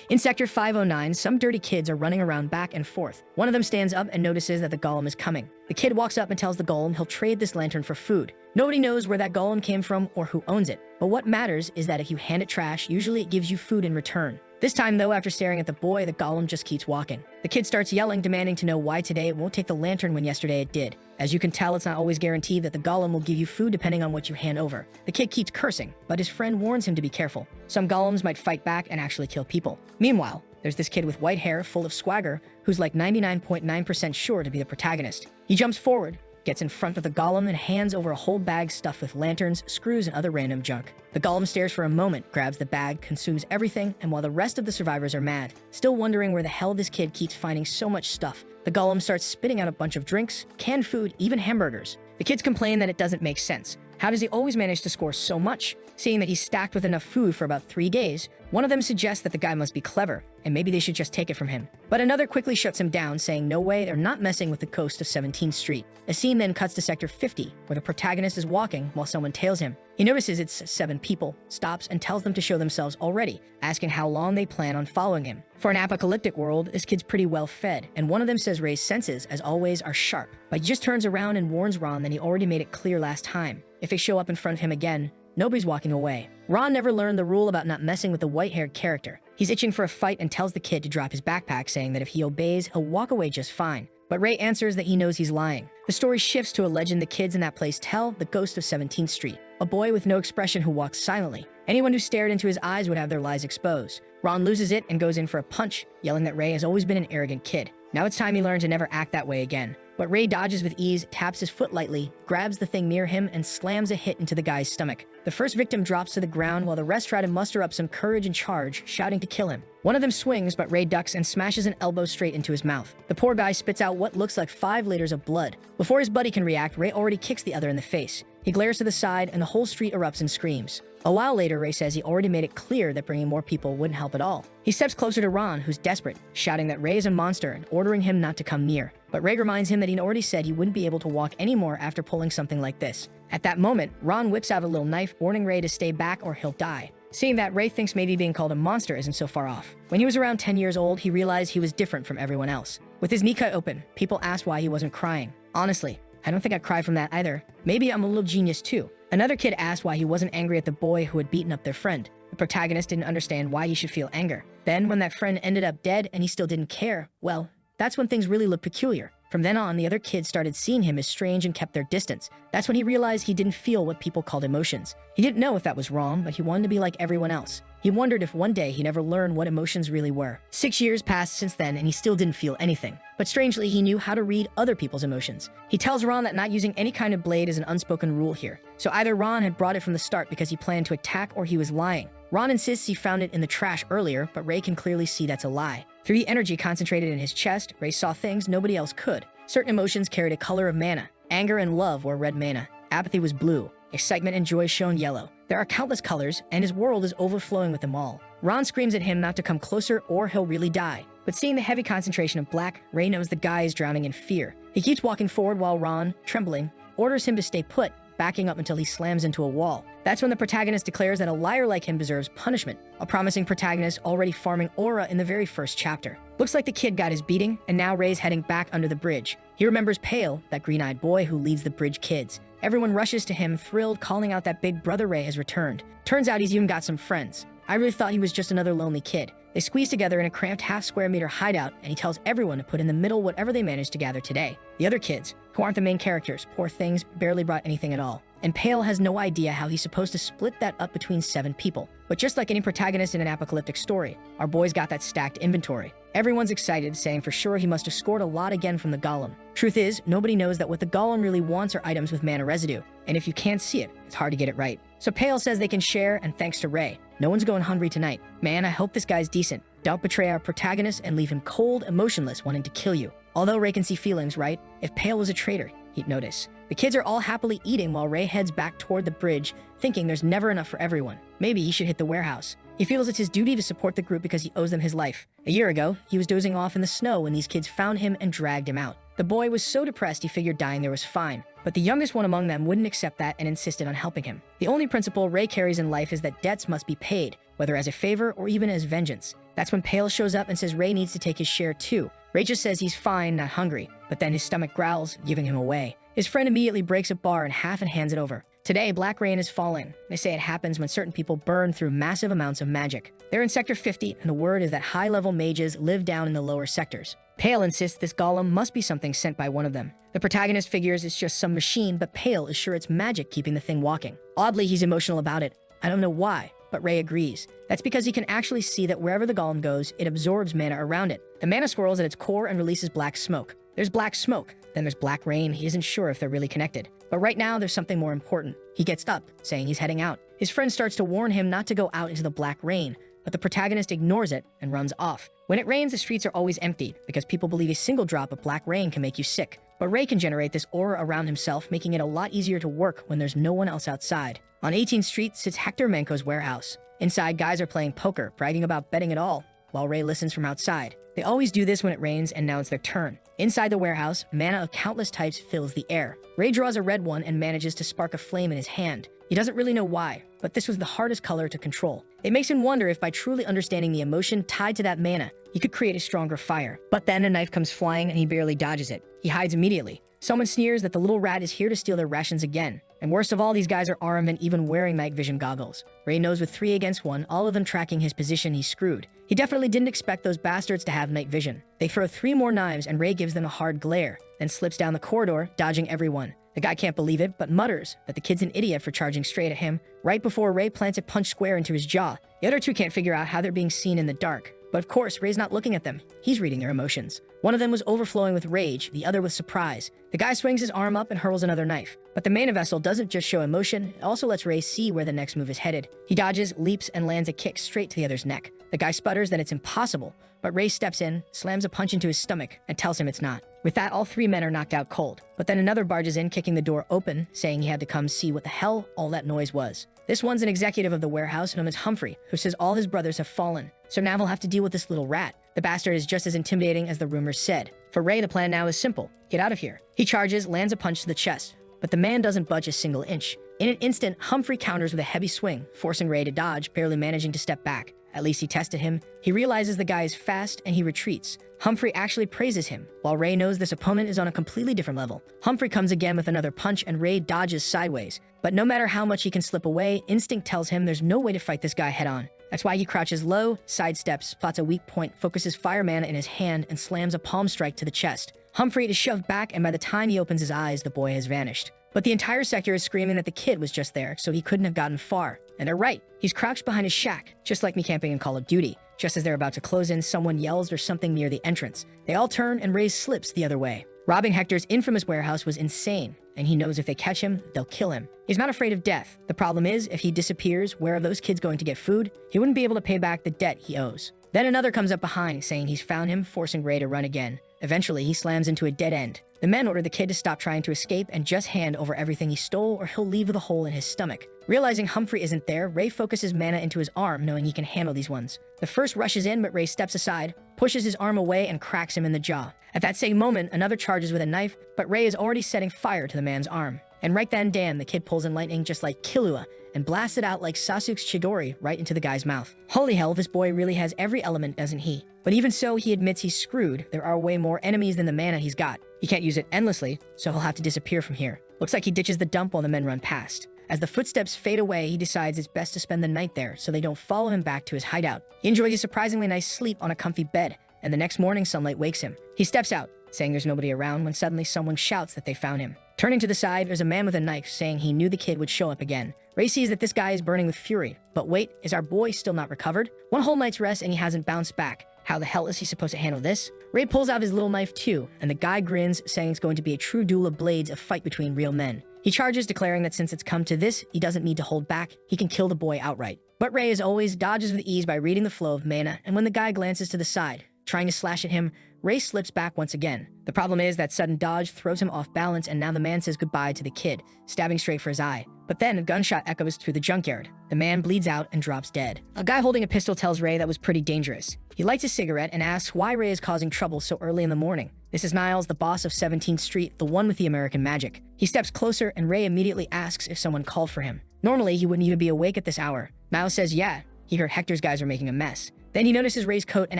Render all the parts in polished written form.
In Sector 509, some dirty kids are running around back and forth. One of them stands up and notices that the golem is coming. The kid walks up and tells the golem he'll trade this lantern for food. Nobody knows where that golem came from or who owns it, but what matters is that if you hand it trash, usually it gives you food in return. This time, though, after staring at the boy, the golem just keeps walking. The kid starts yelling, demanding to know why today it won't take the lantern when yesterday it did. As you can tell, it's not always guaranteed that the golem will give you food depending on what you hand over. The kid keeps cursing, but his friend warns him to be careful. Some golems might fight back and actually kill people. Meanwhile, there's this kid with white hair full of swagger who's like 99.9% sure to be the protagonist. He jumps forward, gets in front of the golem, and hands over a whole bag stuffed with lanterns, screws, and other random junk. The golem stares for a moment, grabs the bag, consumes everything, and while the rest of the survivors are mad, still wondering where the hell this kid keeps finding so much stuff, the golem starts spitting out a bunch of drinks, canned food, even hamburgers. The kids complain that it doesn't make sense. How does he always manage to score so much? Seeing that he's stacked with enough food for about 3 days, one of them suggests that the guy must be clever, and maybe they should just take it from him. But another quickly shuts him down, saying no way, they're not messing with the coast of 17th Street. A scene then cuts to Sector 50, where the protagonist is walking while someone tails him. He notices it's 7 people, stops, and tells them to show themselves already, asking how long they plan on following him. For an apocalyptic world, this kid's pretty well fed, and one of them says Ray's senses, as always, are sharp. But he just turns around and warns Ron that he already made it clear last time. If they show up in front of him again, nobody's walking away. Ron never learned the rule about not messing with the white-haired character. He's itching for a fight and tells the kid to drop his backpack, saying that if he obeys, he'll walk away just fine. But Ray answers that he knows he's lying. The story shifts to a legend the kids in that place tell, the ghost of 17th Street. A boy with no expression who walks silently. Anyone who stared into his eyes would have their lies exposed. Ron loses it and goes in for a punch, yelling that Ray has always been an arrogant kid. Now it's time he learned to never act that way again. But Ray dodges with ease, taps his foot lightly, grabs the thing near him, and slams a hit into the guy's stomach. The first victim drops to the ground while the rest try to muster up some courage and charge, shouting to kill him. One of them swings, but Ray ducks and smashes an elbow straight into his mouth. The poor guy spits out what looks like 5 liters of blood. Before his buddy can react, Ray already kicks the other in the face. He glares to the side, and the whole street erupts in screams. A while later, Ray says he already made it clear that bringing more people wouldn't help at all. He steps closer to Ron, who's desperate, shouting that Ray is a monster and ordering him not to come near. But Ray reminds him that he'd already said he wouldn't be able to walk anymore after pulling something like this. At that moment, Ron whips out a little knife, warning Ray to stay back or he'll die. Seeing that, Ray thinks maybe being called a monster isn't so far off. When he was around 10 years old, he realized he was different from everyone else. With his knee cut open, people asked why he wasn't crying. Honestly, I don't think I'd cry from that either. Maybe I'm a little genius too. Another kid asked why he wasn't angry at the boy who had beaten up their friend. The protagonist didn't understand why he should feel anger. Then, when that friend ended up dead and he still didn't care, well, that's when things really looked peculiar. From then on, the other kids started seeing him as strange and kept their distance. That's when he realized he didn't feel what people called emotions. He didn't know if that was wrong, but he wanted to be like everyone else. He wondered if one day he'd ever learn what emotions really were. 6 years passed since then, and he still didn't feel anything. But strangely, he knew how to read other people's emotions. He tells Ron that not using any kind of blade is an unspoken rule here. So either Ron had brought it from the start because he planned to attack, or he was lying. Ron insists he found it in the trash earlier, but Ray can clearly see that's a lie. Through the energy concentrated in his chest, Ray saw things nobody else could. Certain emotions carried a color of mana. Anger and love were red mana. Apathy was blue. Excitement and joy shone yellow. There are countless colors, and his world is overflowing with them all. Ron screams at him not to come closer or he'll really die. But seeing the heavy concentration of black, Ray knows the guy is drowning in fear. He keeps walking forward while Ron, trembling, orders him to stay put, backing up until he slams into a wall. That's when the protagonist declares that a liar like him deserves punishment, a promising protagonist already farming aura in the very first chapter. Looks like the kid got his beating, and now Ray's heading back under the bridge. He remembers Pale, that green-eyed boy who leads the bridge kids. Everyone rushes to him, thrilled, calling out that big brother Ray has returned. Turns out he's even got some friends. I really thought he was just another lonely kid. They squeeze together in a cramped half-square-meter hideout, and he tells everyone to put in the middle whatever they managed to gather today. The other kids, who aren't the main characters, poor things, barely brought anything at all. And Pale has no idea how he's supposed to split that up between 7 people. But just like any protagonist in an apocalyptic story, our boy's got that stacked inventory. Everyone's excited, saying for sure he must have scored a lot again from the golem. Truth is, nobody knows that what the golem really wants are items with mana residue. And if you can't see it, it's hard to get it right. So Pale says they can share, and thanks to Ray. No one's going hungry tonight. Man, I hope this guy's decent. Don't betray our protagonist and leave him cold and motionless, wanting to kill you. Although Ray can see feelings, right? If Pale was a traitor, he'd notice. The kids are all happily eating while Ray heads back toward the bridge, thinking there's never enough for everyone. Maybe he should hit the warehouse. He feels it's his duty to support the group because he owes them his life. A year ago, he was dozing off in the snow when these kids found him and dragged him out. The boy was so depressed he figured dying there was fine, but the youngest one among them wouldn't accept that and insisted on helping him. The only principle Ray carries in life is that debts must be paid, whether as a favor or even as vengeance. That's when Pale shows up and says Ray needs to take his share too. Ray just says he's fine, not hungry, but then his stomach growls, giving him away. His friend immediately breaks a bar in half and hands it over. Today, black rain is falling. They say it happens when certain people burn through massive amounts of magic. They're in Sector 50, and the word is that high-level mages live down in the lower sectors. Pale insists this golem must be something sent by one of them. The protagonist figures it's just some machine, but Pale is sure it's magic keeping the thing walking. Oddly, he's emotional about it. I don't know why, but Ray agrees. That's because he can actually see that wherever the golem goes, it absorbs mana around it. The mana swirls at its core and releases black smoke. There's black smoke, then there's black rain. He isn't sure if they're really connected. But right now, there's something more important. He gets up, saying he's heading out. His friend starts to warn him not to go out into the black rain, but the protagonist ignores it and runs off. When it rains, the streets are always empty because people believe a single drop of black rain can make you sick. But Ray can generate this aura around himself, making it a lot easier to work when there's no one else outside. On 18th Street sits Hector Manco's warehouse. Inside, guys are playing poker, bragging about betting it all, while Ray listens from outside. They always do this when it rains, and now it's their turn. Inside the warehouse, mana of countless types fills the air. Ray draws a red one and manages to spark a flame in his hand. He doesn't really know why, but this was the hardest color to control. It makes him wonder if by truly understanding the emotion tied to that mana, he could create a stronger fire. But then a knife comes flying and he barely dodges it. He hides immediately. Someone sneers that the little rat is here to steal their rations again. And worst of all, these guys are armed and even wearing night vision goggles. Ray knows with 3 against 1, all of them tracking his position, he's screwed. He definitely didn't expect those bastards to have night vision. They throw 3 more knives and Ray gives them a hard glare, then slips down the corridor, dodging everyone. The guy can't believe it, but mutters that the kid's an idiot for charging straight at him, right before Ray plants a punch square into his jaw. The other 2 can't figure out how they're being seen in the dark. But of course, Ray's not looking at them. He's reading their emotions. One of them was overflowing with rage, the other with surprise. The guy swings his arm up and hurls another knife. But the mana vessel doesn't just show emotion, it also lets Ray see where the next move is headed. He dodges, leaps, and lands a kick straight to the other's neck. The guy sputters that it's impossible, but Ray steps in, slams a punch into his stomach, and tells him it's not. With that, all 3 men are knocked out cold. But then another barges in, kicking the door open, saying he had to come see what the hell all that noise was. This one's an executive of the warehouse known as Humphrey, who says all his brothers have fallen. So now he'll have to deal with this little rat. The bastard is just as intimidating as the rumors said. For Ray, the plan now is simple. Get out of here. He charges, lands a punch to the chest, but the man doesn't budge a single inch. In an instant, Humphrey counters with a heavy swing, forcing Ray to dodge, barely managing to step back. At least he tested him. He realizes the guy is fast and he retreats. Humphrey actually praises him, while Ray knows this opponent is on a completely different level. Humphrey comes again with another punch and Ray dodges sideways. But no matter how much he can slip away, instinct tells him there's no way to fight this guy head on. That's why he crouches low, sidesteps, plots a weak point, focuses fire mana in his hand, and slams a palm strike to the chest. Humphrey is shoved back, and by the time he opens his eyes, the boy has vanished. But the entire sector is screaming that the kid was just there, so he couldn't have gotten far. And they're right. He's crouched behind his shack, just like me camping in Call of Duty. Just as they're about to close in, someone yells there's something near the entrance. They all turn, and Ray slips the other way. Robbing Hector's infamous warehouse was insane, and he knows if they catch him, they'll kill him. He's not afraid of death. The problem is, if he disappears, where are those kids going to get food? He wouldn't be able to pay back the debt he owes. Then another comes up behind, saying he's found him, forcing Ray to run again. Eventually, he slams into a dead end. The men order the kid to stop trying to escape and just hand over everything he stole, or he'll leave with a hole in his stomach. Realizing Humphrey isn't there, Ray focuses mana into his arm, knowing he can handle these ones. The first rushes in, but Ray steps aside, pushes his arm away, and cracks him in the jaw. At that same moment, another charges with a knife, but Ray is already setting fire to the man's arm. And right then, damn, the kid pulls in lightning just like Killua, and blasts it out like Sasuke's Chidori right into the guy's mouth. Holy hell, this boy really has every element, doesn't he? But even so, he admits he's screwed. There are way more enemies than the mana he's got. He can't use it endlessly, so he'll have to disappear from here. Looks like he ditches the dump while the men run past. As the footsteps fade away, he decides it's best to spend the night there so they don't follow him back to his hideout. He enjoys a surprisingly nice sleep on a comfy bed, and the next morning sunlight wakes him. He steps out, saying there's nobody around, when suddenly someone shouts that they found him. Turning to the side, there's a man with a knife saying he knew the kid would show up again. Ray sees that this guy is burning with fury. But wait, is our boy still not recovered? One whole night's rest and he hasn't bounced back. How the hell is he supposed to handle this? Ray pulls out his little knife too, and the guy grins, saying it's going to be a true duel of blades, a fight between real men. He charges, declaring that since it's come to this, he doesn't need to hold back, he can kill the boy outright. But Ray, as always, dodges with ease by reading the flow of mana, and when the guy glances to the side, Trying to slash at him, Ray slips back once again. The problem is that sudden dodge throws him off balance, and now the man says goodbye to the kid, stabbing straight for his eye. But then a gunshot echoes through the junkyard. The man bleeds out and drops dead. A guy holding a pistol tells Ray that was pretty dangerous. He lights a cigarette and asks why Ray is causing trouble so early in the morning. This is Niles, the boss of 17th Street, the one with the American magic. He steps closer and Ray immediately asks if someone called for him. Normally, he wouldn't even be awake at this hour. Niles says yeah, he heard Hector's guys are making a mess. Then he notices Ray's coat and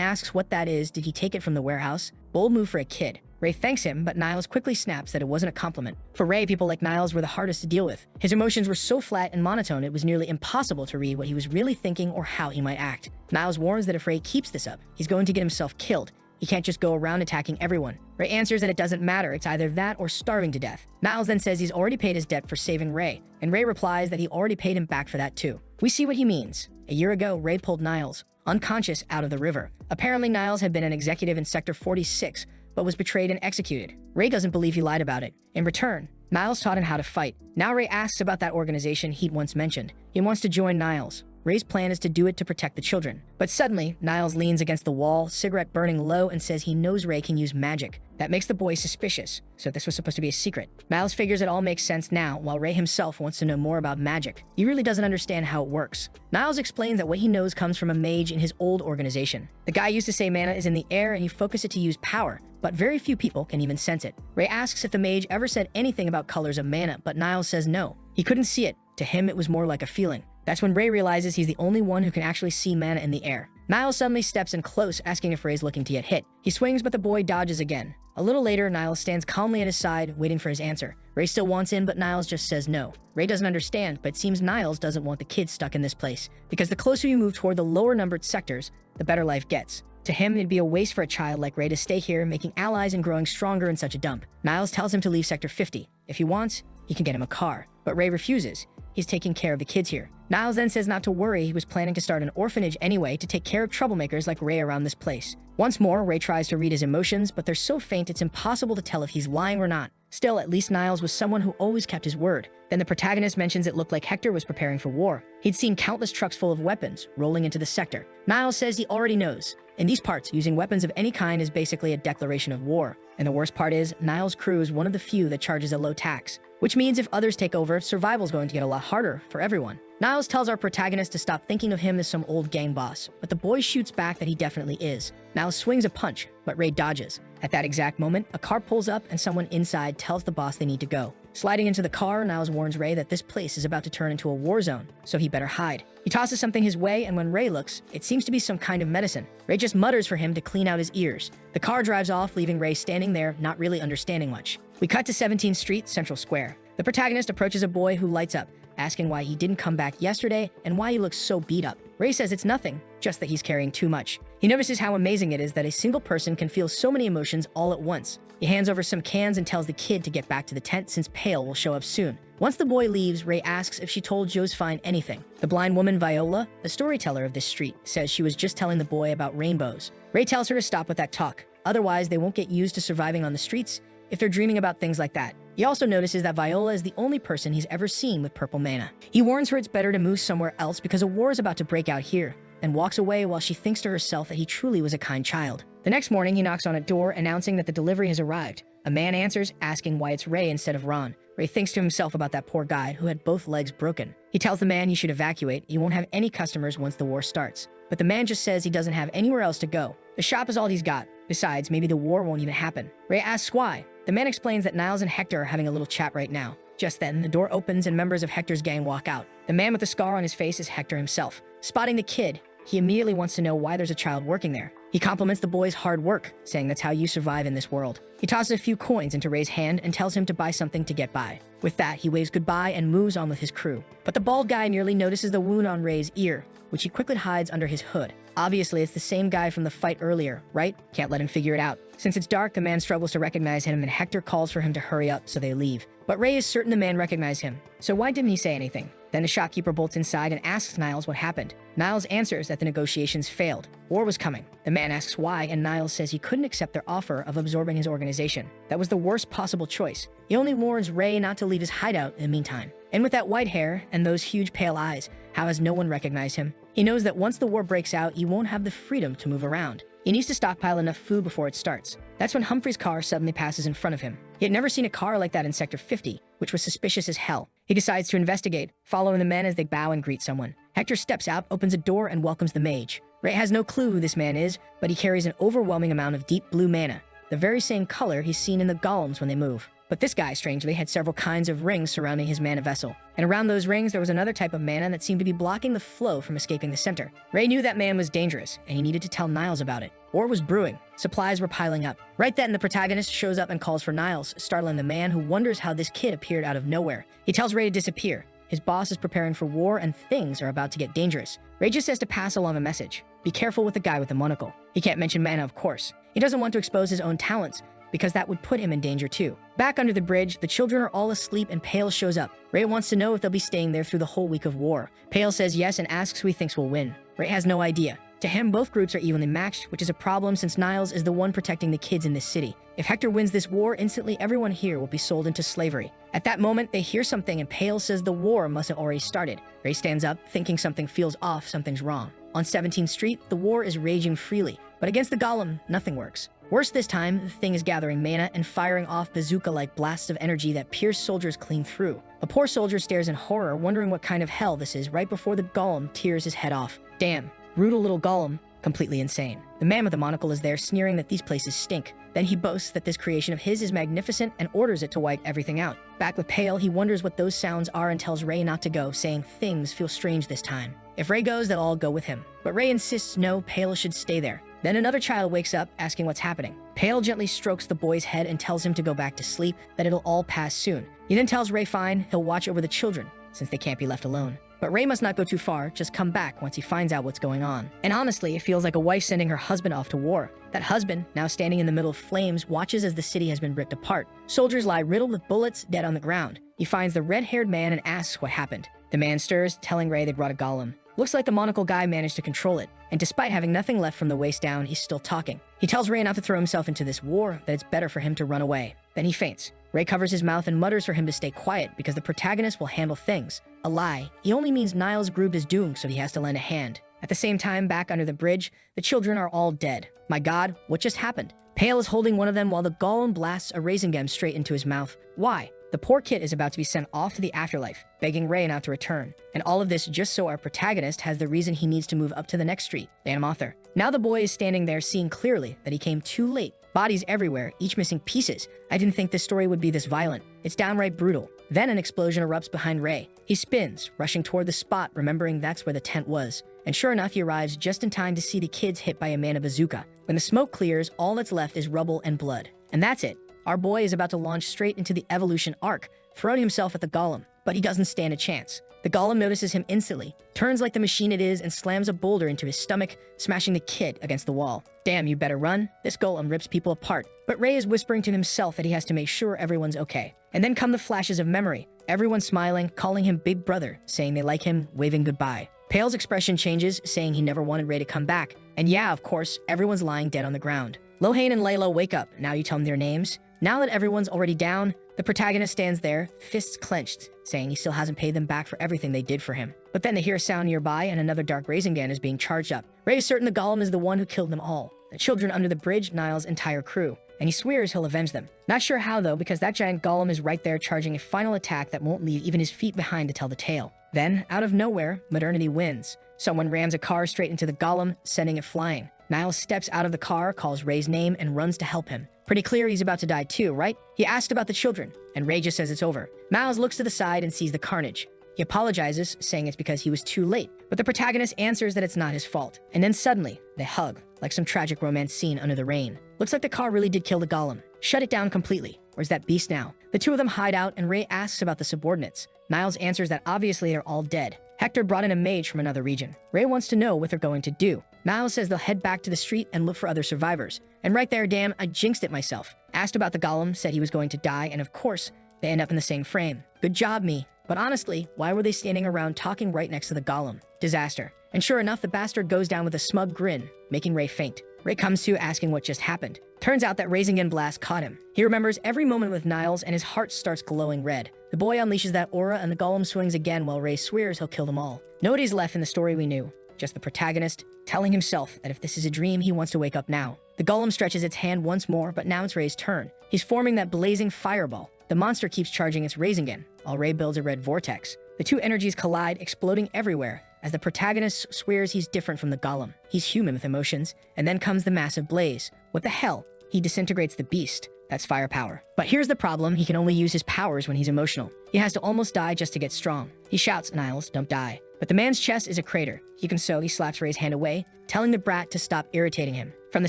asks what that is. Did he take it from the warehouse? Bold move for a kid. Ray thanks him, but Niles quickly snaps that it wasn't a compliment. For Ray, people like Niles were the hardest to deal with. His emotions were so flat and monotone it was nearly impossible to read what he was really thinking or how he might act. Niles warns that if Ray keeps this up, he's going to get himself killed. He can't just go around attacking everyone. Ray answers that it doesn't matter, it's either that or starving to death. Niles then says he's already paid his debt for saving Ray, and Ray replies that he already paid him back for that too. We see what he means. A year ago, Ray pulled Niles, unconscious, out of the river. Apparently, Niles had been an executive in Sector 46, but was betrayed and executed. Ray doesn't believe he lied about it. In return, Niles taught him how to fight. Now Ray asks about that organization he'd once mentioned. He wants to join Niles. Ray's plan is to do it to protect the children. But suddenly, Niles leans against the wall, cigarette burning low, and says he knows Ray can use magic. That makes the boy suspicious, so this was supposed to be a secret. Niles figures it all makes sense now, while Ray himself wants to know more about magic. He really doesn't understand how it works. Niles explains that what he knows comes from a mage in his old organization. The guy used to say mana is in the air and you focus it to use power, but very few people can even sense it. Ray asks if the mage ever said anything about colors of mana, but Niles says no. He couldn't see it. To him, it was more like a feeling. That's when Ray realizes he's the only one who can actually see mana in the air. Niles suddenly steps in close, asking if Ray's looking to get hit. He swings, but the boy dodges again. A little later, Niles stands calmly at his side, waiting for his answer. Ray still wants in, but Niles just says no. Ray doesn't understand, but it seems Niles doesn't want the kids stuck in this place, because the closer you move toward the lower numbered sectors, the better life gets. To him, it'd be a waste for a child like Ray to stay here, making allies and growing stronger in such a dump. Niles tells him to leave Sector 50. If he wants, he can get him a car. But Ray refuses. He's taking care of the kids here. Niles then says not to worry, he was planning to start an orphanage anyway to take care of troublemakers like Ray around this place. Once more, Ray tries to read his emotions, but they're so faint it's impossible to tell if he's lying or not. Still, at least Niles was someone who always kept his word. Then the protagonist mentions it looked like Hector was preparing for war. He'd seen countless trucks full of weapons rolling into the sector. Niles says he already knows. In these parts, using weapons of any kind is basically a declaration of war. And the worst part is, Niles' crew is one of the few that charges a low tax. Which means if others take over, survival's going to get a lot harder for everyone. Niles tells our protagonist to stop thinking of him as some old gang boss, but the boy shoots back that he definitely is. Niles swings a punch, but Ray dodges. At that exact moment, a car pulls up and someone inside tells the boss they need to go. Sliding into the car, Niles warns Ray that this place is about to turn into a war zone, so he better hide. He tosses something his way, and when Ray looks, it seems to be some kind of medicine. Ray just mutters for him to clean out his ears. The car drives off, leaving Ray standing there, not really understanding much. We cut to 17th Street, Central Square. The protagonist approaches a boy who lights up, asking why he didn't come back yesterday and why he looks so beat up. Ray says it's nothing, just that he's carrying too much. He notices how amazing it is that a single person can feel so many emotions all at once. He hands over some cans and tells the kid to get back to the tent since Pale will show up soon. Once the boy leaves, Ray asks if she told Josephine anything. The blind woman Viola, the storyteller of this street, says she was just telling the boy about rainbows. Ray tells her to stop with that talk, otherwise they won't get used to surviving on the streets if they're dreaming about things like that. He also notices that Viola is the only person he's ever seen with purple mana. He warns her it's better to move somewhere else because a war is about to break out here, and walks away while she thinks to herself that he truly was a kind child. The next morning, he knocks on a door announcing that the delivery has arrived. A man answers, asking why it's Ray instead of Ron. Ray thinks to himself about that poor guy who had both legs broken. He tells the man he should evacuate. He won't have any customers once the war starts. But the man just says he doesn't have anywhere else to go. The shop is all he's got. Besides, maybe the war won't even happen. Ray asks why. The man explains that Niles and Hector are having a little chat right now. Just then, the door opens and members of Hector's gang walk out. The man with the scar on his face is Hector himself. Spotting the kid, he immediately wants to know why there's a child working there. He compliments the boy's hard work, saying that's how you survive in this world. He tosses a few coins into Ray's hand and tells him to buy something to get by. With that, he waves goodbye and moves on with his crew. But the bald guy nearly notices the wound on Ray's ear, which he quickly hides under his hood. Obviously, it's the same guy from the fight earlier, right? Can't let him figure it out. Since it's dark, the man struggles to recognize him and Hector calls for him to hurry up, so they leave. But Ray is certain the man recognized him, so why didn't he say anything? Then the shopkeeper bolts inside and asks Niles what happened. Niles answers that the negotiations failed. War was coming. The man asks why, and Niles says he couldn't accept their offer of absorbing his organization. That was the worst possible choice. He only warns Ray not to leave his hideout in the meantime. And with that white hair and those huge pale eyes, how has no one recognized him? He knows that once the war breaks out, he won't have the freedom to move around. He needs to stockpile enough food before it starts. That's when Humphrey's car suddenly passes in front of him. He had never seen a car like that in Sector 50, which was suspicious as hell. He decides to investigate, following the men as they bow and greet someone. Hector steps out, opens a door, and welcomes the mage. Ray has no clue who this man is, but he carries an overwhelming amount of deep blue mana, the very same color he's seen in the golems when they move. But this guy, strangely, had several kinds of rings surrounding his mana vessel. And around those rings, there was another type of mana that seemed to be blocking the flow from escaping the center. Ray knew that man was dangerous, and he needed to tell Niles about it. War was brewing. Supplies were piling up. Right then, the protagonist shows up and calls for Niles, startling the man who wonders how this kid appeared out of nowhere. He tells Ray to disappear. His boss is preparing for war, and things are about to get dangerous. Ray just says to pass along a message. Be careful with the guy with the monocle. He can't mention mana, of course. He doesn't want to expose his own talents, because that would put him in danger too. Back under the bridge, the children are all asleep and Pale shows up. Ray wants to know if they'll be staying there through the whole week of war. Pale says yes and asks who he thinks will win. Ray has no idea. To him, both groups are evenly matched, which is a problem since Niles is the one protecting the kids in this city. If Hector wins this war, instantly everyone here will be sold into slavery. At that moment, they hear something and Pale says the war must have already started. Ray stands up, thinking something feels off, something's wrong. On 17th Street, the war is raging freely, but against the golem, nothing works. Worse this time, the thing is gathering mana and firing off bazooka-like blasts of energy that pierce soldiers clean through. A poor soldier stares in horror, wondering what kind of hell this is right before the golem tears his head off. Damn, brutal little golem, completely insane. The man with the monocle is there, sneering that these places stink. Then he boasts that this creation of his is magnificent and orders it to wipe everything out. Back with Pale, he wonders what those sounds are and tells Ray not to go, saying things feel strange this time. If Ray goes, they'll all go with him. But Ray insists no, Pale should stay there. Then another child wakes up, asking what's happening. Pale gently strokes the boy's head and tells him to go back to sleep, that it'll all pass soon. He then tells Ray fine, he'll watch over the children, since they can't be left alone. But Ray must not go too far, just come back once he finds out what's going on. And honestly, it feels like a wife sending her husband off to war. That husband, now standing in the middle of flames, watches as the city has been ripped apart. Soldiers lie riddled with bullets, dead on the ground. He finds the red-haired man and asks what happened. The man stirs, telling Ray they brought a golem. Looks like the monocle guy managed to control it, and despite having nothing left from the waist down, he's still talking. He tells Ray not to throw himself into this war, that it's better for him to run away. Then he faints. Ray covers his mouth and mutters for him to stay quiet because the protagonist will handle things. A lie. He only means Niles' group is doomed, so he has to lend a hand. At the same time, back under the bridge, the children are all dead. My god, what just happened? Pale is holding one of them while the golem blasts a raisin gem straight into his mouth. Why? The poor kid is about to be sent off to the afterlife, begging Ray not to return. And all of this just so our protagonist has the reason he needs to move up to the next street, the Author. Now the boy is standing there seeing clearly that he came too late. Bodies everywhere, each missing pieces. I didn't think this story would be this violent. It's downright brutal. Then an explosion erupts behind Ray. He spins, rushing toward the spot, remembering that's where the tent was. And sure enough, he arrives just in time to see the kids hit by a mana bazooka. When the smoke clears, all that's left is rubble and blood. And that's it. Our boy is about to launch straight into the evolution arc, throwing himself at the golem, but he doesn't stand a chance. The golem notices him instantly, turns like the machine it is, and slams a boulder into his stomach, smashing the kid against the wall. Damn, you better run. This golem rips people apart. But Ray is whispering to himself that he has to make sure everyone's okay. And then come the flashes of memory. Everyone smiling, calling him Big Brother, saying they like him, waving goodbye. Pale's expression changes, saying he never wanted Ray to come back. And yeah, of course, everyone's lying dead on the ground. Lohane and Layla wake up. Now you tell them their names. Now that everyone's already down, the protagonist stands there, fists clenched, saying he still hasn't paid them back for everything they did for him. But then they hear a sound nearby and another dark Rasengan is being charged up. Ray is certain the golem is the one who killed them all. The children under the bridge, Niles' entire crew. And he swears he'll avenge them. Not sure how though, because that giant golem is right there charging a final attack that won't leave even his feet behind to tell the tale. Then, out of nowhere, modernity wins. Someone rams a car straight into the golem, sending it flying. Niles steps out of the car, calls Ray's name, and runs to help him. Pretty clear he's about to die too, right? He asked about the children, and Ray just says it's over. Niles looks to the side and sees the carnage. He apologizes, saying it's because he was too late, but the protagonist answers that it's not his fault. And then suddenly, they hug, like some tragic romance scene under the rain. Looks like the car really did kill the golem. Shut it down completely. Where's that beast now? The two of them hide out, and Ray asks about the subordinates. Niles answers that obviously they're all dead. Hector brought in a mage from another region. Ray wants to know what they're going to do. Niles says they'll head back to the street and look for other survivors. And right there, damn, I jinxed it myself. Asked about the golem, said he was going to die, and of course, they end up in the same frame. Good job, me. But honestly, why were they standing around talking right next to the golem? Disaster. And sure enough, the bastard goes down with a smug grin, making Ray faint. Ray comes to, asking what just happened. Turns out that Rasengan Blast caught him. He remembers every moment with Niles, and his heart starts glowing red. The boy unleashes that aura, and the golem swings again while Ray swears he'll kill them all. Nobody's left in the story we knew. just the protagonist, telling himself that if this is a dream, he wants to wake up now. The golem stretches its hand once more, but now it's Ray's turn. He's forming that blazing fireball. The monster keeps charging its rays again, while Ray builds a red vortex. The two energies collide, exploding everywhere, as the protagonist swears he's different from the golem. He's human with emotions, and then comes the massive blaze. What the hell? He disintegrates the beast. That's firepower. But here's the problem, he can only use his powers when he's emotional. He has to almost die just to get strong. He shouts, "Niles, don't die." But the man's chest is a crater. Even so, he slaps Ray's hand away, telling the brat to stop irritating him. From the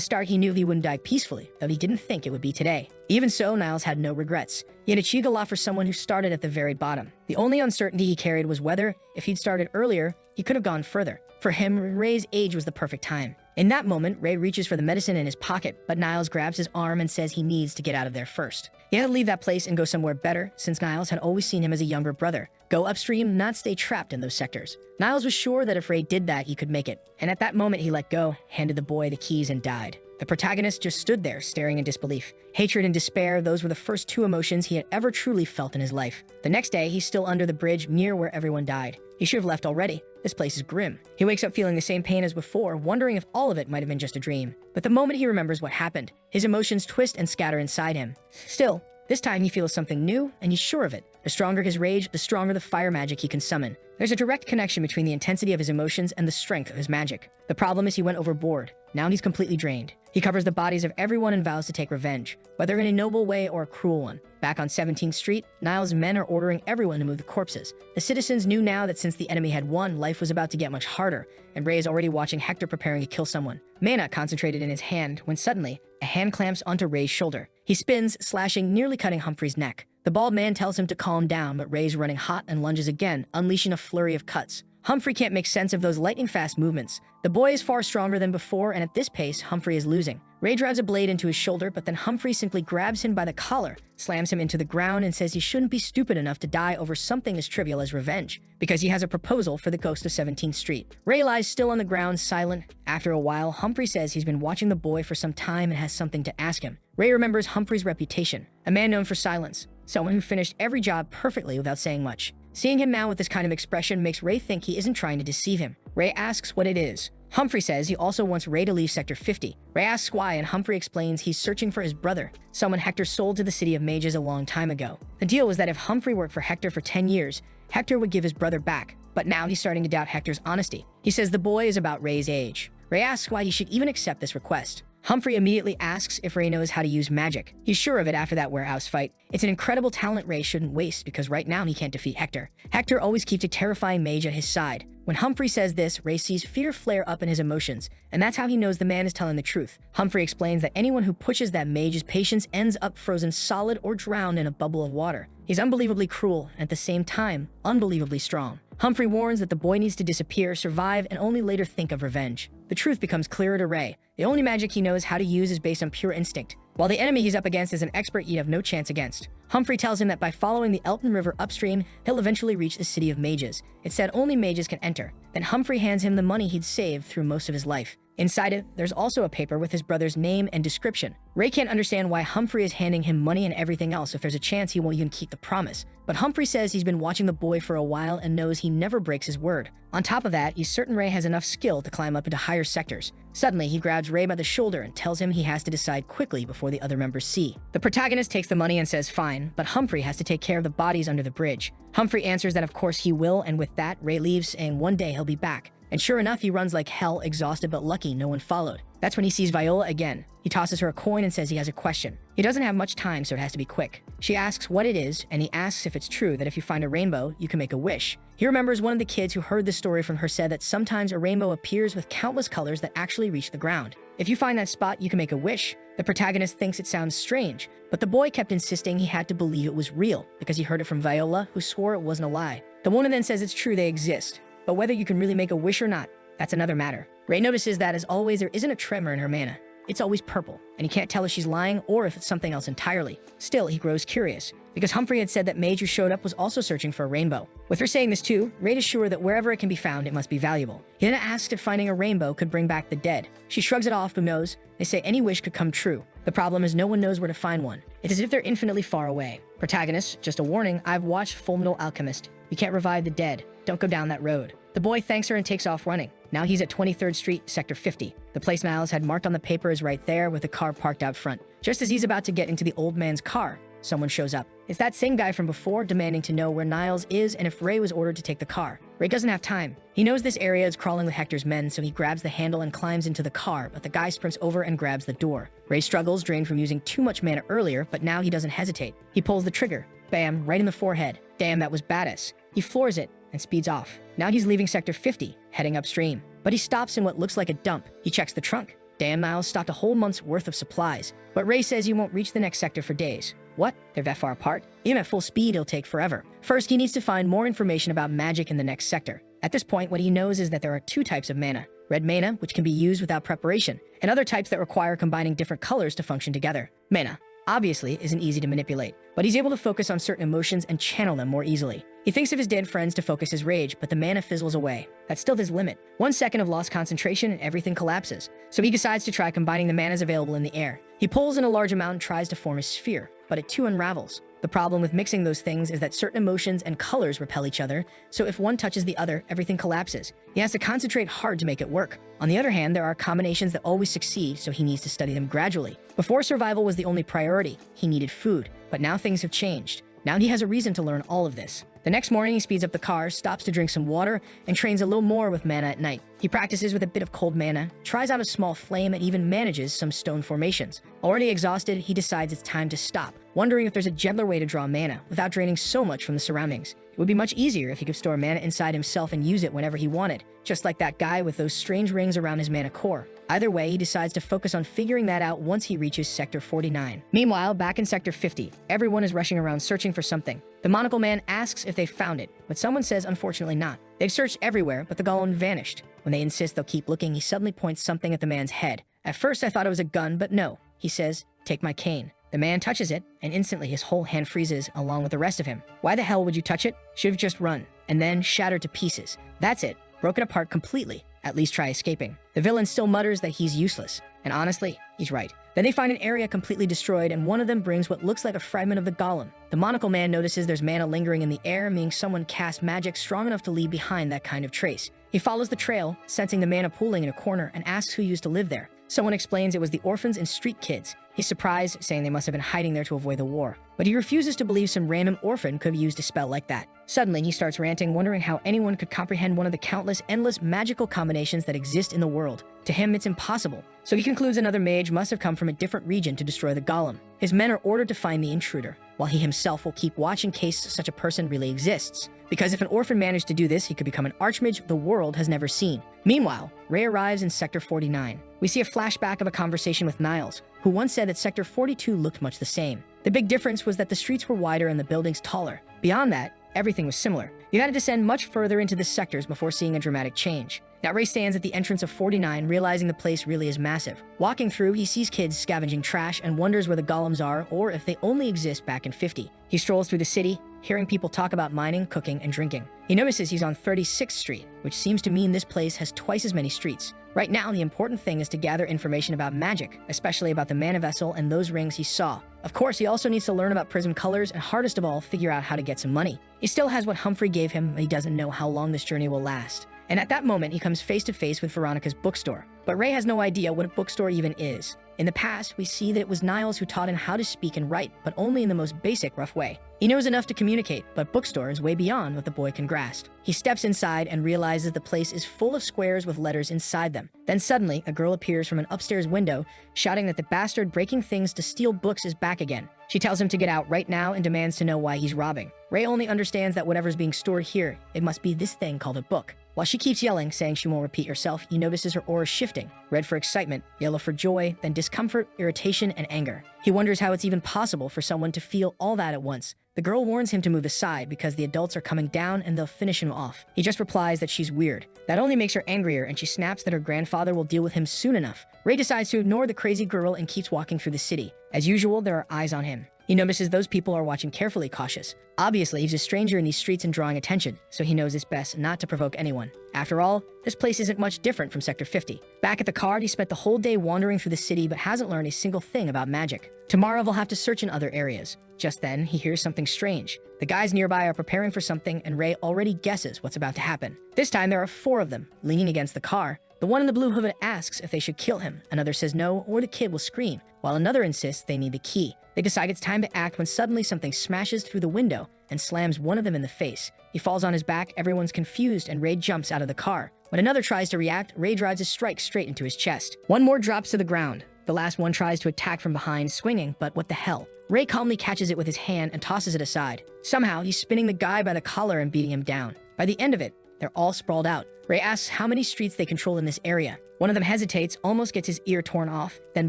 start, he knew he wouldn't die peacefully, though he didn't think it would be today. Even so, Niles had no regrets. He had achieved a lot for someone who started at the very bottom. The only uncertainty he carried was whether, if he'd started earlier, he could have gone further. For him, Ray's age was the perfect time. In that moment, Ray reaches for the medicine in his pocket, but Niles grabs his arm and says he needs to get out of there first. He had to leave that place and go somewhere better, since Niles had always seen him as a younger brother. Go upstream, not stay trapped in those sectors. Niles was sure that if Ray did that, he could make it. And at that moment, he let go, handed the boy the keys, and died. The protagonist just stood there, staring in disbelief. Hatred and despair, those were the first two emotions he had ever truly felt in his life. The next day, he's still under the bridge near where everyone died. He should have left already. This place is grim. He wakes up feeling the same pain as before, wondering if all of it might have been just a dream. But the moment he remembers what happened, his emotions twist and scatter inside him. Still, this time he feels something new, and he's sure of it. The stronger his rage, the stronger the fire magic he can summon. There's a direct connection between the intensity of his emotions and the strength of his magic. The problem is he went overboard. Now he's completely drained. He covers the bodies of everyone and vows to take revenge, whether in a noble way or a cruel one. Back on 17th Street, Niles' men are ordering everyone to move the corpses. The citizens knew now that since the enemy had won, life was about to get much harder, and Ray is already watching Hector preparing to kill someone. Mana concentrated in his hand when suddenly, a hand clamps onto Ray's shoulder. He spins, slashing, nearly cutting Humphrey's neck. The bald man tells him to calm down, but Ray's running hot and lunges again, unleashing a flurry of cuts. Humphrey can't make sense of those lightning-fast movements. The boy is far stronger than before, and at this pace, Humphrey is losing. Ray drives a blade into his shoulder, but then Humphrey simply grabs him by the collar, slams him into the ground, and says he shouldn't be stupid enough to die over something as trivial as revenge, because he has a proposal for the ghost of 17th Street. Ray lies still on the ground, silent. After a while, Humphrey says he's been watching the boy for some time and has something to ask him. Ray remembers Humphrey's reputation, a man known for silence, someone who finished every job perfectly without saying much. Seeing him now with this kind of expression makes Ray think he isn't trying to deceive him. Ray asks what it is. Humphrey says he also wants Ray to leave Sector 50. Ray asks why, and Humphrey explains he's searching for his brother, someone Hector sold to the city of Mages a long time ago. The deal was that if Humphrey worked for Hector for 10 years, Hector would give his brother back. But now he's starting to doubt Hector's honesty. He says the boy is about Ray's age. Ray asks why he should even accept this request. Humphrey immediately asks if Ray knows how to use magic. He's sure of it after that warehouse fight. It's an incredible talent Ray shouldn't waste because right now he can't defeat Hector. Hector always keeps a terrifying mage at his side. When Humphrey says this, Ray sees fear flare up in his emotions, and that's how he knows the man is telling the truth. Humphrey explains that anyone who pushes that mage's patience ends up frozen solid or drowned in a bubble of water. He's unbelievably cruel, and at the same time, unbelievably strong. Humphrey warns that the boy needs to disappear, survive, and only later think of revenge. The truth becomes clearer to Ray. The only magic he knows how to use is based on pure instinct, while the enemy he's up against is an expert he'd have no chance against. Humphrey tells him that by following the Elton River upstream, he'll eventually reach the city of Mages. It said only mages can enter. Then Humphrey hands him the money he'd saved through most of his life. Inside it, there's also a paper with his brother's name and description. Ray can't understand why Humphrey is handing him money and everything else if there's a chance he won't even keep the promise. But Humphrey says he's been watching the boy for a while and knows he never breaks his word. On top of that, he's certain Ray has enough skill to climb up into higher sectors. Suddenly, he grabs Ray by the shoulder and tells him he has to decide quickly before the other members see. The protagonist takes the money and says fine, but Humphrey has to take care of the bodies under the bridge. Humphrey answers that of course he will, and with that, Ray leaves, saying one day he'll be back. And sure enough, he runs like hell, exhausted but lucky no one followed. That's when he sees Viola again. He tosses her a coin and says he has a question. He doesn't have much time, so it has to be quick. She asks what it is, and he asks if it's true that if you find a rainbow, you can make a wish. He remembers one of the kids who heard this story from her said that sometimes a rainbow appears with countless colors that actually reach the ground. If you find that spot, you can make a wish. The protagonist thinks it sounds strange, but the boy kept insisting he had to believe it was real because he heard it from Viola, who swore it wasn't a lie. The woman then says it's true they exist, but whether you can really make a wish or not, that's another matter. Ray notices that, as always, there isn't a tremor in her mana. It's always purple, and he can't tell if she's lying or if it's something else entirely. Still, he grows curious, because Humphrey had said that Mage who showed up was also searching for a rainbow. With her saying this too, Ray is sure that wherever it can be found, it must be valuable. He then asks if finding a rainbow could bring back the dead. She shrugs it off, but knows. They say any wish could come true. The problem is no one knows where to find one. It's as if they're infinitely far away. Protagonist, just a warning, I've watched Full Metal Alchemist. You can't revive the dead. Don't go down that road. The boy thanks her and takes off running. Now he's at 23rd Street, Sector 50. The place Niles had marked on the paper is right there with the car parked out front. Just as he's about to get into the old man's car, someone shows up. It's that same guy from before, demanding to know where Niles is and if Ray was ordered to take the car. Ray doesn't have time. He knows this area is crawling with Hector's men, so he grabs the handle and climbs into the car, but the guy sprints over and grabs the door. Ray struggles, drained from using too much mana earlier, but now he doesn't hesitate. He pulls the trigger. Bam, right in the forehead. Damn, that was badass. He floors it and speeds off. Now he's leaving Sector 50, heading upstream. But he stops in what looks like a dump. He checks the trunk. Damn, Niles stocked a whole month's worth of supplies. But Ray says you won't reach the next sector for days. What? They're that far apart? Even at full speed, it'll take forever. First, he needs to find more information about magic in the next sector. At this point, what he knows is that there are two types of mana. Red mana, which can be used without preparation, and other types that require combining different colors to function together. Mana, obviously, isn't easy to manipulate, but he's able to focus on certain emotions and channel them more easily. He thinks of his dead friends to focus his rage, but the mana fizzles away. That's still his limit. 1 second of lost concentration and everything collapses. So he decides to try combining the manas available in the air. He pulls in a large amount and tries to form a sphere, but it too unravels. The problem with mixing those things is that certain emotions and colors repel each other, so if one touches the other, everything collapses. He has to concentrate hard to make it work. On the other hand, there are combinations that always succeed, so he needs to study them gradually. Before, survival was the only priority. He needed food, but now things have changed. Now he has a reason to learn all of this. The next morning, he speeds up the car, stops to drink some water, and trains a little more with mana at night. He practices with a bit of cold mana, tries out a small flame, and even manages some stone formations. Already exhausted, he decides it's time to stop, wondering if there's a gentler way to draw mana without draining so much from the surroundings. It would be much easier if he could store mana inside himself and use it whenever he wanted, just like that guy with those strange rings around his mana core. Either way, he decides to focus on figuring that out once he reaches Sector 49. Meanwhile, back in Sector 50, everyone is rushing around searching for something. The monocle man asks if they found it, but someone says unfortunately not. They've searched everywhere, but the golem vanished. When they insist they'll keep looking, he suddenly points something at the man's head. At first I thought it was a gun, but no. He says, "Take my cane." The man touches it, and instantly his whole hand freezes along with the rest of him. Why the hell would you touch it? Should've just run, and then shattered to pieces. That's it, broken apart completely. At least try escaping. The villain still mutters that he's useless, and honestly, he's right. Then they find an area completely destroyed, and one of them brings what looks like a fragment of the golem. The monocle man notices there's mana lingering in the air, meaning someone cast magic strong enough to leave behind that kind of trace. He follows the trail, sensing the mana pooling in a corner, and asks who used to live there. Someone explains it was the orphans and street kids. He's surprised, saying they must have been hiding there to avoid the war. But he refuses to believe some random orphan could have used a spell like that. Suddenly, he starts ranting, wondering how anyone could comprehend one of the countless, endless magical combinations that exist in the world. To him, it's impossible. So he concludes another mage must have come from a different region to destroy the golem. His men are ordered to find the intruder, while he himself will keep watch in case such a person really exists. Because if an orphan managed to do this, he could become an archmage the world has never seen. Meanwhile, Ray arrives in Sector 49. We see a flashback of a conversation with Niles, who once said that Sector 42 looked much the same. The big difference was that the streets were wider and the buildings taller. Beyond that, everything was similar. You had to descend much further into the sectors before seeing a dramatic change. Now Ray stands at the entrance of 49, realizing the place really is massive. Walking through, he sees kids scavenging trash and wonders where the golems are, or if they only exist back in 50. He strolls through the city, hearing people talk about mining, cooking, and drinking. He notices he's on 36th Street, which seems to mean this place has twice as many streets. Right now, the important thing is to gather information about magic, especially about the mana vessel and those rings he saw. Of course, he also needs to learn about prism colors and, hardest of all, figure out how to get some money. He still has what Humphrey gave him, but he doesn't know how long this journey will last. And at that moment, he comes face to face with Veronica's bookstore. But Ray has no idea what a bookstore even is. In the past, we see that it was Niles who taught him how to speak and write, but only in the most basic, rough way. He knows enough to communicate, but bookstore is way beyond what the boy can grasp. He steps inside and realizes the place is full of squares with letters inside them. Then suddenly, a girl appears from an upstairs window, shouting that the bastard breaking things to steal books is back again. She tells him to get out right now and demands to know why he's robbing. Ray only understands that whatever's being stored here, it must be this thing called a book. While she keeps yelling, saying she won't repeat herself, he notices her aura shifting. Red for excitement, yellow for joy, then discomfort, irritation, and anger. He wonders how it's even possible for someone to feel all that at once. The girl warns him to move aside because the adults are coming down and they'll finish him off. He just replies that she's weird. That only makes her angrier, and she snaps that her grandfather will deal with him soon enough. Ray decides to ignore the crazy girl and keeps walking through the city. As usual, there are eyes on him. He notices those people are watching carefully cautious. Obviously, he's a stranger in these streets and drawing attention, so he knows it's best not to provoke anyone. After all, this place isn't much different from Sector 50. Back at the card, he spent the whole day wandering through the city but hasn't learned a single thing about magic. Tomorrow, they'll have to search in other areas. Just then, he hears something strange. The guys nearby are preparing for something, and Ray already guesses what's about to happen. This time, there are 4 of them, leaning against the car. The one in the blue hood asks if they should kill him. Another says no, or the kid will scream, while another insists they need the key. They decide it's time to act when suddenly something smashes through the window and slams one of them in the face. He falls on his back, everyone's confused, and Ray jumps out of the car. When another tries to react, Ray drives a strike straight into his chest. One more drops to the ground. The last one tries to attack from behind, swinging, but what the hell? Ray calmly catches it with his hand and tosses it aside. Somehow, he's spinning the guy by the collar and beating him down. By the end of it, they're all sprawled out. Ray asks how many streets they control in this area. One of them hesitates, almost gets his ear torn off, then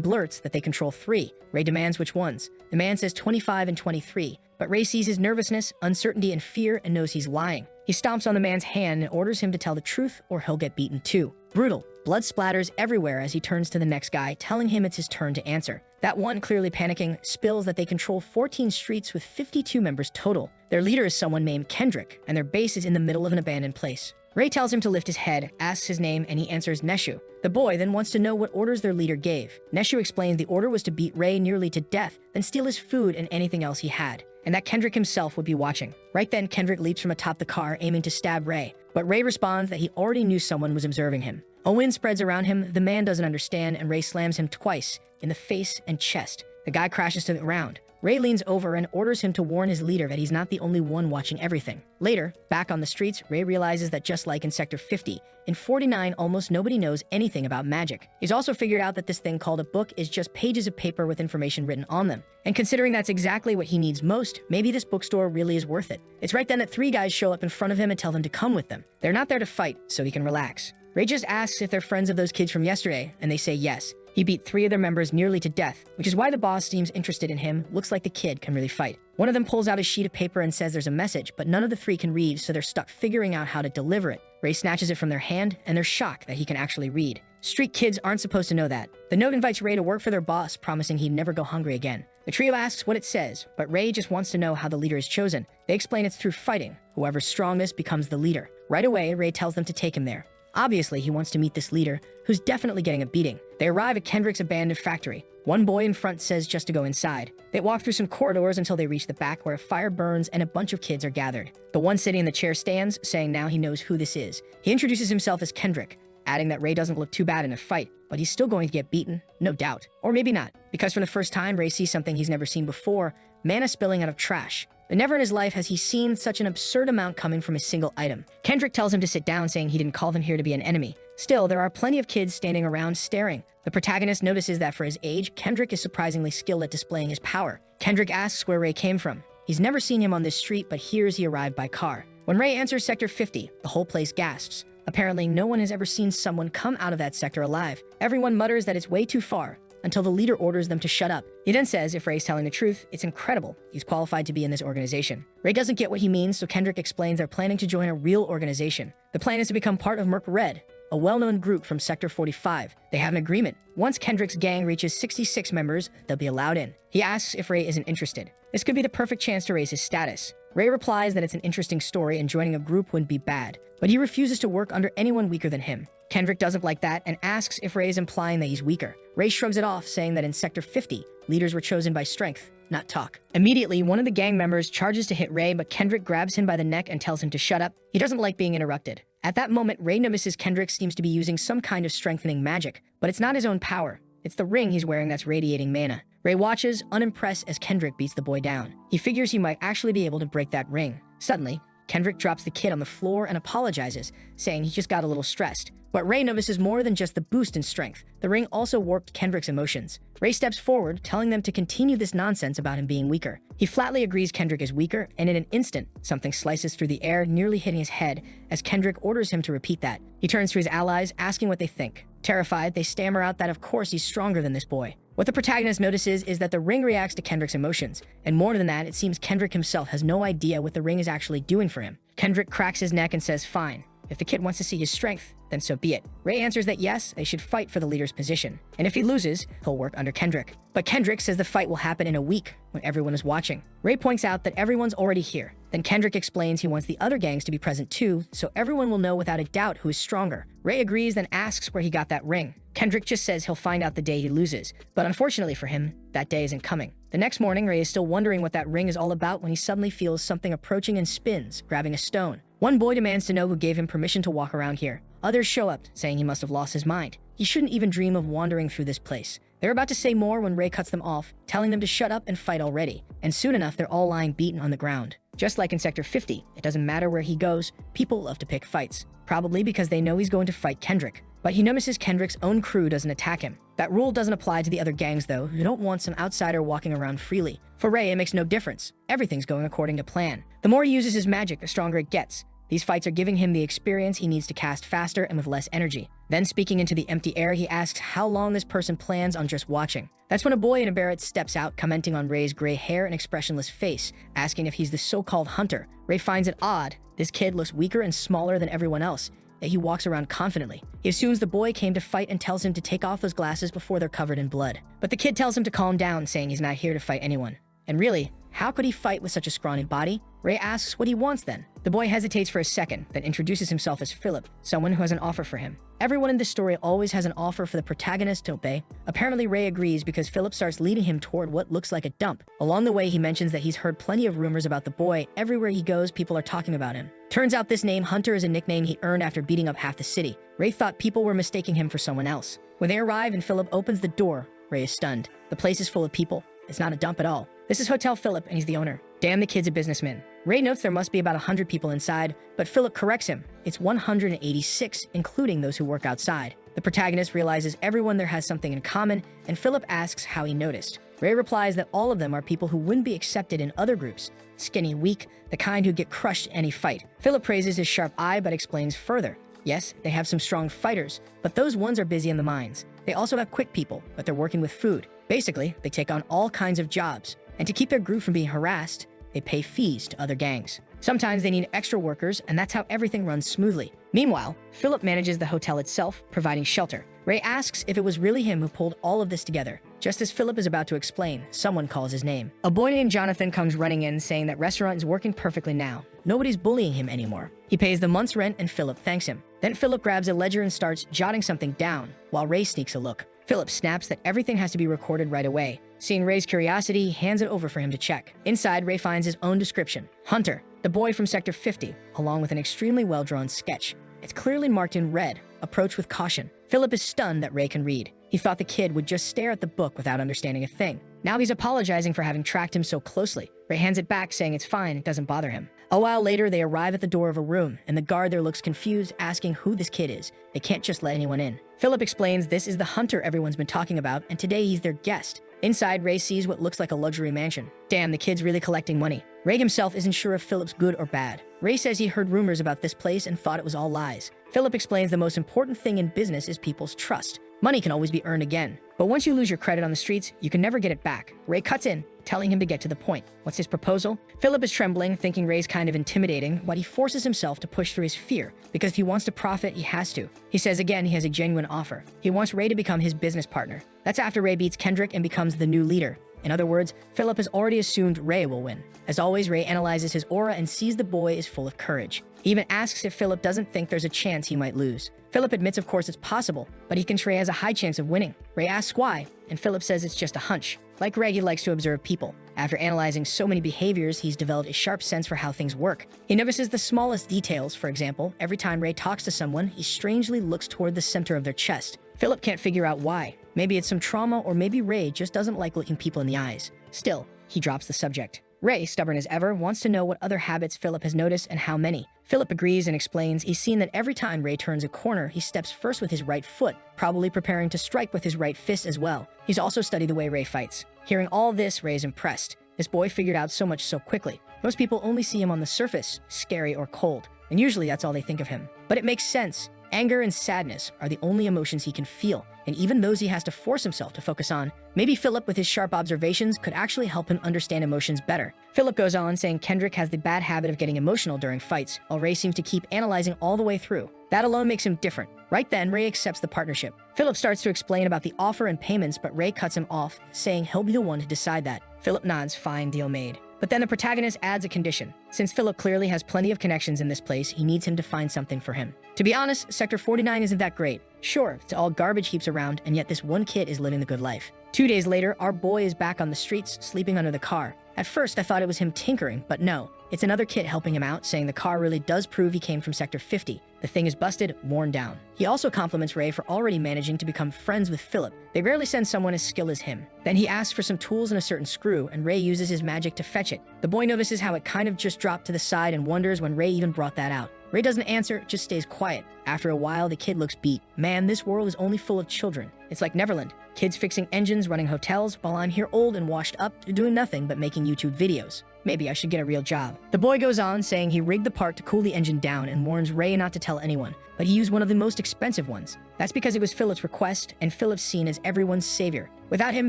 blurts that they control 3. Ray demands which ones. The man says 25 and 23, but Ray sees his nervousness, uncertainty, and fear and knows he's lying. He stomps on the man's hand and orders him to tell the truth or he'll get beaten too. Brutal. Blood splatters everywhere as he turns to the next guy, telling him it's his turn to answer. That one, clearly panicking, spills that they control 14 streets with 52 members total. Their leader is someone named Kendrick, and their base is in the middle of an abandoned place. Ray tells him to lift his head, asks his name, and he answers Neshu. The boy then wants to know what orders their leader gave. Neshu explains the order was to beat Ray nearly to death, then steal his food and anything else he had, and that Kendrick himself would be watching. Right then, Kendrick leaps from atop the car, aiming to stab Ray, but Ray responds that he already knew someone was observing him. A wind spreads around him, the man doesn't understand, and Ray slams him twice, in the face and chest. The guy crashes to the ground. Ray leans over and orders him to warn his leader that he's not the only one watching everything. Later, back on the streets, Ray realizes that just like in Sector 50, in 49 almost nobody knows anything about magic. He's also figured out that this thing called a book is just pages of paper with information written on them. And considering that's exactly what he needs most, maybe this bookstore really is worth it. It's right then that 3 guys show up in front of him and tell him to come with them. They're not there to fight, so he can relax. Ray just asks if they're friends of those kids from yesterday, and they say yes. He beat 3 of their members nearly to death, which is why the boss seems interested in him. Looks like the kid can really fight. One of them pulls out a sheet of paper and says there's a message, but none of the 3 can read, so they're stuck figuring out how to deliver it. Ray snatches it from their hand, and they're shocked that he can actually read. Street kids aren't supposed to know that. The note invites Ray to work for their boss, promising he'd never go hungry again. The trio asks what it says, but Ray just wants to know how the leader is chosen. They explain it's through fighting. Whoever's strongest becomes the leader. Right away, Ray tells them to take him there. Obviously, he wants to meet this leader, who's definitely getting a beating. They arrive at Kendrick's abandoned factory. One boy in front says just to go inside. They walk through some corridors until they reach the back where a fire burns and a bunch of kids are gathered. The one sitting in the chair stands, saying now he knows who this is. He introduces himself as Kendrick, adding that Ray doesn't look too bad in a fight, but he's still going to get beaten, no doubt. Or maybe not, because for the first time, Ray sees something he's never seen before, mana spilling out of trash. But never in his life has he seen such an absurd amount coming from a single item. Kendrick tells him to sit down, saying he didn't call them here to be an enemy. Still, there are plenty of kids standing around staring. The protagonist notices that for his age, Kendrick is surprisingly skilled at displaying his power. Kendrick asks where Ray came from. He's never seen him on this street, but hears he arrived by car. When Ray enters Sector 50, the whole place gasps. Apparently, no one has ever seen someone come out of that sector alive. Everyone mutters that it's way too far, until the leader orders them to shut up. He then says if Ray's telling the truth, it's incredible. He's qualified to be in this organization. Ray doesn't get what he means, so Kendrick explains they're planning to join a real organization. The plan is to become part of Merc Red, a well-known group from Sector 45. They have an agreement. Once Kendrick's gang reaches 66 members, they'll be allowed in. He asks if Ray isn't interested. This could be the perfect chance to raise his status. Ray replies that it's an interesting story and joining a group wouldn't be bad, but he refuses to work under anyone weaker than him. Kendrick doesn't like that and asks if Ray is implying that he's weaker. Ray shrugs it off, saying that in Sector 50, leaders were chosen by strength, not talk. Immediately, one of the gang members charges to hit Ray, but Kendrick grabs him by the neck and tells him to shut up. He doesn't like being interrupted. At that moment, Ray notices Kendrick seems to be using some kind of strengthening magic, but it's not his own power. It's the ring he's wearing that's radiating mana. Ray watches, unimpressed, as Kendrick beats the boy down. He figures he might actually be able to break that ring. Suddenly, Kendrick drops the kid on the floor and apologizes, saying he just got a little stressed. But Ray notices more than just the boost in strength. The ring also warped Kendrick's emotions. Ray steps forward, telling them to continue this nonsense about him being weaker. He flatly agrees Kendrick is weaker, and in an instant, something slices through the air, nearly hitting his head, as Kendrick orders him to repeat that. He turns to his allies, asking what they think. Terrified, they stammer out that of course he's stronger than this boy. What the protagonist notices is that the ring reacts to Kendrick's emotions, and more than that, it seems Kendrick himself has no idea what the ring is actually doing for him. Kendrick cracks his neck and says fine. If the kid wants to see his strength, then so be it. Ray answers that yes, they should fight for the leader's position. And if he loses, he'll work under Kendrick. But Kendrick says the fight will happen in a week when everyone is watching. Ray points out that everyone's already here. Then Kendrick explains he wants the other gangs to be present too, so everyone will know without a doubt who is stronger. Ray agrees, then asks where he got that ring. Kendrick just says he'll find out the day he loses, but unfortunately for him, that day isn't coming. The next morning, Ray is still wondering what that ring is all about when he suddenly feels something approaching and spins, grabbing a stone. One boy demands to know who gave him permission to walk around here. Others show up, saying he must have lost his mind. He shouldn't even dream of wandering through this place. They're about to say more when Ray cuts them off, telling them to shut up and fight already. And soon enough, they're all lying beaten on the ground. Just like in Sector 50, it doesn't matter where he goes, people love to pick fights. Probably because they know he's going to fight Kendrick. But he notices Kendrick's own crew doesn't attack him. That rule doesn't apply to the other gangs though, who don't want some outsider walking around freely. For Ray, it makes no difference. Everything's going according to plan. The more he uses his magic, the stronger it gets. These fights are giving him the experience he needs to cast faster and with less energy. Then speaking into the empty air, he asks how long this person plans on just watching. That's when a boy in a beret steps out, commenting on Ray's gray hair and expressionless face, asking if he's the so-called hunter. Ray finds it odd. This kid looks weaker and smaller than everyone else, yet he walks around confidently. He assumes the boy came to fight and tells him to take off those glasses before they're covered in blood. But the kid tells him to calm down, saying he's not here to fight anyone. And really, how could he fight with such a scrawny body? Ray asks what he wants then. The boy hesitates for a second, then introduces himself as Philip, someone who has an offer for him. Everyone in this story always has an offer for the protagonist to obey. Apparently Ray agrees because Philip starts leading him toward what looks like a dump. Along the way, he mentions that he's heard plenty of rumors about the boy. Everywhere he goes, people are talking about him. Turns out this name, Hunter, is a nickname he earned after beating up half the city. Ray thought people were mistaking him for someone else. When they arrive and Philip opens the door, Ray is stunned. The place is full of people. It's not a dump at all. This is Hotel Philip, and he's the owner. Damn, the kid's a businessman. Ray notes there must be about 100 people inside, but Philip corrects him. It's 186, including those who work outside. The protagonist realizes everyone there has something in common, and Philip asks how he noticed. Ray replies that all of them are people who wouldn't be accepted in other groups. Skinny, weak, the kind who get crushed in any fight. Philip praises his sharp eye, but explains further. Yes, they have some strong fighters, but those ones are busy in the mines. They also have quick people, but they're working with food. Basically, they take on all kinds of jobs. And to keep their group from being harassed, they pay fees to other gangs. Sometimes they need extra workers, and that's how everything runs smoothly. Meanwhile, Philip manages the hotel itself, providing shelter. Ray asks if it was really him who pulled all of this together. Just as Philip is about to explain, someone calls his name. A boy named Jonathan comes running in, saying that restaurant is working perfectly now. Nobody's bullying him anymore. He pays the month's rent, and Philip thanks him. Then Philip grabs a ledger and starts jotting something down, while Ray sneaks a look. Philip snaps that everything has to be recorded right away. Seeing Ray's curiosity, he hands it over for him to check. Inside, Ray finds his own description. Hunter, the boy from Sector 50, along with an extremely well-drawn sketch. It's clearly marked in red, approach with caution. Philip is stunned that Ray can read. He thought the kid would just stare at the book without understanding a thing. Now he's apologizing for having tracked him so closely. Ray hands it back, saying it's fine, it doesn't bother him. A while later, they arrive at the door of a room, and the guard there looks confused, asking who this kid is. They can't just let anyone in. Philip explains this is the hunter everyone's been talking about, and today he's their guest. Inside, Ray sees what looks like a luxury mansion. Damn, the kid's really collecting money. Ray himself isn't sure if Philip's good or bad. Ray says he heard rumors about this place and thought it was all lies. Philip explains the most important thing in business is people's trust. Money can always be earned again, but once you lose your credit on the streets, you can never get it back. Ray cuts in, telling him to get to the point. What's his proposal? Philip is trembling, thinking Ray's kind of intimidating, but he forces himself to push through his fear, because if he wants to profit, he has to. He says again he has a genuine offer. He wants Ray to become his business partner. That's after Ray beats Kendrick and becomes the new leader. In other words, Philip has already assumed Ray will win. As always, Ray analyzes his aura and sees the boy is full of courage. He even asks if Philip doesn't think there's a chance he might lose. Philip admits of course it's possible, but he thinks Ray has a high chance of winning. Ray asks why, and Philip says it's just a hunch. Like Ray, he likes to observe people. After analyzing so many behaviors, he's developed a sharp sense for how things work. He notices the smallest details. For example, every time Ray talks to someone, he strangely looks toward the center of their chest. Philip can't figure out why. Maybe it's some trauma, or maybe Ray just doesn't like looking people in the eyes. Still, he drops the subject. Ray, stubborn as ever, wants to know what other habits Philip has noticed and how many. Philip agrees and explains he's seen that every time Ray turns a corner, he steps first with his right foot, probably preparing to strike with his right fist as well. He's also studied the way Ray fights. Hearing all this, Ray is impressed. This boy figured out so much so quickly. Most people only see him on the surface, scary or cold, and usually that's all they think of him. But it makes sense. Anger and sadness are the only emotions he can feel. and even those he has to force himself to focus on. Maybe Philip, with his sharp observations, could actually help him understand emotions better. Philip goes on, saying Kendrick has the bad habit of getting emotional during fights, while Ray seems to keep analyzing all the way through. That alone makes him different. Right then, Ray accepts the partnership. Philip starts to explain about the offer and payments, but Ray cuts him off, saying he'll be the one to decide that. Philip nods, fine, deal made. But then the protagonist adds a condition. Since Philip clearly has plenty of connections in this place, he needs him to find something for him. To be honest, Sector 49 isn't that great. Sure, it's all garbage heaps around, and yet this one kid is living the good life. 2 days later, our boy is back on the streets, sleeping under the car. At first, I thought it was him tinkering, but no. It's another kid helping him out, saying the car really does prove he came from Sector 50. The thing is busted, worn down. He also compliments Ray for already managing to become friends with Philip. They rarely send someone as skilled as him. Then he asks for some tools and a certain screw, and Ray uses his magic to fetch it. The boy notices how it kind of just dropped to the side and wonders when Ray even brought that out. Ray doesn't answer, just stays quiet. After a while, the kid looks beat. Man, this world is only full of children. It's like Neverland. Kids fixing engines, running hotels, while I'm here old and washed up, doing nothing but making YouTube videos. Maybe I should get a real job. The boy goes on, saying he rigged the part to cool the engine down and warns Ray not to tell anyone, but he used one of the most expensive ones. That's because it was Philip's request, and Philip's seen as everyone's savior. Without him,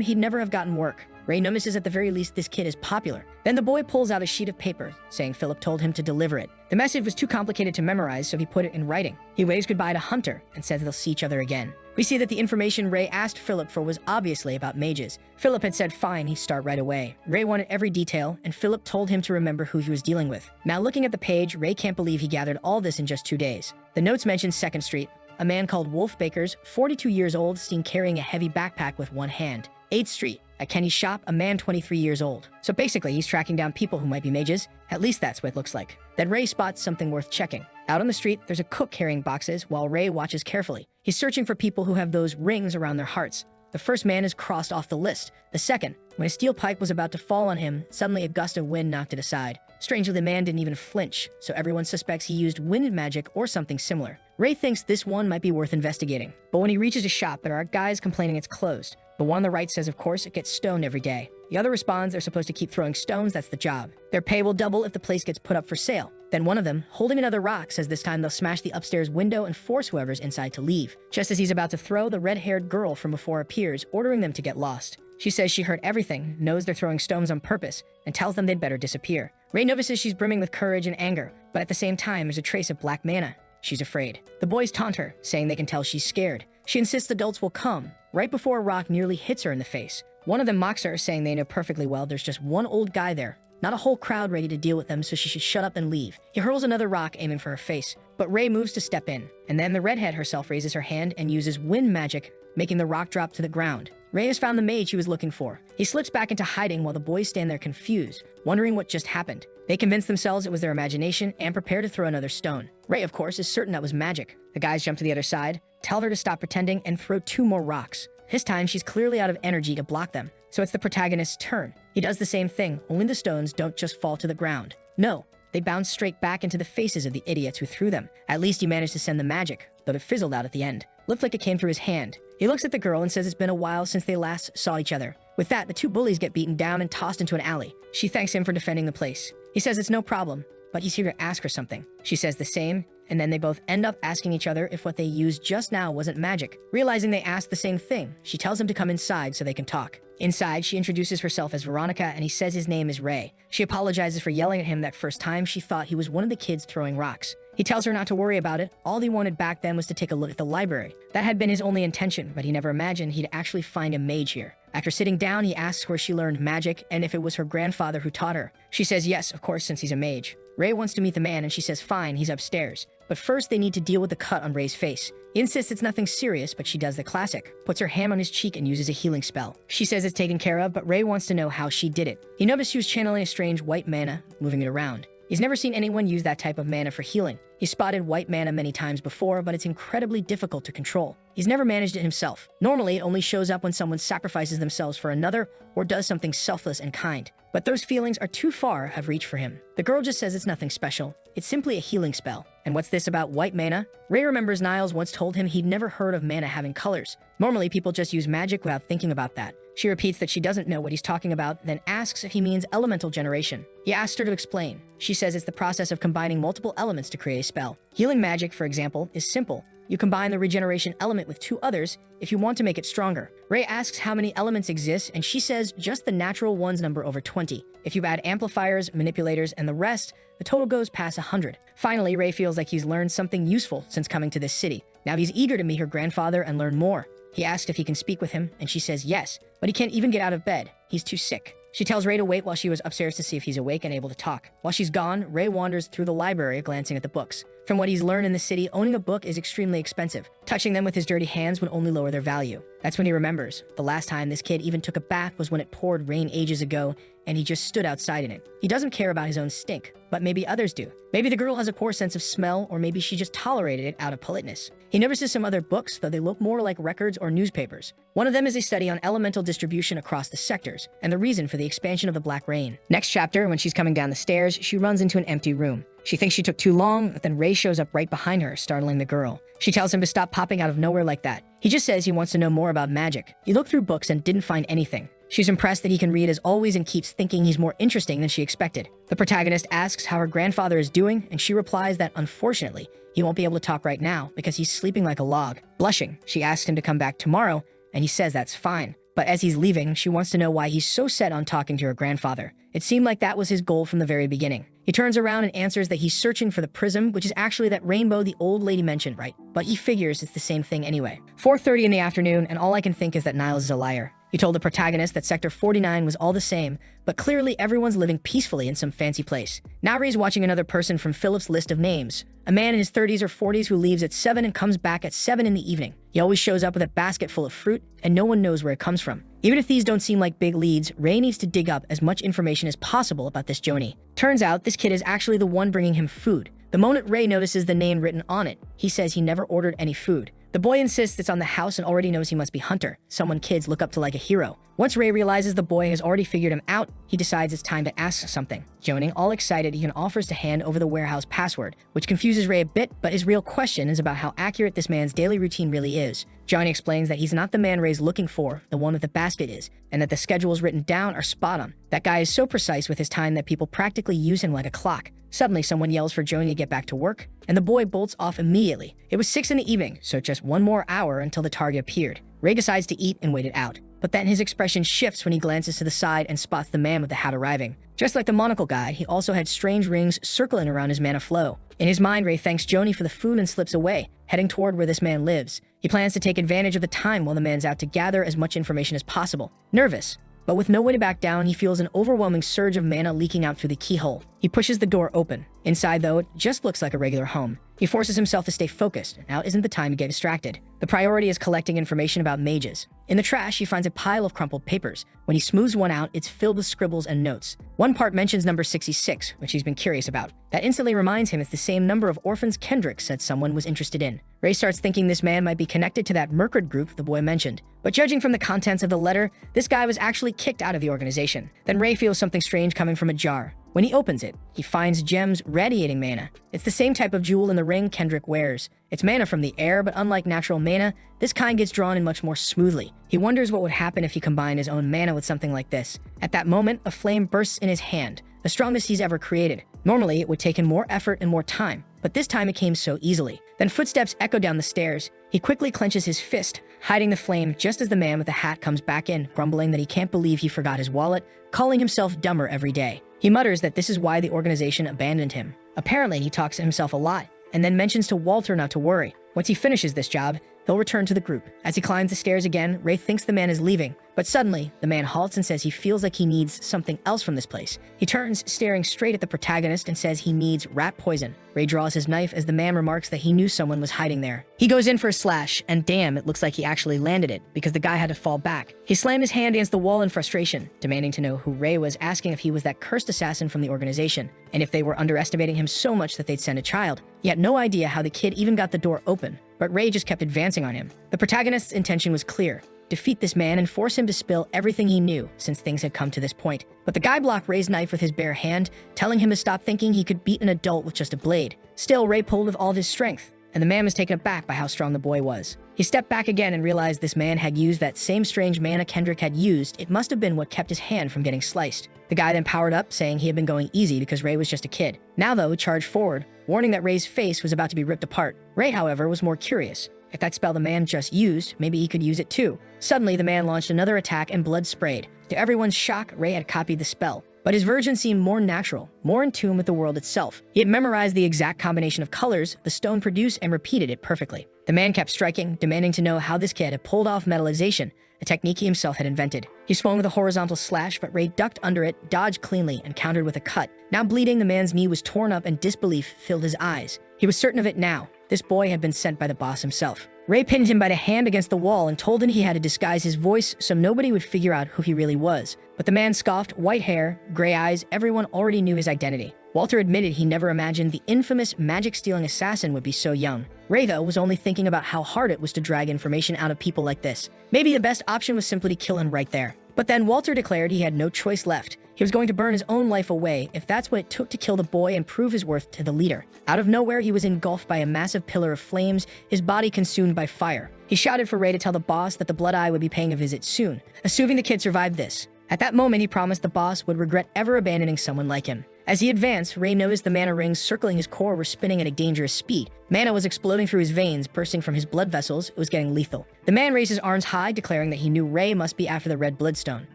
he'd never have gotten work. Ray notices at the very least this kid is popular. Then the boy pulls out a sheet of paper, saying Philip told him to deliver it. The message was too complicated to memorize, so he put it in writing. He waves goodbye to Hunter and says they'll see each other again. We see that the information Ray asked Philip for was obviously about mages. Philip had said fine, he'd start right away. Ray wanted every detail, and Philip told him to remember who he was dealing with. Now looking at the page, Ray can't believe he gathered all this in just 2 days. The notes mention 2nd Street. A man called Wolf Bakers, 42 years old, seen carrying a heavy backpack with one hand. 8th Street. At Kenny's shop, a man 23 years old. So basically, he's tracking down people who might be mages. At least that's what it looks like. Then Ray spots something worth checking. Out on the street, there's a cook carrying boxes while Ray watches carefully. He's searching for people who have those rings around their hearts. The first man is crossed off the list. The second, when a steel pipe was about to fall on him, suddenly a gust of wind knocked it aside. Strangely, the man didn't even flinch, so everyone suspects he used wind magic or something similar. Ray thinks this one might be worth investigating. But when he reaches a shop, there are guys complaining it's closed. The one on the right says, of course, it gets stoned every day. The other responds they're supposed to keep throwing stones, that's the job. Their pay will double if the place gets put up for sale. Then one of them, holding another rock, says this time they'll smash the upstairs window and force whoever's inside to leave. Just as he's about to throw, the red-haired girl from before appears, ordering them to get lost. She says she heard everything, knows they're throwing stones on purpose, and tells them they'd better disappear. Ray notices she's brimming with courage and anger, but at the same time there's a trace of black mana. She's afraid. The boys taunt her, saying they can tell she's scared. She insists adults will come, right before a rock nearly hits her in the face. One of them mocks her, saying they know perfectly well there's just one old guy there, not a whole crowd ready to deal with them, so she should shut up and leave. He hurls another rock, aiming for her face, but Ray moves to step in, and then the redhead herself raises her hand and uses wind magic, making the rock drop to the ground. Ray has found the mage he was looking for. He slips back into hiding while the boys stand there confused, wondering what just happened. They convince themselves it was their imagination and prepare to throw another stone. Ray, of course, is certain that was magic. The guys jump to the other side, tell her to stop pretending, and throw 2 more rocks. This time, she's clearly out of energy to block them, so it's the protagonist's turn. He does the same thing, only the stones don't just fall to the ground. No, they bounce straight back into the faces of the idiots who threw them. At least he managed to send the magic, though it fizzled out at the end. Looked like it came through his hand. He looks at the girl and says it's been a while since they last saw each other. With that, the 2 bullies get beaten down and tossed into an alley. She thanks him for defending the place. He says it's no problem, but he's here to ask her something. She says the same, and then they both end up asking each other if what they used just now wasn't magic. Realizing they asked the same thing, she tells him to come inside so they can talk. Inside, she introduces herself as Veronica, and he says his name is Ray. She apologizes for yelling at him that first time she thought he was one of the kids throwing rocks. He tells her not to worry about it. All he wanted back then was to take a look at the library. That had been his only intention, but he never imagined he'd actually find a mage here. After sitting down, he asks where she learned magic and if it was her grandfather who taught her. She says yes, of course, since he's a mage. Ray wants to meet the man, and she says fine, he's upstairs. But first, they need to deal with the cut on Ray's face. He insists it's nothing serious, but she does the classic. Puts her hand on his cheek and uses a healing spell. She says it's taken care of, but Ray wants to know how she did it. He noticed she was channeling a strange white mana, moving it around. He's never seen anyone use that type of mana for healing. He's spotted white mana many times before, but it's incredibly difficult to control. He's never managed it himself. Normally, it only shows up when someone sacrifices themselves for another or does something selfless and kind. But those feelings are too far of reach for him. The girl just says it's nothing special. It's simply a healing spell. And what's this about white mana? Ray remembers Niles once told him he'd never heard of mana having colors. Normally, people just use magic without thinking about that. She repeats that she doesn't know what he's talking about, then asks if he means elemental generation. He asks her to explain. She says it's the process of combining multiple elements to create a spell. Healing magic, for example, is simple. You combine the regeneration element with 2 others if you want to make it stronger. Ray asks how many elements exist, and she says just the natural ones number over 20. If you add amplifiers, manipulators, and the rest, the total goes past 100. Finally, Ray feels like he's learned something useful since coming to this city. Now he's eager to meet her grandfather and learn more. He asks if he can speak with him, and she says yes, but he can't even get out of bed. He's too sick. She tells Ray to wait while she was upstairs to see if he's awake and able to talk. While she's gone, Ray wanders through the library, glancing at the books. From what he's learned in the city, owning a book is extremely expensive. Touching them with his dirty hands would only lower their value. That's when he remembers. The last time this kid even took a bath was when it poured rain ages ago, and he just stood outside in it. He doesn't care about his own stink, but maybe others do. Maybe the girl has a poor sense of smell, or maybe she just tolerated it out of politeness. He notices some other books, though they look more like records or newspapers. One of them is a study on elemental distribution across the sectors, and the reason for the expansion of the Black Rain. Next chapter, when she's coming down the stairs, she runs into an empty room. She thinks she took too long, but then Ray shows up right behind her, startling the girl. She tells him to stop popping out of nowhere like that. He just says he wants to know more about magic. He looked through books and didn't find anything. She's impressed that he can read as always and keeps thinking he's more interesting than she expected. The protagonist asks how her grandfather is doing, and she replies that unfortunately, he won't be able to talk right now because he's sleeping like a log. Blushing, she asks him to come back tomorrow, and he says that's fine. But as he's leaving, she wants to know why he's so set on talking to her grandfather. It seemed like that was his goal from the very beginning. He turns around and answers that he's searching for the prism, which is actually that rainbow the old lady mentioned, right? But he figures it's the same thing anyway. 4:30 in the afternoon, and all I can think is that Niles is a liar. He told the protagonist that Sector 49 was all the same, but clearly everyone's living peacefully in some fancy place. Now Ray's watching another person from Philip's list of names. A man in his 30s or 40s who leaves at 7 and comes back at 7 in the evening. He always shows up with a basket full of fruit, and no one knows where it comes from. Even if these don't seem like big leads, Ray needs to dig up as much information as possible about this Joni. Turns out this kid is actually the one bringing him food. The moment Ray notices the name written on it, he says he never ordered any food. The boy insists it's on the house and already knows he must be Hunter, someone kids look up to like a hero. Once Ray realizes the boy has already figured him out, he decides it's time to ask something. Joni, all excited, even offers to hand over the warehouse password, which confuses Ray a bit, but his real question is about how accurate this man's daily routine really is. Joni explains that he's not the man Ray's looking for, the one with the basket is, and that the schedules written down are spot on. That guy is so precise with his time that people practically use him like a clock. Suddenly, someone yells for Joni to get back to work, and the boy bolts off immediately. It was 6 in the evening, so just one more hour until the target appeared. Ray decides to eat and wait it out. But then his expression shifts when he glances to the side and spots the man with the hat arriving. Just like the monocle guy, he also had strange rings circling around his mana flow. In his mind, Ray thanks Joni for the food and slips away, heading toward where this man lives. He plans to take advantage of the time while the man's out to gather as much information as possible. Nervous, but with no way to back down, he feels an overwhelming surge of mana leaking out through the keyhole. He pushes the door open. Inside, though, it just looks like a regular home. He forces himself to stay focused. Now isn't the time to get distracted. The priority is collecting information about mages. In the trash, he finds a pile of crumpled papers. When he smooths one out, it's filled with scribbles and notes. One part mentions number 66, which he's been curious about. That instantly reminds him it's the same number of orphans Kendrick said someone was interested in. Ray starts thinking this man might be connected to that Merkard group the boy mentioned. But judging from the contents of the letter, this guy was actually kicked out of the organization. Then Ray feels something strange coming from a jar. When he opens it, he finds gems radiating mana. It's the same type of jewel in the ring Kendrick wears. It's mana from the air, but unlike natural mana, this kind gets drawn in much more smoothly. He wonders what would happen if he combined his own mana with something like this. At that moment, a flame bursts in his hand, the strongest he's ever created. Normally, it would take him more effort and more time, but this time it came so easily. Then footsteps echo down the stairs. He quickly clenches his fist, hiding the flame just as the man with the hat comes back in, grumbling that he can't believe he forgot his wallet, calling himself dumber every day. He mutters that this is why the organization abandoned him. Apparently, he talks to himself a lot, and then mentions to Walter not to worry. Once he finishes this job, he'll return to the group. As he climbs the stairs again, Ray thinks the man is leaving, but suddenly, the man halts and says he feels like he needs something else from this place. He turns, staring straight at the protagonist, and says he needs rat poison. Ray draws his knife as the man remarks that he knew someone was hiding there. He goes in for a slash, and damn, it looks like he actually landed it, because the guy had to fall back. He slammed his hand against the wall in frustration, demanding to know who Ray was, asking if he was that cursed assassin from the organization, and if they were underestimating him so much that they'd send a child. He had no idea how the kid even got the door open, but Ray just kept advancing on him. The protagonist's intention was clear. Defeat this man and force him to spill everything he knew since things had come to this point. But the guy blocked Ray's knife with his bare hand, telling him to stop thinking he could beat an adult with just a blade. Still, Ray pulled with all of his strength. and the man was taken aback by how strong the boy was. He stepped back again and realized this man had used that same strange mana Kendrick had used. It must have been what kept his hand from getting sliced. The guy then powered up, saying he had been going easy because Ray was just a kid. Now though, charged forward, warning that Ray's face was about to be ripped apart. Ray, however, was more curious. If that spell the man just used, maybe he could use it too. Suddenly, the man launched another attack and blood sprayed. To everyone's shock, Ray had copied the spell. But his version seemed more natural, more in tune with the world itself. He had memorized the exact combination of colors the stone produced and repeated it perfectly. The man kept striking, demanding to know how this kid had pulled off metallization, a technique he himself had invented. He swung with a horizontal slash, but Ray ducked under it, dodged cleanly, and countered with a cut. Now bleeding, the man's knee was torn up and disbelief filled his eyes. He was certain of it now. This boy had been sent by the boss himself. Ray pinned him by the hand against the wall and told him he had to disguise his voice so nobody would figure out who he really was. But the man scoffed, white hair, gray eyes, everyone already knew his identity. Walter admitted he never imagined the infamous magic-stealing assassin would be so young. Ray, though, was only thinking about how hard it was to drag information out of people like this. Maybe the best option was simply to kill him right there. But then Walter declared he had no choice left. He was going to burn his own life away if that's what it took to kill the boy and prove his worth to the leader. Out of nowhere, he was engulfed by a massive pillar of flames, his body consumed by fire. He shouted for Ray to tell the boss that the Blood Eye would be paying a visit soon, assuming the kid survived this. At that moment, he promised the boss would regret ever abandoning someone like him. As he advanced, Ray noticed the mana rings circling his core were spinning at a dangerous speed. Mana was exploding through his veins, bursting from his blood vessels. It was getting lethal. The man raised his arms high, declaring that he knew Ray must be after the red bloodstone.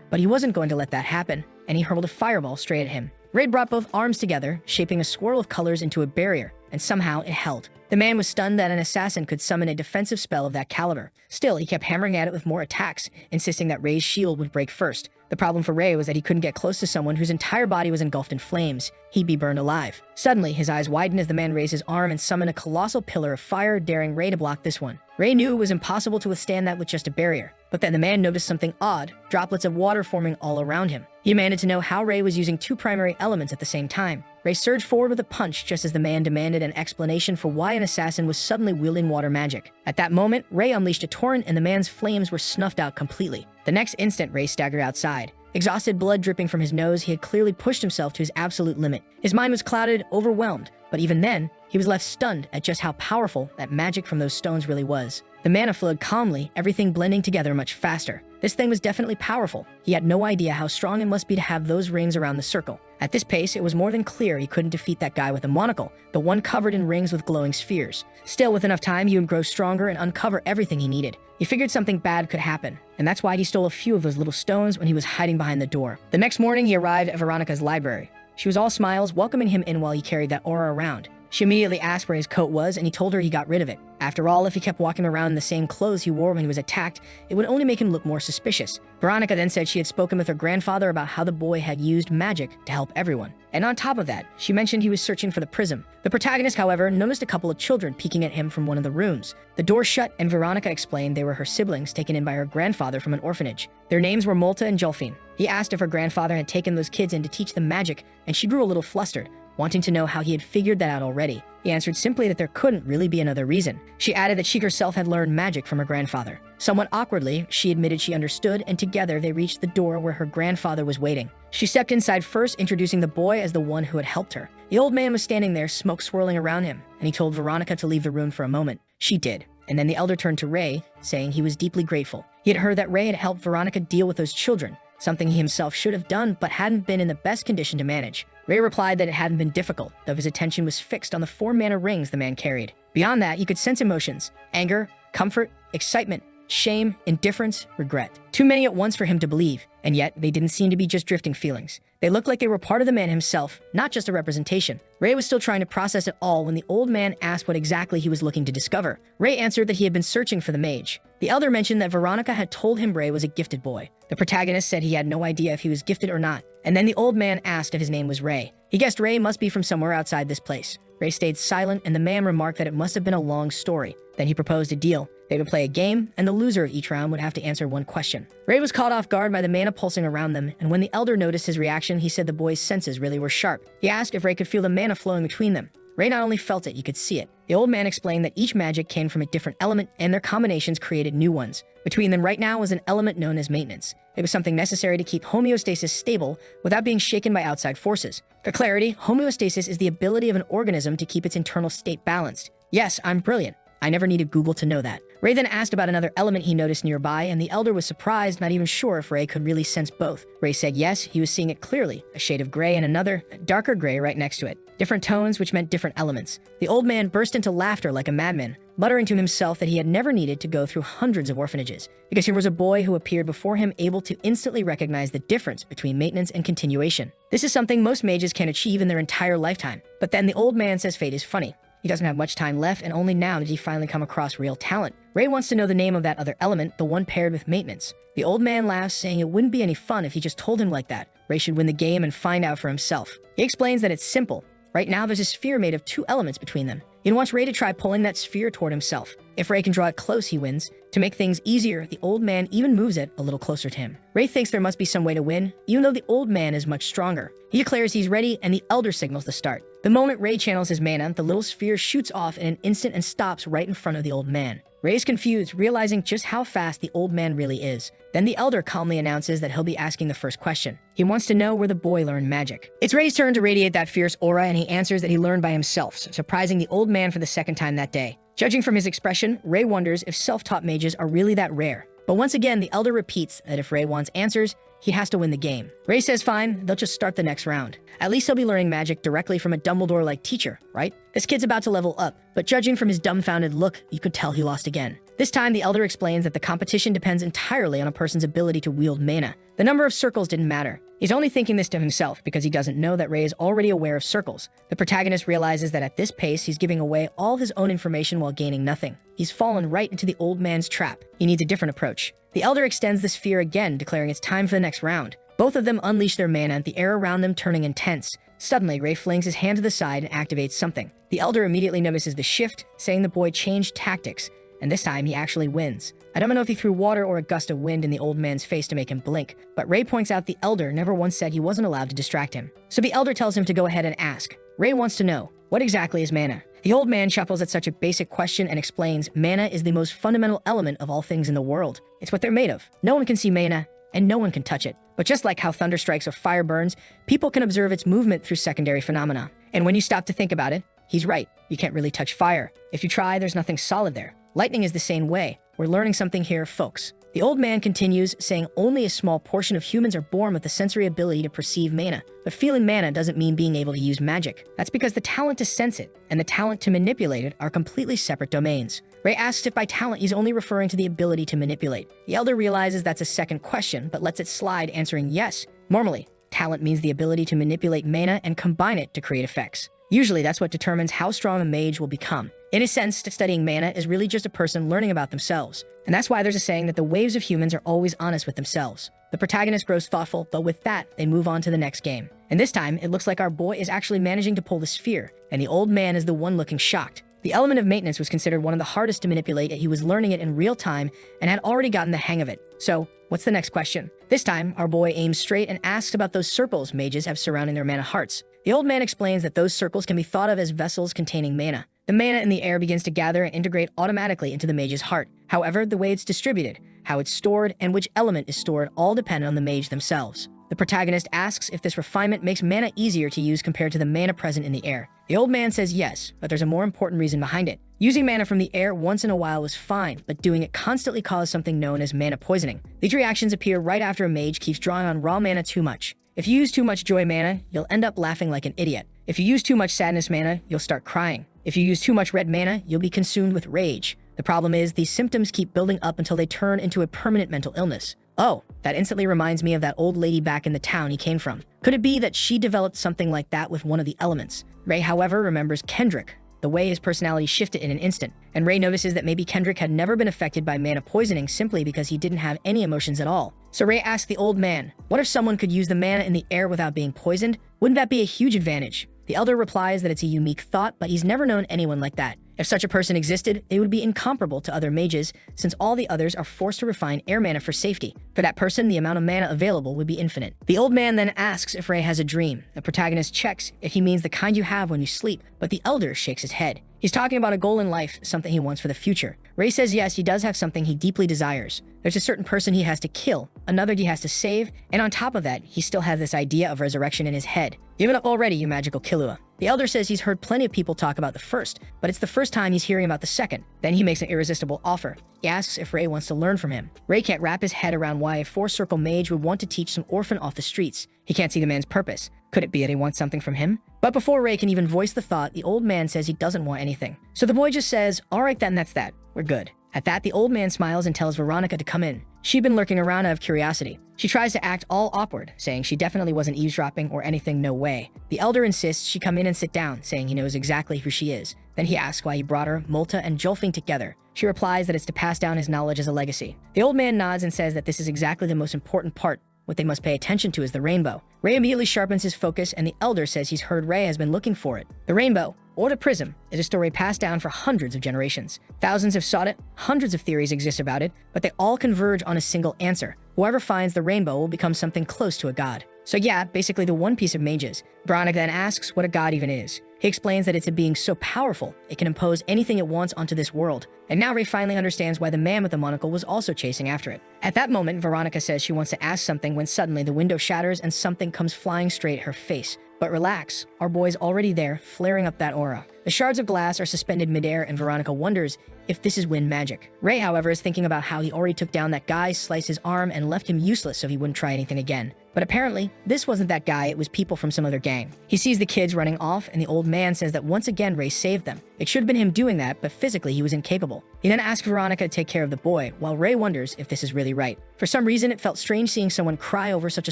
But he wasn't going to let that happen, and he hurled a fireball straight at him. Ray brought both arms together, shaping a swirl of colors into a barrier, and somehow it held. The man was stunned that an assassin could summon a defensive spell of that caliber. Still, he kept hammering at it with more attacks, insisting that Ray's shield would break first. The problem for Ray was that he couldn't get close to someone whose entire body was engulfed in flames. He'd be burned alive. Suddenly, his eyes widened as the man raised his arm and summoned a colossal pillar of fire, daring Ray to block this one. Ray knew it was impossible to withstand that with just a barrier. But then the man noticed something odd, droplets of water forming all around him. He demanded to know how Ray was using two primary elements at the same time. Ray surged forward with a punch just as the man demanded an explanation for why an assassin was suddenly wielding water magic. At that moment, Ray unleashed a torrent and the man's flames were snuffed out completely. The next instant, Ray staggered outside. Exhausted, blood dripping from his nose, he had clearly pushed himself to his absolute limit. His mind was clouded, overwhelmed, but even then, he was left stunned at just how powerful that magic from those stones really was. The mana flowed calmly, everything blending together much faster. This thing was definitely powerful. He had no idea how strong it must be to have those rings around the circle. At this pace, it was more than clear he couldn't defeat that guy with a monocle, the one covered in rings with glowing spheres. Still, with enough time, he would grow stronger and uncover everything he needed. He figured something bad could happen, and that's why he stole a few of those little stones when he was hiding behind the door. The next morning, he arrived at Veronica's library. She was all smiles, welcoming him in while he carried that aura around. She immediately asked where his coat was, and he told her he got rid of it. After all, if he kept walking around in the same clothes he wore when he was attacked, it would only make him look more suspicious. Veronica then said she had spoken with her grandfather about how the boy had used magic to help everyone. And on top of that, she mentioned he was searching for the prism. The protagonist, however, noticed a couple of children peeking at him from one of the rooms. The door shut, and Veronica explained they were her siblings taken in by her grandfather from an orphanage. Their names were Molta and Jolfine. He asked if her grandfather had taken those kids in to teach them magic, and she grew a little flustered, wanting to know how he had figured that out already. He answered simply that there couldn't really be another reason. She added that she herself had learned magic from her grandfather. Somewhat awkwardly, she admitted she understood, and together they reached the door where her grandfather was waiting. She stepped inside first, introducing the boy as the one who had helped her. The old man was standing there, smoke swirling around him, and he told Veronica to leave the room for a moment. She did, and then the elder turned to Ray, saying he was deeply grateful. He had heard that Ray had helped Veronica deal with those children, something he himself should have done but hadn't been in the best condition to manage. Ray replied that it hadn't been difficult, though his attention was fixed on the 4 mana rings the man carried. Beyond that, you could sense emotions: anger, comfort, excitement, shame, indifference, regret. Too many at once for him to believe, and yet they didn't seem to be just drifting feelings. They looked like they were part of the man himself, not just a representation. Ray was still trying to process it all when the old man asked what exactly he was looking to discover. Ray answered that he had been searching for the mage. The elder mentioned that Veronica had told him Ray was a gifted boy. The protagonist said he had no idea if he was gifted or not, and then the old man asked if his name was Ray. He guessed Ray must be from somewhere outside this place. Ray stayed silent, and the man remarked that it must have been a long story. Then he proposed a deal. They would play a game, and the loser of each round would have to answer one question. Ray was caught off guard by the mana pulsing around them, and when the elder noticed his reaction, he said the boy's senses really were sharp. He asked if Ray could feel the mana flowing between them. Ray not only felt it, you could see it. The old man explained that each magic came from a different element, and their combinations created new ones. Between them right now was an element known as maintenance. It was something necessary to keep homeostasis stable without being shaken by outside forces. For clarity, homeostasis is the ability of an organism to keep its internal state balanced. Yes, I'm brilliant. I never needed Google to know that. Ray then asked about another element he noticed nearby, and the elder was surprised, not even sure if Ray could really sense both. Ray said yes, he was seeing it clearly, a shade of gray and another, darker gray right next to it. Different tones, which meant different elements. The old man burst into laughter like a madman, muttering to himself that he had never needed to go through hundreds of orphanages, because here was a boy who appeared before him able to instantly recognize the difference between maintenance and continuation. This is something most mages can achieve in their entire lifetime. But then the old man says fate is funny. He doesn't have much time left, and only now did he finally come across real talent. Ray wants to know the name of that other element, the one paired with maintenance. The old man laughs, saying it wouldn't be any fun if he just told him like that. Ray should win the game and find out for himself. He explains that it's simple. Right now, there's a sphere made of 2 elements between them. He wants Ray to try pulling that sphere toward himself. If Ray can draw it close, he wins. To make things easier, the old man even moves it a little closer to him. Ray thinks there must be some way to win, even though the old man is much stronger. He declares he's ready, and the elder signals the start. The moment Ray channels his mana, the little sphere shoots off in an instant and stops right in front of the old man. Ray is confused, realizing just how fast the old man really is. Then the elder calmly announces that he'll be asking the first question. He wants to know where the boy learned magic. It's Ray's turn to radiate that fierce aura, and he answers that he learned by himself, surprising the old man for the second time that day. Judging from his expression, Ray wonders if self-taught mages are really that rare. But once again, the elder repeats that if Ray wants answers, he has to win the game. Ray says fine, they'll just start the next round. At least he'll be learning magic directly from a Dumbledore-like teacher, right? This kid's about to level up, but judging from his dumbfounded look, you could tell he lost again. This time, the elder explains that the competition depends entirely on a person's ability to wield mana. The number of circles didn't matter. He's only thinking this to himself because he doesn't know that Ray is already aware of circles. The protagonist realizes that at this pace, he's giving away all his own information while gaining nothing. He's fallen right into the old man's trap. He needs a different approach. The elder extends the sphere again, declaring it's time for the next round. Both of them unleash their mana, the air around them turning intense. Suddenly, Ray flings his hand to the side and activates something. The elder immediately notices the shift, saying the boy changed tactics, and this time he actually wins. I don't know if he threw water or a gust of wind in the old man's face to make him blink, but Ray points out the elder never once said he wasn't allowed to distract him. So the elder tells him to go ahead and ask. Ray wants to know, what exactly is mana? The old man chuckles at such a basic question and explains mana is the most fundamental element of all things in the world. It's what they're made of. No one can see mana, and no one can touch it. But just like how thunder strikes or fire burns, people can observe its movement through secondary phenomena. And when you stop to think about it, he's right. You can't really touch fire. If you try, there's nothing solid there. Lightning is the same way. We're learning something here, folks. The old man continues, saying only a small portion of humans are born with the sensory ability to perceive mana. But feeling mana doesn't mean being able to use magic. That's because the talent to sense it and the talent to manipulate it are completely separate domains. Ray asks if by talent he's only referring to the ability to manipulate. The elder realizes that's a second question, but lets it slide, answering yes. Normally, talent means the ability to manipulate mana and combine it to create effects. Usually, that's what determines how strong a mage will become. In a sense, studying mana is really just a person learning about themselves. And that's why there's a saying that the waves of humans are always honest with themselves. The protagonist grows thoughtful, but with that, they move on to the next game. And this time, it looks like our boy is actually managing to pull the sphere, and the old man is the one looking shocked. The element of maintenance was considered one of the hardest to manipulate, yet he was learning it in real time and had already gotten the hang of it. So, what's the next question? This time, our boy aims straight and asks about those circles mages have surrounding their mana hearts. The old man explains that those circles can be thought of as vessels containing mana. The mana in the air begins to gather and integrate automatically into the mage's heart. However, the way it's distributed, how it's stored, and which element is stored all depend on the mage themselves. The protagonist asks if this refinement makes mana easier to use compared to the mana present in the air. The old man says yes, but there's a more important reason behind it. Using mana from the air once in a while was fine, but doing it constantly caused something known as mana poisoning. These reactions appear right after a mage keeps drawing on raw mana too much. If you use too much joy mana, you'll end up laughing like an idiot. If you use too much sadness mana, you'll start crying. If you use too much red mana, you'll be consumed with rage. The problem is, these symptoms keep building up until they turn into a permanent mental illness. Oh, that instantly reminds me of that old lady back in the town he came from. Could it be that she developed something like that with one of the elements? Ray, however, remembers Kendrick, the way his personality shifted in an instant, and Ray notices that maybe Kendrick had never been affected by mana poisoning simply because he didn't have any emotions at all. So Ray asks the old man, what if someone could use the mana in the air without being poisoned? Wouldn't that be a huge advantage? The elder replies that it's a unique thought, but he's never known anyone like that. If such a person existed, they would be incomparable to other mages, since all the others are forced to refine air mana for safety. For that person, the amount of mana available would be infinite. The old man then asks if Ray has a dream. The protagonist checks if he means the kind you have when you sleep, but the elder shakes his head. He's talking about a goal in life, something he wants for the future. Ray says yes, he does have something he deeply desires. There's a certain person he has to kill, another he has to save, and on top of that, he still has this idea of resurrection in his head. Give it up already, you magical Killua. The elder says he's heard plenty of people talk about the first, but it's the first time he's hearing about the second. Then he makes an irresistible offer. He asks if Ray wants to learn from him. Ray can't wrap his head around why a four-circle mage would want to teach some orphan off the streets. He can't see the man's purpose. Could it be that he wants something from him? But before Ray can even voice the thought, the old man says he doesn't want anything. So the boy just says, all right then, that's that. We're good. At that, the old man smiles and tells Veronica to come in. She'd been lurking around out of curiosity. She tries to act all awkward, saying she definitely wasn't eavesdropping or anything, no way. The elder insists she come in and sit down, saying he knows exactly who she is. Then he asks why he brought her, Multa, and Jolfing together. She replies that it's to pass down his knowledge as a legacy. The old man nods and says that this is exactly the most important part. What they must pay attention to is the rainbow. Ray immediately sharpens his focus, and the elder says he's heard Ray has been looking for it. The rainbow, or the prism, is a story passed down for hundreds of generations. Thousands have sought it, hundreds of theories exist about it, but they all converge on a single answer. Whoever finds the rainbow will become something close to a god. So yeah, basically the One Piece of mages. Veronica then asks what a god even is. He explains that it's a being so powerful, it can impose anything it wants onto this world. And now Ray finally understands why the man with the monocle was also chasing after it. At that moment, Veronica says she wants to ask something when suddenly the window shatters and something comes flying straight at her face. But relax, our boy's already there, flaring up that aura. The shards of glass are suspended midair, and Veronica wonders if this is wind magic. Ray, however, is thinking about how he already took down that guy, sliced his arm, and left him useless so he wouldn't try anything again. But apparently, this wasn't that guy, it was people from some other gang. He sees the kids running off, and the old man says that once again Ray saved them. It should have been him doing that, but physically he was incapable. He then asks Veronica to take care of the boy, while Ray wonders if this is really right. For some reason, it felt strange seeing someone cry over such a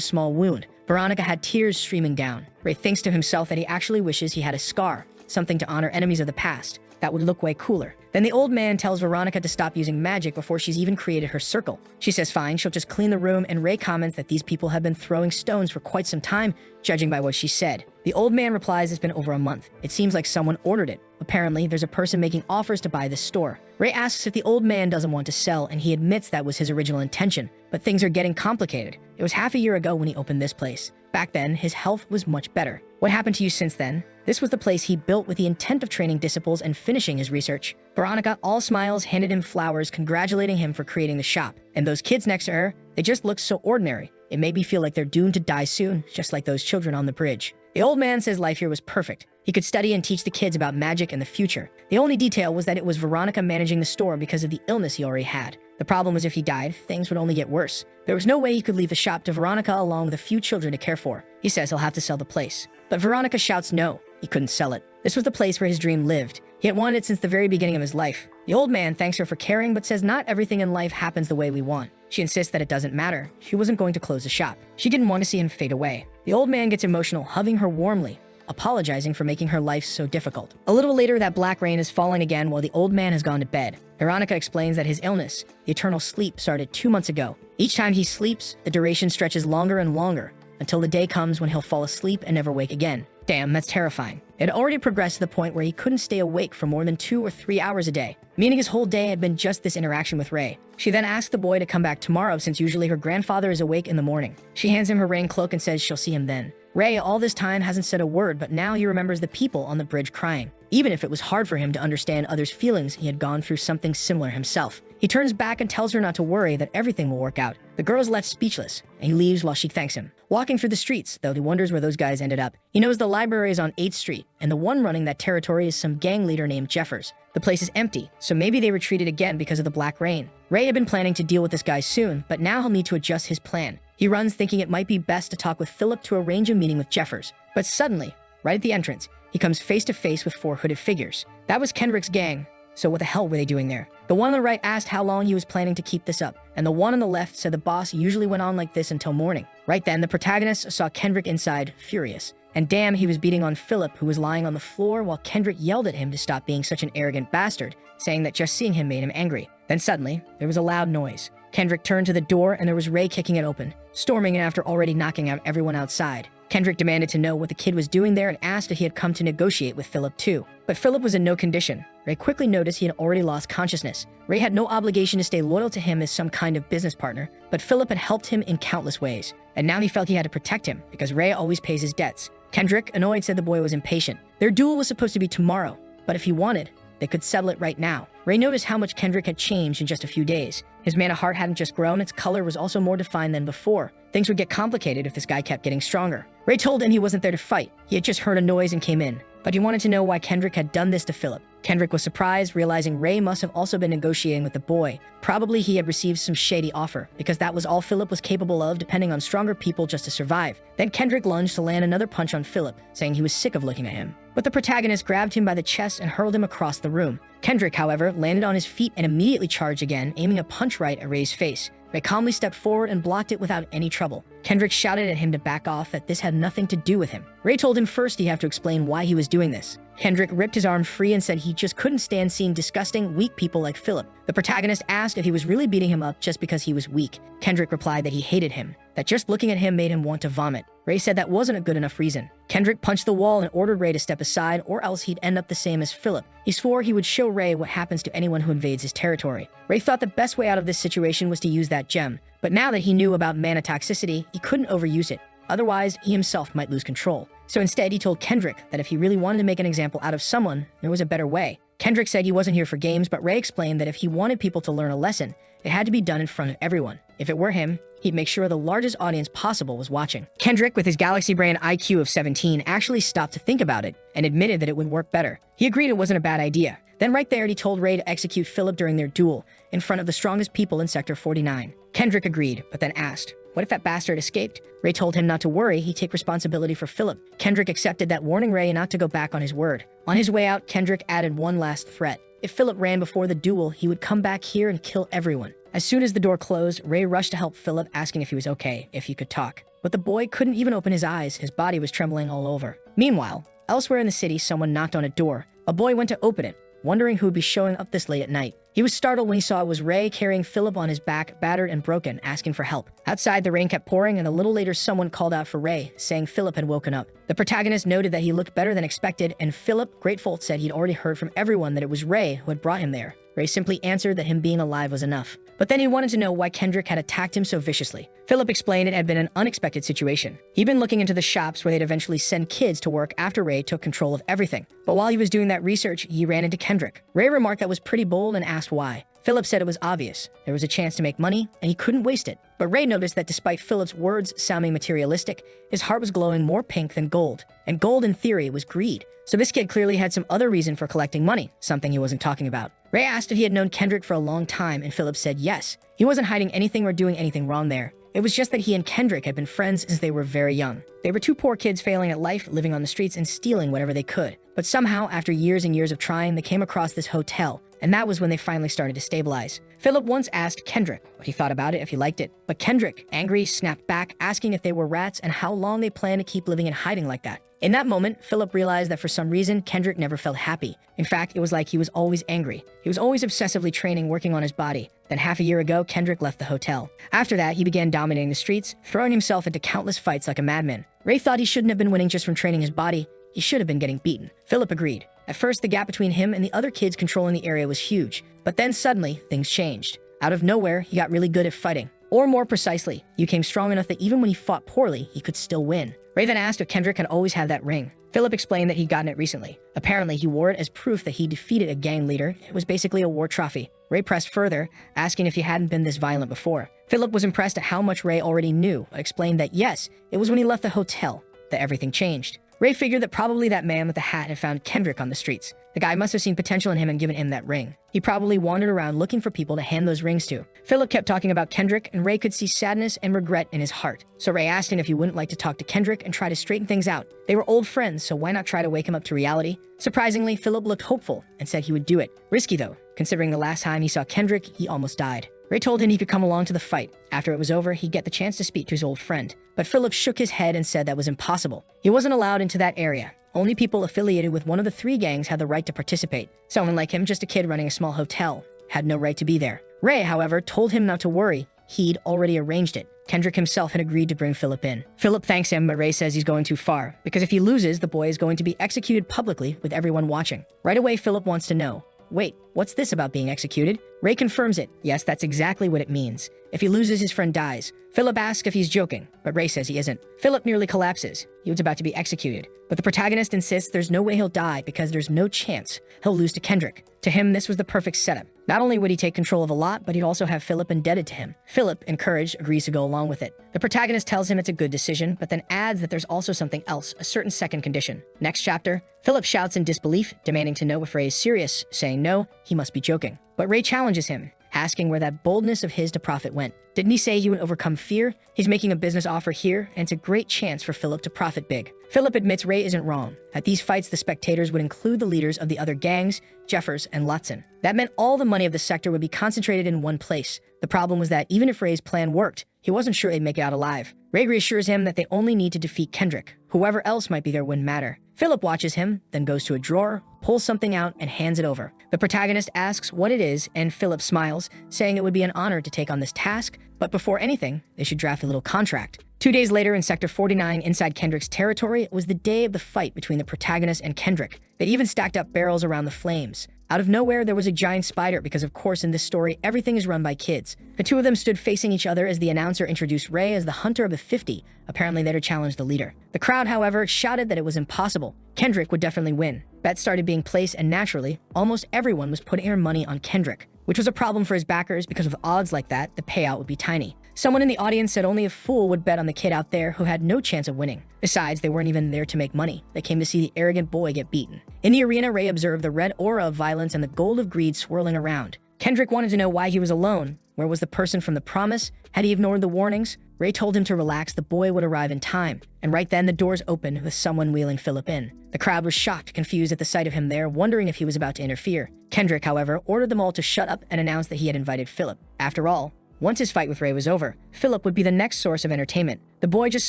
small wound. Veronica had tears streaming down. Ray thinks to himself that he actually wishes he had a scar, something to honor enemies of the past. That would look way cooler. Then the old man tells Veronica to stop using magic before she's even created her circle. She says fine, she'll just clean the room, and Ray comments that these people have been throwing stones for quite some time, judging by what she said. The old man replies it's been over a month. It seems like someone ordered it. Apparently, there's a person making offers to buy this store. Ray asks if the old man doesn't want to sell, and he admits that was his original intention. But things are getting complicated. It was half a year ago when he opened this place. Back then, his health was much better. What happened to you since then? This was the place he built with the intent of training disciples and finishing his research. Veronica, all smiles, handed him flowers, congratulating him for creating the shop. And those kids next to her, they just looked so ordinary. It made me feel like they're doomed to die soon, just like those children on the bridge. The old man says life here was perfect. He could study and teach the kids about magic and the future. The only detail was that it was Veronica managing the store because of the illness he already had. The problem was if he died, things would only get worse. There was no way he could leave the shop to Veronica along with a few children to care for. He says he'll have to sell the place. But Veronica shouts no. He couldn't sell it. This was the place where his dream lived. He had wanted it since the very beginning of his life. The old man thanks her for caring, but says not everything in life happens the way we want. She insists that it doesn't matter. She wasn't going to close the shop. She didn't want to see him fade away. The old man gets emotional, hugging her warmly, apologizing for making her life so difficult. A little later, that black rain is falling again while the old man has gone to bed. Veronica explains that his illness, the eternal sleep, started 2 months ago. Each time he sleeps, the duration stretches longer and longer, until the day comes when he'll fall asleep and never wake again. Damn, that's terrifying. It had already progressed to the point where he couldn't stay awake for more than 2 or 3 hours a day, meaning his whole day had been just this interaction with Ray. She then asks the boy to come back tomorrow since usually her grandfather is awake in the morning. She hands him her rain cloak and says she'll see him then. Ray, all this time, hasn't said a word, but now he remembers the people on the bridge crying. Even if it was hard for him to understand others' feelings, he had gone through something similar himself. He turns back and tells her not to worry, that everything will work out. The girl is left speechless, and he leaves while she thanks him. Walking through the streets, though he wonders where those guys ended up. He knows the library is on 8th Street, and the one running that territory is some gang leader named Jeffers. The place is empty, so maybe they retreated again because of the black rain. Ray had been planning to deal with this guy soon, but now he'll need to adjust his plan. He runs thinking it might be best to talk with Philip to arrange a meeting with Jeffers. But suddenly, right at the entrance, he comes face to face with 4 hooded figures. That was Kendrick's gang, so what the hell were they doing there? The one on the right asked how long he was planning to keep this up, and the one on the left said the boss usually went on like this until morning. Right then, the protagonist saw Kendrick inside, furious. And damn, he was beating on Philip, who was lying on the floor while Kendrick yelled at him to stop being such an arrogant bastard, saying that just seeing him made him angry. Then suddenly, there was a loud noise. Kendrick turned to the door and there was Ray kicking it open, storming in after already knocking out everyone outside. Kendrick demanded to know what the kid was doing there and asked if he had come to negotiate with Philip too. But Philip was in no condition. Ray quickly noticed he had already lost consciousness. Ray had no obligation to stay loyal to him as some kind of business partner, but Philip had helped him in countless ways. And now he felt he had to protect him, because Ray always pays his debts. Kendrick, annoyed, said the boy was impatient. Their duel was supposed to be tomorrow, but if he wanted, They could settle it right now. Ray noticed how much Kendrick had changed in just a few days. His mana heart hadn't just grown, its color was also more defined than before. Things would get complicated if this guy kept getting stronger. Ray told him he wasn't there to fight. He had just heard a noise and came in. But he wanted to know why Kendrick had done this to Philip. Kendrick was surprised, realizing Ray must have also been negotiating with the boy. Probably he had received some shady offer, because that was all Philip was capable of, depending on stronger people just to survive. Then Kendrick lunged to land another punch on Philip, saying he was sick of looking at him. But the protagonist grabbed him by the chest and hurled him across the room. Kendrick, however, landed on his feet and immediately charged again, aiming a punch right at Ray's face. Ray calmly stepped forward and blocked it without any trouble. Kendrick shouted at him to back off, that this had nothing to do with him. Ray told him first he'd have to explain why he was doing this. Kendrick ripped his arm free and said he just couldn't stand seeing disgusting, weak people like Philip. The protagonist asked if he was really beating him up just because he was weak. Kendrick replied that he hated him, that just looking at him made him want to vomit. Ray said that wasn't a good enough reason. Kendrick punched the wall and ordered Ray to step aside, or else he'd end up the same as Philip. He swore he would show Ray what happens to anyone who invades his territory. Ray thought the best way out of this situation was to use that gem, but now that he knew about mana toxicity, he couldn't overuse it. Otherwise, he himself might lose control. So instead, he told Kendrick that if he really wanted to make an example out of someone, there was a better way. Kendrick said he wasn't here for games, but Ray explained that if he wanted people to learn a lesson, it had to be done in front of everyone. If it were him, he'd make sure the largest audience possible was watching. Kendrick, with his galaxy brain IQ of 17, actually stopped to think about it and admitted that it would work better. He agreed it wasn't a bad idea. Then right there, he told Ray to execute Philip during their duel, in front of the strongest people in Sector 49. Kendrick agreed, but then asked, what if that bastard escaped? Ray told him not to worry, he'd take responsibility for Philip. Kendrick accepted that, warning Ray not to go back on his word. On his way out, Kendrick added one last threat. If Philip ran before the duel, he would come back here and kill everyone. As soon as the door closed, Ray rushed to help Philip, asking if he was okay, if he could talk. But the boy couldn't even open his eyes, his body was trembling all over. Meanwhile, elsewhere in the city, someone knocked on a door. A boy went to open it, wondering who would be showing up this late at night. He was startled when he saw it was Ray carrying Philip on his back, battered and broken, asking for help. Outside, the rain kept pouring, and a little later someone called out for Ray, saying Philip had woken up. The protagonist noted that he looked better than expected, and Philip, grateful, said he'd already heard from everyone that it was Ray who had brought him there. Ray simply answered that him being alive was enough. But then he wanted to know why Kendrick had attacked him so viciously. Philip explained it had been an unexpected situation. He'd been looking into the shops where they'd eventually send kids to work after Ray took control of everything. But while he was doing that research, he ran into Kendrick. Ray remarked that was pretty bold and asked why. Philip said it was obvious. There was a chance to make money, and he couldn't waste it. But Ray noticed that despite Philip's words sounding materialistic, his heart was glowing more pink than gold. And gold, in theory, was greed. So this kid clearly had some other reason for collecting money, something he wasn't talking about. Ray asked if he had known Kendrick for a long time, and Philip said yes. He wasn't hiding anything or doing anything wrong there. It was just that he and Kendrick had been friends since they were very young. They were two poor kids failing at life, living on the streets and stealing whatever they could. But somehow, after years and years of trying, they came across this hotel, and that was when they finally started to stabilize. Philip once asked Kendrick what he thought about it, if he liked it. But Kendrick, angry, snapped back, asking if they were rats and how long they planned to keep living in hiding like that. In that moment, Philip realized that for some reason, Kendrick never felt happy. In fact, it was like he was always angry. He was always obsessively training, working on his body. Then half a year ago, Kendrick left the hotel. After that, he began dominating the streets, throwing himself into countless fights like a madman. Ray thought he shouldn't have been winning just from training his body. He should have been getting beaten. Philip agreed. At first, the gap between him and the other kids controlling the area was huge. But then suddenly, things changed. Out of nowhere, he got really good at fighting. Or more precisely, he became strong enough that even when he fought poorly, he could still win. Ray then asked if Kendrick had always had that ring. Philip explained that he'd gotten it recently. Apparently, he wore it as proof that he defeated a gang leader. It was basically a war trophy. Ray pressed further, asking if he hadn't been this violent before. Philip was impressed at how much Ray already knew, but explained that yes, it was when he left the hotel that everything changed. Ray figured that probably that man with the hat had found Kendrick on the streets. The guy must have seen potential in him and given him that ring. He probably wandered around looking for people to hand those rings to. Philip kept talking about Kendrick, and Ray could see sadness and regret in his heart. So Ray asked him if he wouldn't like to talk to Kendrick and try to straighten things out. They were old friends, so why not try to wake him up to reality? Surprisingly, Philip looked hopeful and said he would do it. Risky though, considering the last time he saw Kendrick, he almost died. Ray told him he could come along to the fight. After it was over, he'd get the chance to speak to his old friend. But Philip shook his head and said that was impossible. He wasn't allowed into that area. Only people affiliated with one of the three gangs had the right to participate. Someone like him, just a kid running a small hotel, had no right to be there. Ray, however, told him not to worry. He'd already arranged it. Kendrick himself had agreed to bring Philip in. Philip thanks him, but Ray says he's going too far, because if he loses, the boy is going to be executed publicly with everyone watching. Right away, Philip wants to know, wait, what's this about being executed? Ray confirms it. Yes, that's exactly what it means. If he loses, his friend dies. Philip asks if he's joking, but Ray says he isn't. Philip nearly collapses. He was about to be executed. But the protagonist insists there's no way he'll die because there's no chance he'll lose to Kendrick. To him, this was the perfect setup. Not only would he take control of a lot, but he'd also have Philip indebted to him. Philip, encouraged, agrees to go along with it. The protagonist tells him it's a good decision, but then adds that there's also something else, a certain second condition. Next chapter, Philip shouts in disbelief, demanding to know if Ray is serious, saying no, he must be joking. But Ray challenges him, asking where that boldness of his to profit went. Didn't he say he would overcome fear? He's making a business offer here, and it's a great chance for Philip to profit big. Philip admits Ray isn't wrong. At these fights, the spectators would include the leaders of the other gangs, Jeffers and Lutsen. That meant all the money of the sector would be concentrated in one place. The problem was that even if Ray's plan worked, he wasn't sure they'd make it out alive. Ray reassures him that they only need to defeat Kendrick. Whoever else might be there wouldn't matter. Philip watches him, then goes to a drawer, pulls something out, and hands it over. The protagonist asks what it is, and Philip smiles, saying it would be an honor to take on this task, but before anything, they should draft a little contract. 2 days later, in Sector 49, inside Kendrick's territory, it was the day of the fight between the protagonist and Kendrick. They even stacked up barrels around the flames. Out of nowhere, there was a giant spider because, of course, in this story, everything is run by kids. The two of them stood facing each other as the announcer introduced Ray as the hunter of the 50, apparently there to challenge the leader. The crowd, however, shouted that it was impossible. Kendrick would definitely win. Bets started being placed, and naturally, almost everyone was putting their money on Kendrick, which was a problem for his backers because with odds like that, the payout would be tiny. Someone in the audience said only a fool would bet on the kid out there who had no chance of winning. Besides, they weren't even there to make money. They came to see the arrogant boy get beaten. In the arena, Ray observed the red aura of violence and the gold of greed swirling around. Kendrick wanted to know why he was alone. Where was the person from the promise? Had he ignored the warnings? Ray told him to relax, the boy would arrive in time. And right then, the doors opened with someone wheeling Philip in. The crowd was shocked, confused at the sight of him there, wondering if he was about to interfere. Kendrick, however, ordered them all to shut up and announced that he had invited Philip. After all, once his fight with Ray was over, Philip would be the next source of entertainment. The boy just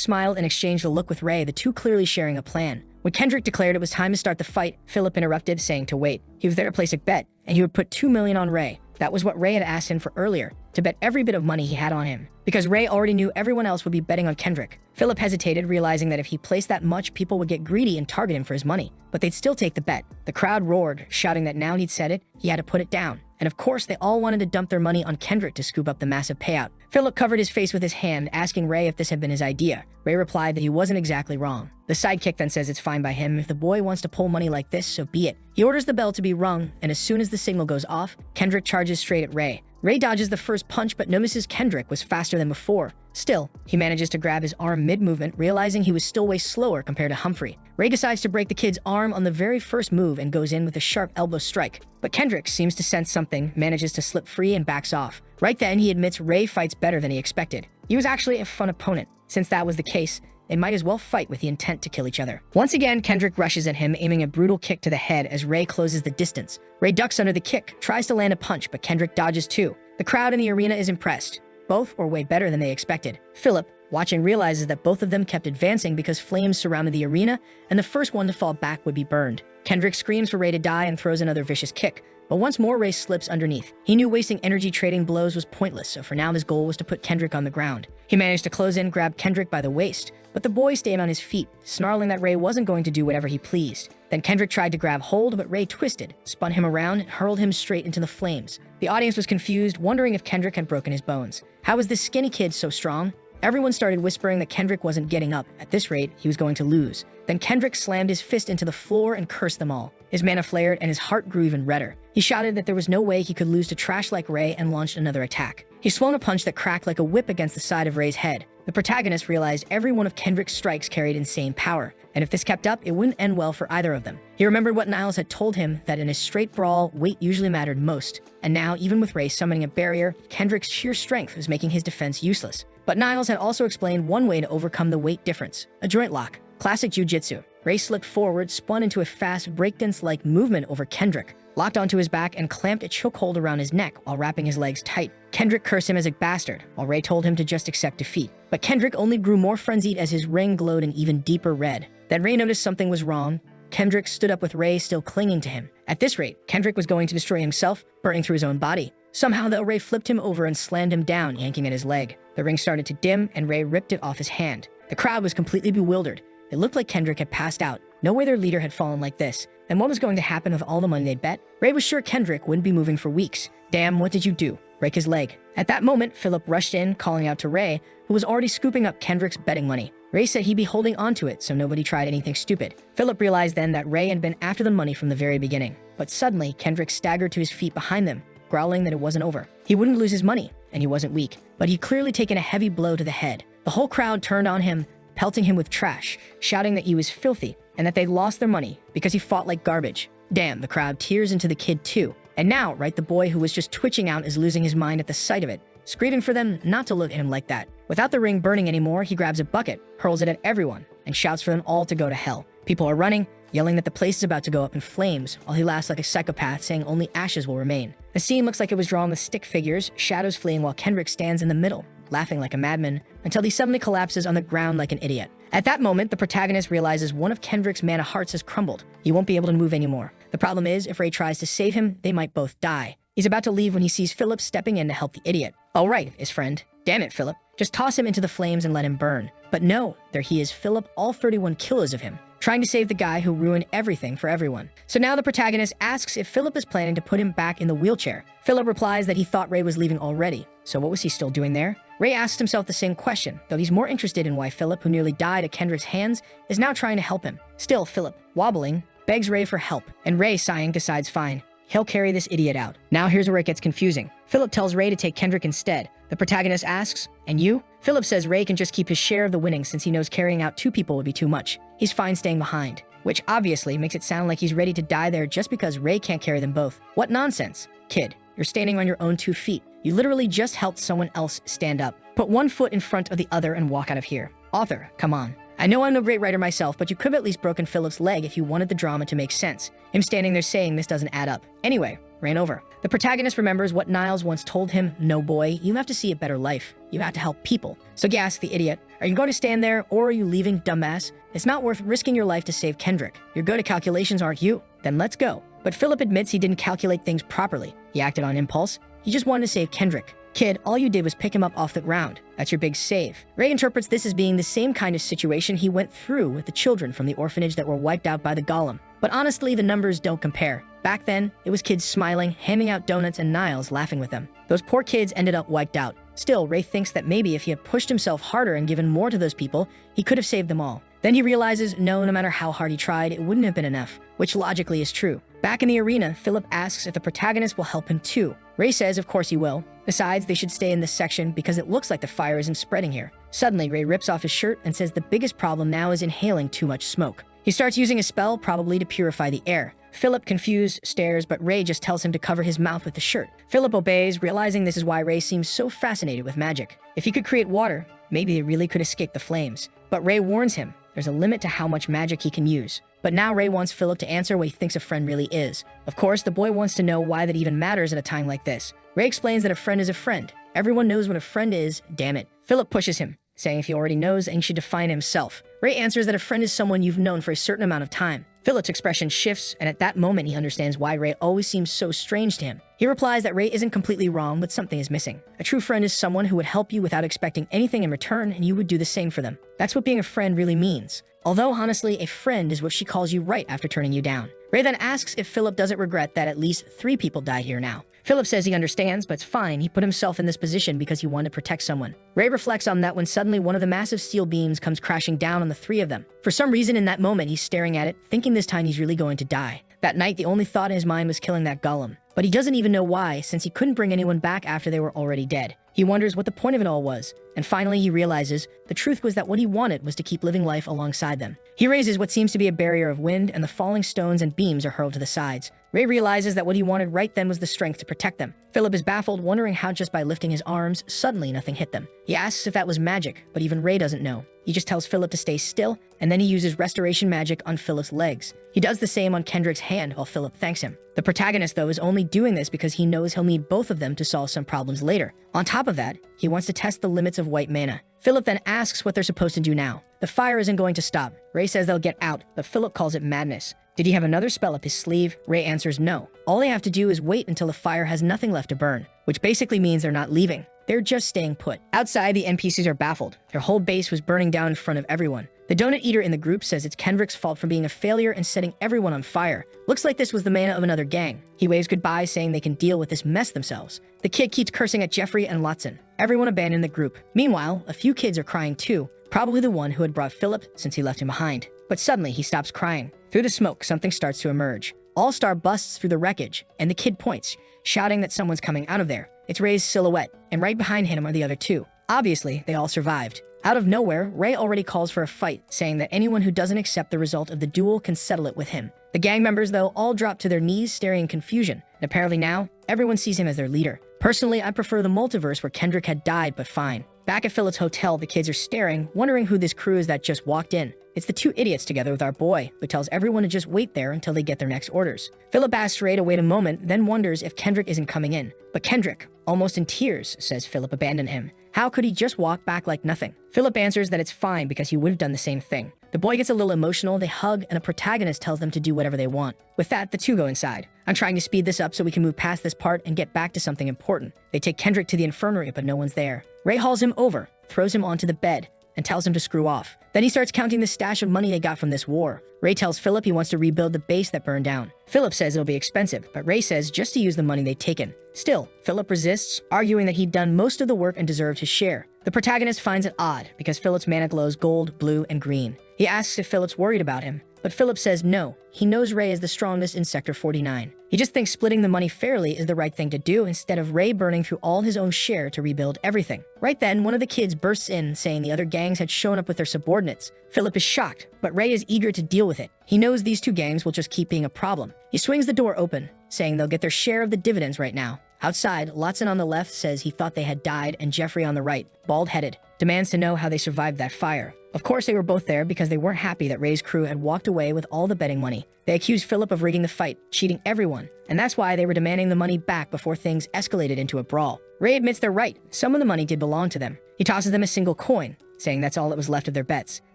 smiled and exchanged a look with Ray, the two clearly sharing a plan. When Kendrick declared it was time to start the fight, Philip interrupted, saying to wait. He was there to place a bet, and he would put $2 million on Ray. That was what Ray had asked him for earlier, to bet every bit of money he had on him. Because Ray already knew everyone else would be betting on Kendrick. Philip hesitated, realizing that if he placed that much, people would get greedy and target him for his money. But they'd still take the bet. The crowd roared, shouting that now he'd said it, he had to put it down. And of course, they all wanted to dump their money on Kendrick to scoop up the massive payout. Philip covered his face with his hand, asking Ray if this had been his idea. Ray replied that he wasn't exactly wrong. The sidekick then says it's fine by him. If the boy wants to pull money like this, so be it. He orders the bell to be rung, and as soon as the signal goes off, Kendrick charges straight at Ray. Ray dodges the first punch, but notices Kendrick was faster than before. Still, he manages to grab his arm mid-movement, realizing he was still way slower compared to Humphrey. Ray decides to break the kid's arm on the very first move and goes in with a sharp elbow strike. But Kendrick seems to sense something, manages to slip free and backs off. Right then, he admits Ray fights better than he expected. He was actually a fun opponent. Since that was the case, they might as well fight with the intent to kill each other. Once again, Kendrick rushes at him, aiming a brutal kick to the head as Ray closes the distance. Ray ducks under the kick, tries to land a punch, but Kendrick dodges too. The crowd in the arena is impressed. Both were way better than they expected. Philip, watching, realizes that both of them kept advancing because flames surrounded the arena, and the first one to fall back would be burned. Kendrick screams for Ray to die and throws another vicious kick. But once more, Ray slips underneath. He knew wasting energy trading blows was pointless, so for now his goal was to put Kendrick on the ground. He managed to close in, grab Kendrick by the waist, but the boy stayed on his feet, snarling that Ray wasn't going to do whatever he pleased. Then Kendrick tried to grab hold, but Ray twisted, spun him around, and hurled him straight into the flames. The audience was confused, wondering if Kendrick had broken his bones. How was this skinny kid so strong? Everyone started whispering that Kendrick wasn't getting up. At this rate, he was going to lose. Then Kendrick slammed his fist into the floor and cursed them all. His mana flared and his heart grew even redder. He shouted that there was no way he could lose to trash like Ray and launched another attack. He swung a punch that cracked like a whip against the side of Ray's head. The protagonist realized every one of Kendrick's strikes carried insane power, and if this kept up, it wouldn't end well for either of them. He remembered what Niles had told him, that in a straight brawl, weight usually mattered most. And now, even with Ray summoning a barrier, Kendrick's sheer strength was making his defense useless. But Niles had also explained one way to overcome the weight difference: a joint lock. Classic jujitsu. Ray slipped forward, spun into a fast breakdance-like movement over Kendrick, locked onto his back and clamped a chokehold around his neck while wrapping his legs tight. Kendrick cursed him as a bastard, while Ray told him to just accept defeat. But Kendrick only grew more frenzied as his ring glowed an even deeper red. Then Ray noticed something was wrong. Kendrick stood up with Ray still clinging to him. At this rate, Kendrick was going to destroy himself, burning through his own body. Somehow, though, Ray flipped him over and slammed him down, yanking at his leg. The ring started to dim, and Ray ripped it off his hand. The crowd was completely bewildered. It looked like Kendrick had passed out. No way their leader had fallen like this. And what was going to happen with all the money they'd bet? Ray was sure Kendrick wouldn't be moving for weeks. Damn, what did you do? Break his leg. At that moment, Philip rushed in, calling out to Ray, who was already scooping up Kendrick's betting money. Ray said he'd be holding onto it so nobody tried anything stupid. Philip realized then that Ray had been after the money from the very beginning. But suddenly, Kendrick staggered to his feet behind them, growling that it wasn't over. He wouldn't lose his money, and he wasn't weak, but he'd clearly taken a heavy blow to the head. The whole crowd turned on him, pelting him with trash, shouting that he was filthy and that they'd lost their money because he fought like garbage. Damn, the crowd tears into the kid too. And now, right, the boy who was just twitching out is losing his mind at the sight of it, screaming for them not to look at him like that. Without the ring burning anymore, he grabs a bucket, hurls it at everyone, and shouts for them all to go to hell. People are running, yelling that the place is about to go up in flames, while he laughs like a psychopath, saying only ashes will remain. The scene looks like it was drawn with stick figures, shadows fleeing while Kendrick stands in the middle, laughing like a madman, until he suddenly collapses on the ground like an idiot. At that moment, the protagonist realizes one of Kendrick's mana hearts has crumbled. He won't be able to move anymore. The problem is, if Ray tries to save him, they might both die. He's about to leave when he sees Philip stepping in to help the idiot. Oh right, his friend. Damn it, Philip. Just toss him into the flames and let him burn. But no, there he is, Philip, all 31 kilos of him, trying to save the guy who ruined everything for everyone. So now the protagonist asks if Philip is planning to put him back in the wheelchair. Philip replies that he thought Ray was leaving already. So what was he still doing there? Ray asks himself the same question, though he's more interested in why Philip, who nearly died at Kendrick's hands, is now trying to help him. Still, Philip, wobbling, begs Ray for help, and Ray, sighing, decides fine. He'll carry this idiot out. Now here's where it gets confusing. Philip tells Ray to take Kendrick instead. The protagonist asks, and you? Philip says Ray can just keep his share of the winnings since he knows carrying out 2 people would be too much. He's fine staying behind, which obviously makes it sound like he's ready to die there just because Ray can't carry them both. What nonsense. Kid, you're standing on your own 2 feet. You literally just helped someone else stand up. Put one foot in front of the other and walk out of here. Author, come on. I know I'm no great writer myself, but you could have at least broken Philip's leg if you wanted the drama to make sense. Him standing there saying this doesn't add up. Anyway, ran over. The protagonist remembers what Niles once told him, no boy, you have to see a better life. You have to help people. So he asks the idiot, are you going to stand there or are you leaving, dumbass? It's not worth risking your life to save Kendrick. You're good at calculations, aren't you? Then let's go. But Philip admits he didn't calculate things properly. He acted on impulse. He just wanted to save Kendrick. Kid, all you did was pick him up off the ground. That's your big save. Ray interprets this as being the same kind of situation he went through with the children from the orphanage that were wiped out by the golem. But honestly, the numbers don't compare. Back then, it was kids smiling, handing out donuts, and Niles laughing with them. Those poor kids ended up wiped out. Still, Ray thinks that maybe if he had pushed himself harder and given more to those people, he could have saved them all. Then he realizes, no matter how hard he tried, it wouldn't have been enough, which logically is true. Back in the arena, Philip asks if the protagonist will help him too. Ray says of course he will. Besides, they should stay in this section because it looks like the fire isn't spreading here. Suddenly, Ray rips off his shirt and says the biggest problem now is inhaling too much smoke. He starts using a spell, probably to purify the air. Philip, confused, stares, but Ray just tells him to cover his mouth with the shirt. Philip obeys, realizing this is why Ray seems so fascinated with magic. If he could create water, maybe he really could escape the flames. But Ray warns him, there's a limit to how much magic he can use. But now Ray wants Philip to answer what he thinks a friend really is. Of course, the boy wants to know why that even matters at a time like this. Ray explains that a friend is a friend. Everyone knows what a friend is, damn it. Philip pushes him, saying if he already knows, and he should define himself. Ray answers that a friend is someone you've known for a certain amount of time. Philip's expression shifts, and at that moment he understands why Ray always seems so strange to him. He replies that Ray isn't completely wrong, but something is missing. A true friend is someone who would help you without expecting anything in return, and you would do the same for them. That's what being a friend really means. Although, honestly, a friend is what she calls you right after turning you down. Ray then asks if Philip doesn't regret that at least 3 people died here now. Philip says he understands, but it's fine. He put himself in this position because he wanted to protect someone. Ray reflects on that when suddenly one of the massive steel beams comes crashing down on the 3 of them. For some reason in that moment, he's staring at it, thinking this time he's really going to die. That night, the only thought in his mind was killing that golem. But he doesn't even know why, since he couldn't bring anyone back after they were already dead. He wonders what the point of it all was, and finally he realizes the truth was that what he wanted was to keep living life alongside them. He raises what seems to be a barrier of wind, and the falling stones and beams are hurled to the sides. Ray realizes that what he wanted right then was the strength to protect them. Philip is baffled, wondering how just by lifting his arms, suddenly nothing hit them. He asks if that was magic, but even Ray doesn't know. He just tells Philip to stay still, and then he uses restoration magic on Philip's legs. He does the same on Kendrick's hand while Philip thanks him. The protagonist, though, is only doing this because he knows he'll need both of them to solve some problems later. On top of that, he wants to test the limits of white mana. Philip then asks what they're supposed to do now. The fire isn't going to stop. Ray says they'll get out, but Philip calls it madness. Did he have another spell up his sleeve? Ray answers no. All they have to do is wait until the fire has nothing left to burn, which basically means they're not leaving. They're just staying put. Outside, the NPCs are baffled. Their whole base was burning down in front of everyone. The donut eater in the group says it's Kendrick's fault for being a failure and setting everyone on fire. Looks like this was the mana of another gang. He waves goodbye, saying they can deal with this mess themselves. The kid keeps cursing at Jeffrey and Watson. Everyone abandoned the group. Meanwhile, a few kids are crying too, probably the one who had brought Philip since he left him behind. But suddenly he stops crying. Through the smoke, something starts to emerge. All-Star busts through the wreckage, and the kid points, shouting that someone's coming out of there. It's Ray's silhouette, and right behind him are the other two. Obviously, they all survived. Out of nowhere, Ray already calls for a fight, saying that anyone who doesn't accept the result of the duel can settle it with him. The gang members, though, all drop to their knees, staring in confusion, and apparently now, everyone sees him as their leader. Personally, I prefer the multiverse where Kendrick had died, but fine. Back at Philip's hotel, the kids are staring, wondering who this crew is that just walked in. It's the two idiots together with our boy, who tells everyone to just wait there until they get their next orders. Philip asks Ray to wait a moment, then wonders if Kendrick isn't coming in. But Kendrick, almost in tears, says Philip abandoned him. How could he just walk back like nothing? Philip answers that it's fine because he would have done the same thing. The boy gets a little emotional, they hug, and the protagonist tells them to do whatever they want. With that, the two go inside. I'm trying to speed this up so we can move past this part and get back to something important. They take Kendrick to the infirmary, but no one's there. Ray hauls him over, throws him onto the bed, and tells him to screw off. Then he starts counting the stash of money they got from this war. Ray tells Philip he wants to rebuild the base that burned down. Philip says it'll be expensive, but Ray says just to use the money they'd taken. Still, Philip resists, arguing that he'd done most of the work and deserved his share. The protagonist finds it odd because Philip's mana glows gold, blue, and green. He asks if Philip's worried about him, but Philip says no. He knows Ray is the strongest in Sector 49. He just thinks splitting the money fairly is the right thing to do instead of Ray burning through all his own share to rebuild everything. Right then, one of the kids bursts in, saying the other gangs had shown up with their subordinates. Philip is shocked, but Ray is eager to deal with it. He knows these two gangs will just keep being a problem. He swings the door open, saying they'll get their share of the dividends right now. Outside, Watson on the left says he thought they had died, and Jeffrey on the right, bald-headed, demands to know how they survived that fire. Of course they were both there because they weren't happy that Ray's crew had walked away with all the betting money. They accused Philip of rigging the fight, cheating everyone, and that's why they were demanding the money back before things escalated into a brawl. Ray admits they're right. Some of the money did belong to them. He tosses them a single coin, saying that's all that was left of their bets.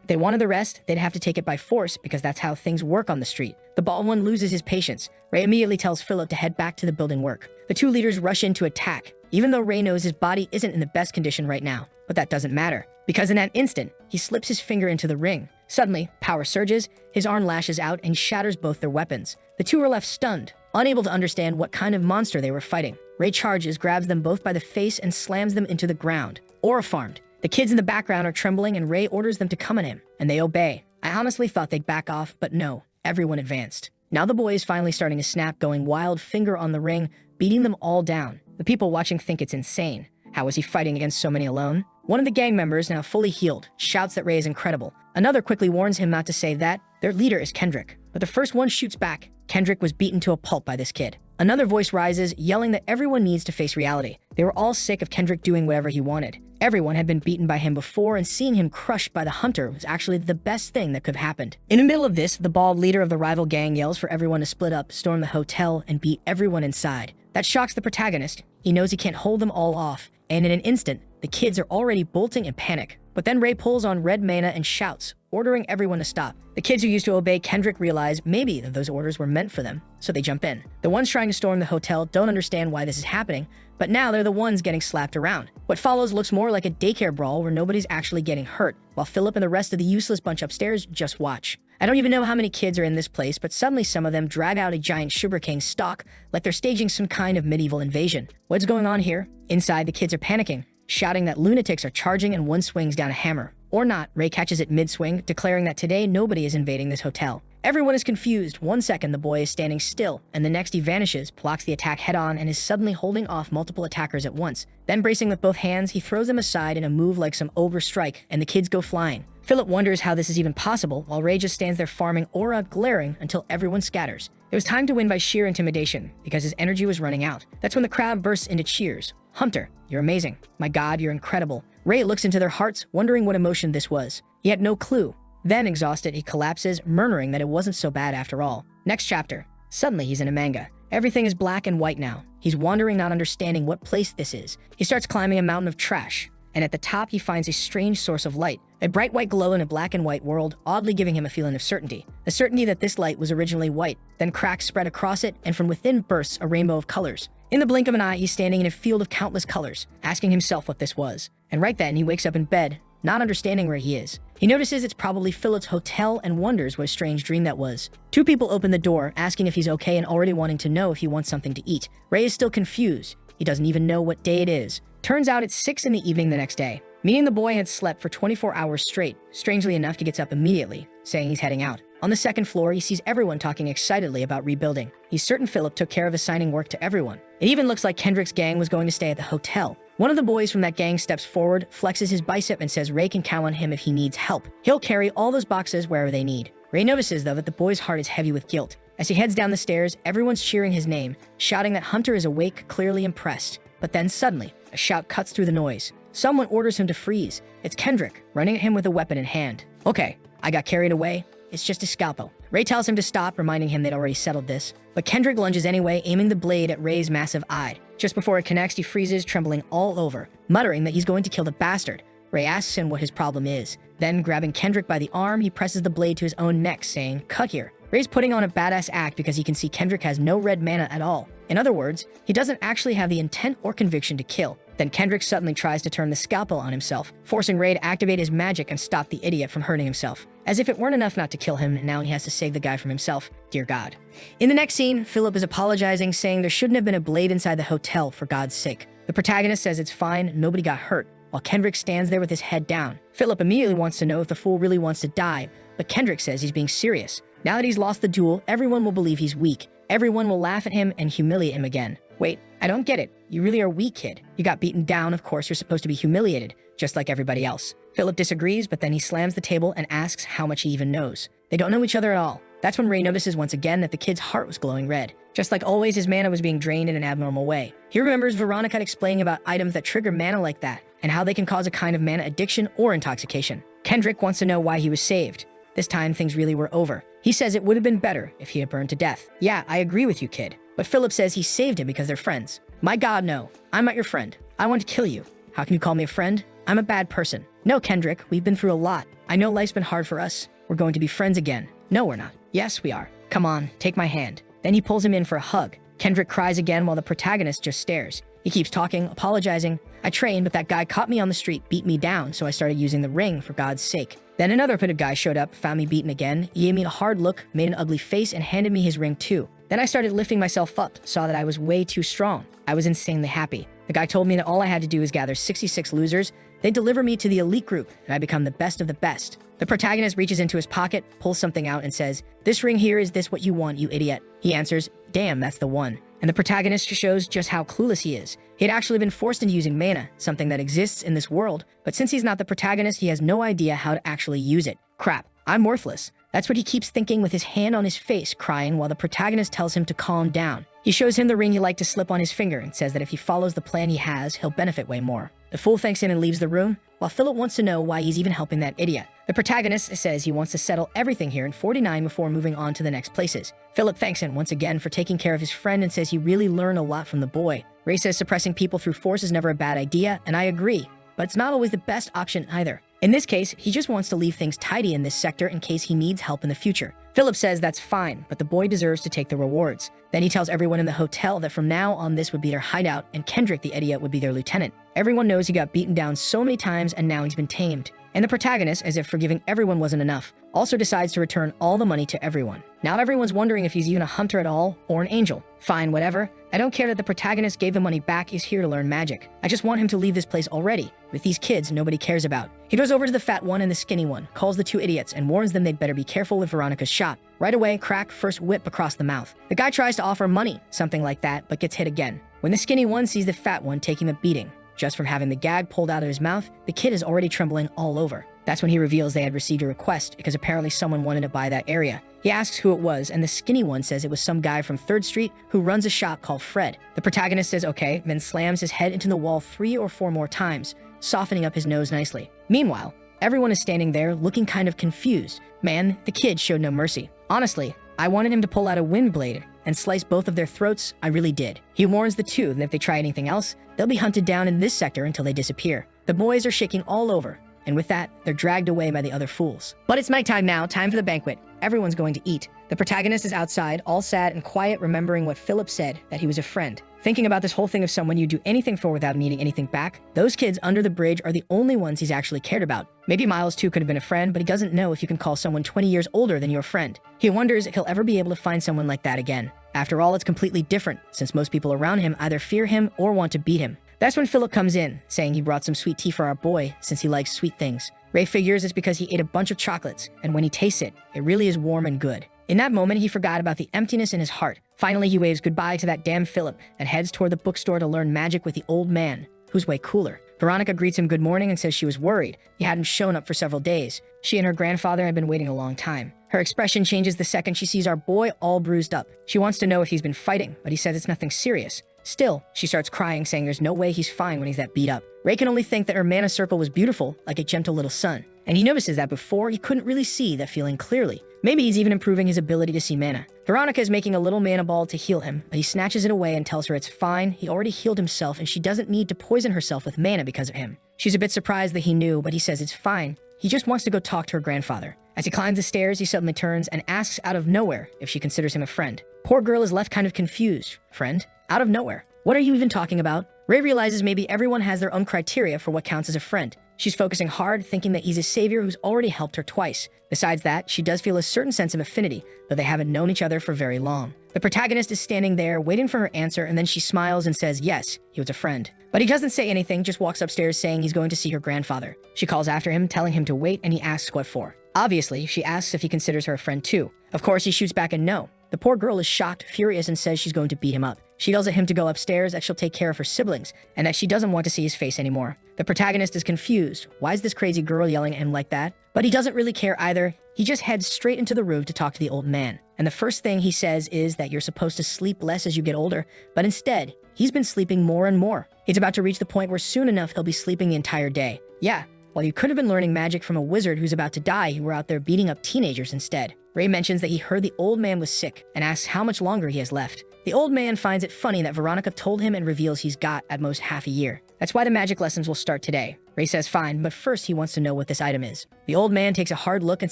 If they wanted the rest, they'd have to take it by force because that's how things work on the street. The bald one loses his patience. Ray immediately tells Philip to head back to the building work. The two leaders rush in to attack, even though Ray knows his body isn't in the best condition right now. But that doesn't matter, because in that instant, he slips his finger into the ring. Suddenly, power surges, his arm lashes out, and he shatters both their weapons. The two are left stunned, unable to understand what kind of monster they were fighting. Ray charges, grabs them both by the face, and slams them into the ground. Orphan. The kids in the background are trembling, and Ray orders them to come at him, and they obey. I honestly thought they'd back off, but no, everyone advanced. Now the boy is finally starting to snap, going wild, finger on the ring, beating them all down. The people watching think it's insane. How was he fighting against so many alone? One of the gang members, now fully healed, shouts that Ray is incredible. Another quickly warns him not to say that. Their leader is Kendrick. But the first one shoots back. Kendrick was beaten to a pulp by this kid. Another voice rises, yelling that everyone needs to face reality. They were all sick of Kendrick doing whatever he wanted. Everyone had been beaten by him before, and seeing him crushed by the hunter was actually the best thing that could have happened. In the middle of this, the bald leader of the rival gang yells for everyone to split up, storm the hotel, and beat everyone inside. That shocks the protagonist. He knows he can't hold them all off, and in an instant, the kids are already bolting in panic. But then Ray pulls on red mana and shouts, ordering everyone to stop. The kids who used to obey Kendrick realize maybe that those orders were meant for them, so they jump in. The ones trying to storm the hotel don't understand why this is happening, but now they're the ones getting slapped around. What follows looks more like a daycare brawl where nobody's actually getting hurt, while Philip and the rest of the useless bunch upstairs just watch. I don't even know how many kids are in this place, but suddenly some of them drag out a giant sugarcane stalk like they're staging some kind of medieval invasion. What's going on here? Inside, the kids are panicking, shouting that lunatics are charging, and one swings down a hammer. Or not, Ray catches it mid-swing, declaring that today nobody is invading this hotel. Everyone is confused. 1 second the boy is standing still, and the next he vanishes, blocks the attack head-on, and is suddenly holding off multiple attackers at once. Then bracing with both hands, he throws them aside in a move like some ogre strike, and the kids go flying. Philip wonders how this is even possible, while Ray just stands there farming aura, glaring until everyone scatters. It was time to win by sheer intimidation, because his energy was running out. That's when the crowd bursts into cheers. Hunter, you're amazing. My God, you're incredible. Ray looks into their hearts, wondering what emotion this was. He had no clue. Then, exhausted, he collapses, murmuring that it wasn't so bad after all. Next chapter. Suddenly, he's in a manga. Everything is black and white now. He's wandering, not understanding what place this is. He starts climbing a mountain of trash, and at the top he finds a strange source of light. A bright white glow in a black and white world, oddly giving him a feeling of certainty. The certainty that this light was originally white, then cracks spread across it, and from within bursts a rainbow of colors. In the blink of an eye, he's standing in a field of countless colors, asking himself what this was. And right then, he wakes up in bed, not understanding where he is. He notices it's probably Philip's hotel and wonders what a strange dream that was. Two people open the door, asking if he's okay and already wanting to know if he wants something to eat. Ray is still confused. He doesn't even know what day it is. Turns out it's 6 in the evening the next day. Meaning the boy had slept for 24 hours straight. Strangely enough, he gets up immediately, saying he's heading out. On the second floor, he sees everyone talking excitedly about rebuilding. He's certain Philip took care of assigning work to everyone. It even looks like Kendrick's gang was going to stay at the hotel. One of the boys from that gang steps forward, flexes his bicep, and says Ray can count on him if he needs help. He'll carry all those boxes wherever they need. Ray notices, though, that the boy's heart is heavy with guilt. As he heads down the stairs, everyone's cheering his name, shouting that Hunter is awake, clearly impressed. But then suddenly, a shout cuts through the noise. Someone orders him to freeze. It's Kendrick, running at him with a weapon in hand. Okay, I got carried away. It's just a scalpel. Ray tells him to stop, reminding him they'd already settled this. But Kendrick lunges anyway, aiming the blade at Ray's massive eye. Just before it connects, he freezes, trembling all over, muttering that he's going to kill the bastard. Ray asks him what his problem is. Then, grabbing Kendrick by the arm, he presses the blade to his own neck, saying, "Cut here." Ray's putting on a badass act because he can see Kendrick has no red mana at all. In other words, he doesn't actually have the intent or conviction to kill. Then Kendrick suddenly tries to turn the scalpel on himself, forcing Ray to activate his magic and stop the idiot from hurting himself. As if it weren't enough not to kill him, now he has to save the guy from himself. Dear God. In the next scene, Philip is apologizing, saying there shouldn't have been a blade inside the hotel, for God's sake. The protagonist says it's fine, nobody got hurt, while Kendrick stands there with his head down. Philip immediately wants to know if the fool really wants to die, but Kendrick says he's being serious. Now that he's lost the duel, everyone will believe he's weak. Everyone will laugh at him and humiliate him again. Wait, I don't get it. You really are weak, kid. You got beaten down, of course you're supposed to be humiliated, just like everybody else. Philip disagrees, but then he slams the table and asks how much he even knows. They don't know each other at all. That's when Ray notices once again that the kid's heart was glowing red. Just like always, his mana was being drained in an abnormal way. He remembers Veronica explaining about items that trigger mana like that, and how they can cause a kind of mana addiction or intoxication. Kendrick wants to know why he was saved. This time, things really were over. He says it would have been better if he had burned to death. Yeah, I agree with you, kid. But Philip says he saved him because they're friends. My God, no. I'm not your friend. I want to kill you. How can you call me a friend? I'm a bad person. No, Kendrick, we've been through a lot. I know life's been hard for us. We're going to be friends again. No, we're not. Yes, we are. Come on, take my hand. Then he pulls him in for a hug. Kendrick cries again while the protagonist just stares. He keeps talking, apologizing. I trained, but that guy caught me on the street, beat me down, so I started using the ring, for God's sake. Then another pitted guy showed up, found me beaten again. He gave me a hard look, made an ugly face, and handed me his ring too. Then I started lifting myself up, saw that I was way too strong. I was insanely happy. The guy told me that all I had to do is gather 66 losers. They'd deliver me to the elite group, and I become the best of the best. The protagonist reaches into his pocket, pulls something out, and says, "This ring here, is this what you want, you idiot?" He answers, "Damn, that's the one." And the protagonist shows just how clueless he is. He had actually been forced into using mana, something that exists in this world, but since he's not the protagonist, he has no idea how to actually use it. Crap, I'm worthless. That's what he keeps thinking with his hand on his face, crying while the protagonist tells him to calm down. He shows him the ring he liked to slip on his finger and says that if he follows the plan he has, he'll benefit way more. The fool thanks him and leaves the room, while Philip wants to know why he's even helping that idiot. The protagonist says he wants to settle everything here in 49 before moving on to the next places. Philip thanks him once again for taking care of his friend and says he really learned a lot from the boy. Ray says suppressing people through force is never a bad idea, and I agree, but it's not always the best option either. In this case, he just wants to leave things tidy in this sector in case he needs help in the future. Philip says that's fine, but the boy deserves to take the rewards. Then he tells everyone in the hotel that from now on this would be their hideout, and Kendrick the idiot would be their lieutenant. Everyone knows he got beaten down so many times and now he's been tamed. And the protagonist, as if forgiving everyone wasn't enough, also decides to return all the money to everyone. Now everyone's wondering if he's even a hunter at all, or an angel. Fine, whatever. I don't care that the protagonist gave the money back, he's here to learn magic. I just want him to leave this place already. With these kids, nobody cares about. He goes over to the fat one and the skinny one, calls the two idiots, and warns them they'd better be careful with Veronica's shot. Right away, crack, first whip across the mouth. The guy tries to offer money, something like that, but gets hit again. When the skinny one sees the fat one taking a beating, just from having the gag pulled out of his mouth, the kid is already trembling all over. That's when he reveals they had received a request because apparently someone wanted to buy that area. He asks who it was, and the skinny one says it was some guy from 3rd Street who runs a shop called Fred. The protagonist says okay, then slams his head into the wall 3 or 4 more times, softening up his nose nicely. Meanwhile, everyone is standing there looking kind of confused. Man, the kid showed no mercy. Honestly, I wanted him to pull out a wind blade and slice both of their throats. I really did. He warns the two that if they try anything else, they'll be hunted down in this sector until they disappear. The boys are shaking all over, and with that, they're dragged away by the other fools. But it's nighttime now, time for the banquet. Everyone's going to eat. The protagonist is outside, all sad and quiet, remembering what Philip said, that he was a friend. Thinking about this whole thing of someone you do anything for without needing anything back, those kids under the bridge are the only ones he's actually cared about. Maybe Miles too could have been a friend, but he doesn't know if you can call someone 20 years older than your friend. He wonders if he'll ever be able to find someone like that again. After all, it's completely different, since most people around him either fear him or want to beat him. That's when Philip comes in, saying he brought some sweet tea for our boy since he likes sweet things. Ray figures it's because he ate a bunch of chocolates, and when he tastes it, it really is warm and good. In that moment, he forgot about the emptiness in his heart. Finally, he waves goodbye to that damn Philip and heads toward the bookstore to learn magic with the old man, who's way cooler. Veronica greets him good morning and says she was worried. He hadn't shown up for several days. She and her grandfather had been waiting a long time. Her expression changes the second she sees our boy all bruised up. She wants to know if he's been fighting, but he says it's nothing serious. Still, she starts crying, saying there's no way he's fine when he's that beat up. Ray can only think that her mana circle was beautiful, like a gentle little sun. And he notices that before, he couldn't really see that feeling clearly. Maybe he's even improving his ability to see mana. Veronica is making a little mana ball to heal him, but he snatches it away and tells her it's fine, he already healed himself and she doesn't need to poison herself with mana because of him. She's a bit surprised that he knew, but he says it's fine. He just wants to go talk to her grandfather. As he climbs the stairs, he suddenly turns and asks out of nowhere if she considers him a friend. Poor girl is left kind of confused. Friend? Out of nowhere. What are you even talking about? Ray realizes maybe everyone has their own criteria for what counts as a friend. She's focusing hard, thinking that he's a savior who's already helped her twice. Besides that, she does feel a certain sense of affinity, though they haven't known each other for very long. The protagonist is standing there, waiting for her answer, and then she smiles and says yes, he was a friend. But he doesn't say anything, just walks upstairs saying he's going to see her grandfather. She calls after him, telling him to wait, and he asks what for. Obviously, she asks if he considers her a friend too. Of course, he shoots back a no. The poor girl is shocked, furious, and says she's going to beat him up. She yells at him to go upstairs, that she'll take care of her siblings, and that she doesn't want to see his face anymore. The protagonist is confused. Why is this crazy girl yelling at him like that? But he doesn't really care either. He just heads straight into the room to talk to the old man. And the first thing he says is that you're supposed to sleep less as you get older, but instead, he's been sleeping more and more. He's about to reach the point where soon enough he'll be sleeping the entire day. Yeah, while you could have been learning magic from a wizard who's about to die, you were out there beating up teenagers instead. Ray mentions that he heard the old man was sick and asks how much longer he has left. The old man finds it funny that Veronica told him and reveals he's got at most half a year. That's why the magic lessons will start today. Ray says fine, but first he wants to know what this item is. The old man takes a hard look and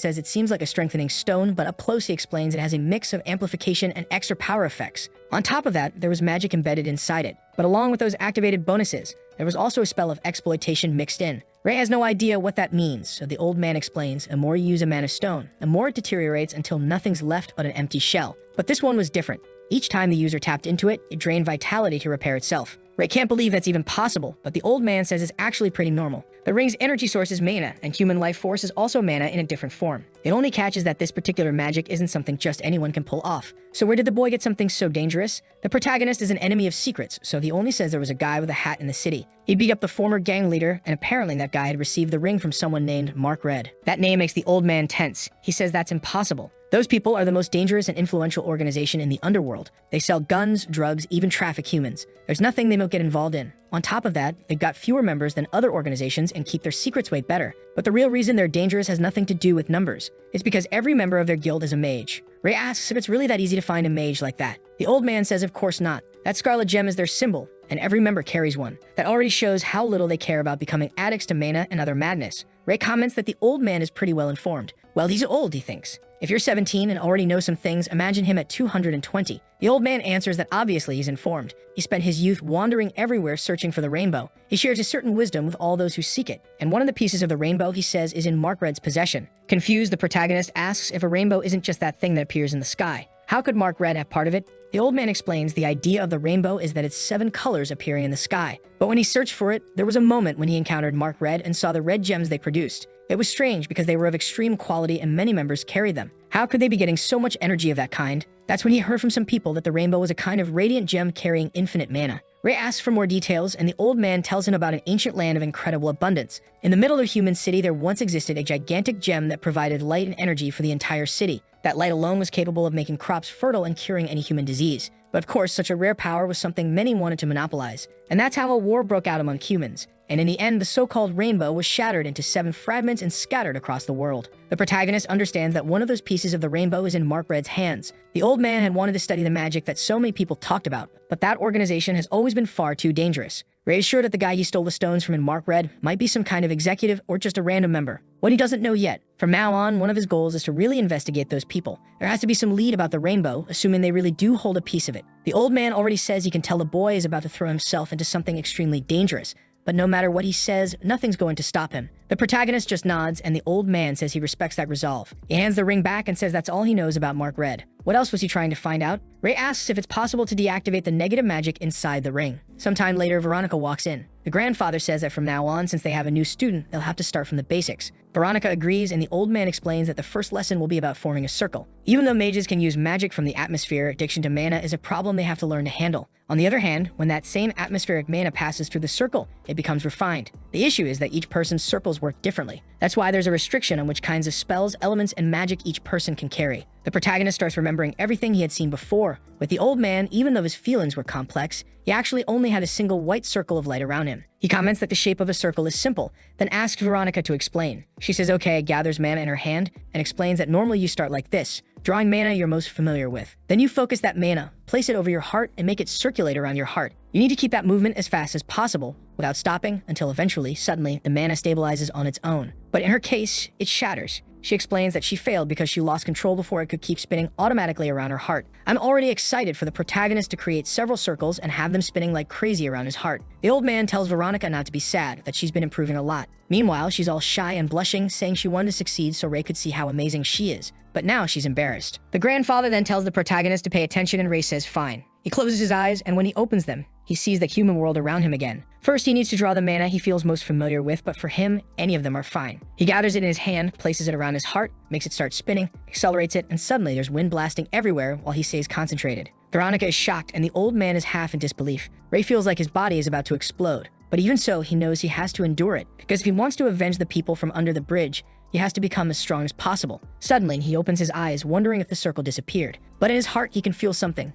says it seems like a strengthening stone, but up close he explains it has a mix of amplification and extra power effects. On top of that, there was magic embedded inside it. But along with those activated bonuses, there was also a spell of exploitation mixed in. Ray has no idea what that means, so the old man explains, the more you use a mana stone, the more it deteriorates until nothing's left but an empty shell. But this one was different. Each time the user tapped into it, it drained vitality to repair itself. Ray can't believe that's even possible, but the old man says it's actually pretty normal. The ring's energy source is mana, and human life force is also mana in a different form. The only catch is that this particular magic isn't something just anyone can pull off. So where did the boy get something so dangerous? The protagonist is an enemy of secrets, so he only says there was a guy with a hat in the city. He beat up the former gang leader, and apparently that guy had received the ring from someone named Mark Red. That name makes the old man tense. He says that's impossible. Those people are the most dangerous and influential organization in the underworld. They sell guns, drugs, even traffic humans. There's nothing they don't get involved in. On top of that, they've got fewer members than other organizations and keep their secrets way better. But the real reason they're dangerous has nothing to do with numbers. It's because every member of their guild is a mage. Ray asks if it's really that easy to find a mage like that. The old man says of course not. That scarlet gem is their symbol, and every member carries one. That already shows how little they care about becoming addicts to mana and other madness. Ray comments that the old man is pretty well informed. Well, he's old, he thinks. If you're 17 and already know some things, imagine him at 220. The old man answers that obviously he's informed. He spent his youth wandering everywhere searching for the rainbow. He shares a certain wisdom with all those who seek it. And one of the pieces of the rainbow, he says, is in Mark Red's possession. Confused, the protagonist asks if a rainbow isn't just that thing that appears in the sky. How could Mark Red have part of it? The old man explains the idea of the rainbow is that it's 7 colors appearing in the sky. But when he searched for it, there was a moment when he encountered Mark Red and saw the red gems they produced. It was strange because they were of extreme quality and many members carried them. How could they be getting so much energy of that kind? That's when he heard from some people that the rainbow was a kind of radiant gem carrying infinite mana. Ray asks for more details, and the old man tells him about an ancient land of incredible abundance. In the middle of a human city, there once existed a gigantic gem that provided light and energy for the entire city. That light alone was capable of making crops fertile and curing any human disease. But of course, such a rare power was something many wanted to monopolize. And that's how a war broke out among humans. And in the end, the so-called rainbow was shattered into 7 fragments and scattered across the world. The protagonist understands that one of those pieces of the rainbow is in Mark Red's hands. The old man had wanted to study the magic that so many people talked about, but that organization has always been far too dangerous. Ray is sure that the guy he stole the stones from in Mark Red might be some kind of executive or just a random member. What he doesn't know yet. From now on, one of his goals is to really investigate those people. There has to be some lead about the rainbow, assuming they really do hold a piece of it. The old man already says he can tell the boy is about to throw himself into something extremely dangerous. But no matter what he says, nothing's going to stop him. The protagonist just nods, and the old man says he respects that resolve. He hands the ring back and says that's all he knows about Mark Red. What else was he trying to find out? Ray asks if it's possible to deactivate the negative magic inside the ring. Sometime later, Veronica walks in. The grandfather says that from now on, since they have a new student, they'll have to start from the basics. Veronica agrees, and the old man explains that the first lesson will be about forming a circle. Even though mages can use magic from the atmosphere, addiction to mana is a problem they have to learn to handle. On the other hand, when that same atmospheric mana passes through the circle, it becomes refined. The issue is that each person's circles work differently. That's why there's a restriction on which kinds of spells, elements, and magic each person can carry. The protagonist starts remembering everything he had seen before. With the old man, even though his feelings were complex, he actually only had a single white circle of light around him. He comments that the shape of a circle is simple, then asks Veronica to explain. She says okay, gathers mana in her hand, and explains that normally you start like this, drawing mana you're most familiar with. Then you focus that mana, place it over your heart, and make it circulate around your heart. You need to keep that movement as fast as possible, without stopping, until eventually, suddenly, the mana stabilizes on its own. But in her case, it shatters. She explains that she failed because she lost control before it could keep spinning automatically around her heart. I'm already excited for the protagonist to create several circles and have them spinning like crazy around his heart. The old man tells Veronica not to be sad, that she's been improving a lot. Meanwhile, she's all shy and blushing, saying she wanted to succeed so Ray could see how amazing she is. But now she's embarrassed. The grandfather then tells the protagonist to pay attention, and Ray says fine. He closes his eyes, and when he opens them, he sees the human world around him again. First, he needs to draw the mana he feels most familiar with, but for him, any of them are fine. He gathers it in his hand, places it around his heart, makes it start spinning, accelerates it, and suddenly there's wind blasting everywhere while he stays concentrated. Veronica is shocked, and the old man is half in disbelief. Ray feels like his body is about to explode. But even so, he knows he has to endure it, because if he wants to avenge the people from under the bridge, he has to become as strong as possible. Suddenly, he opens his eyes, wondering if the circle disappeared. But in his heart, he can feel something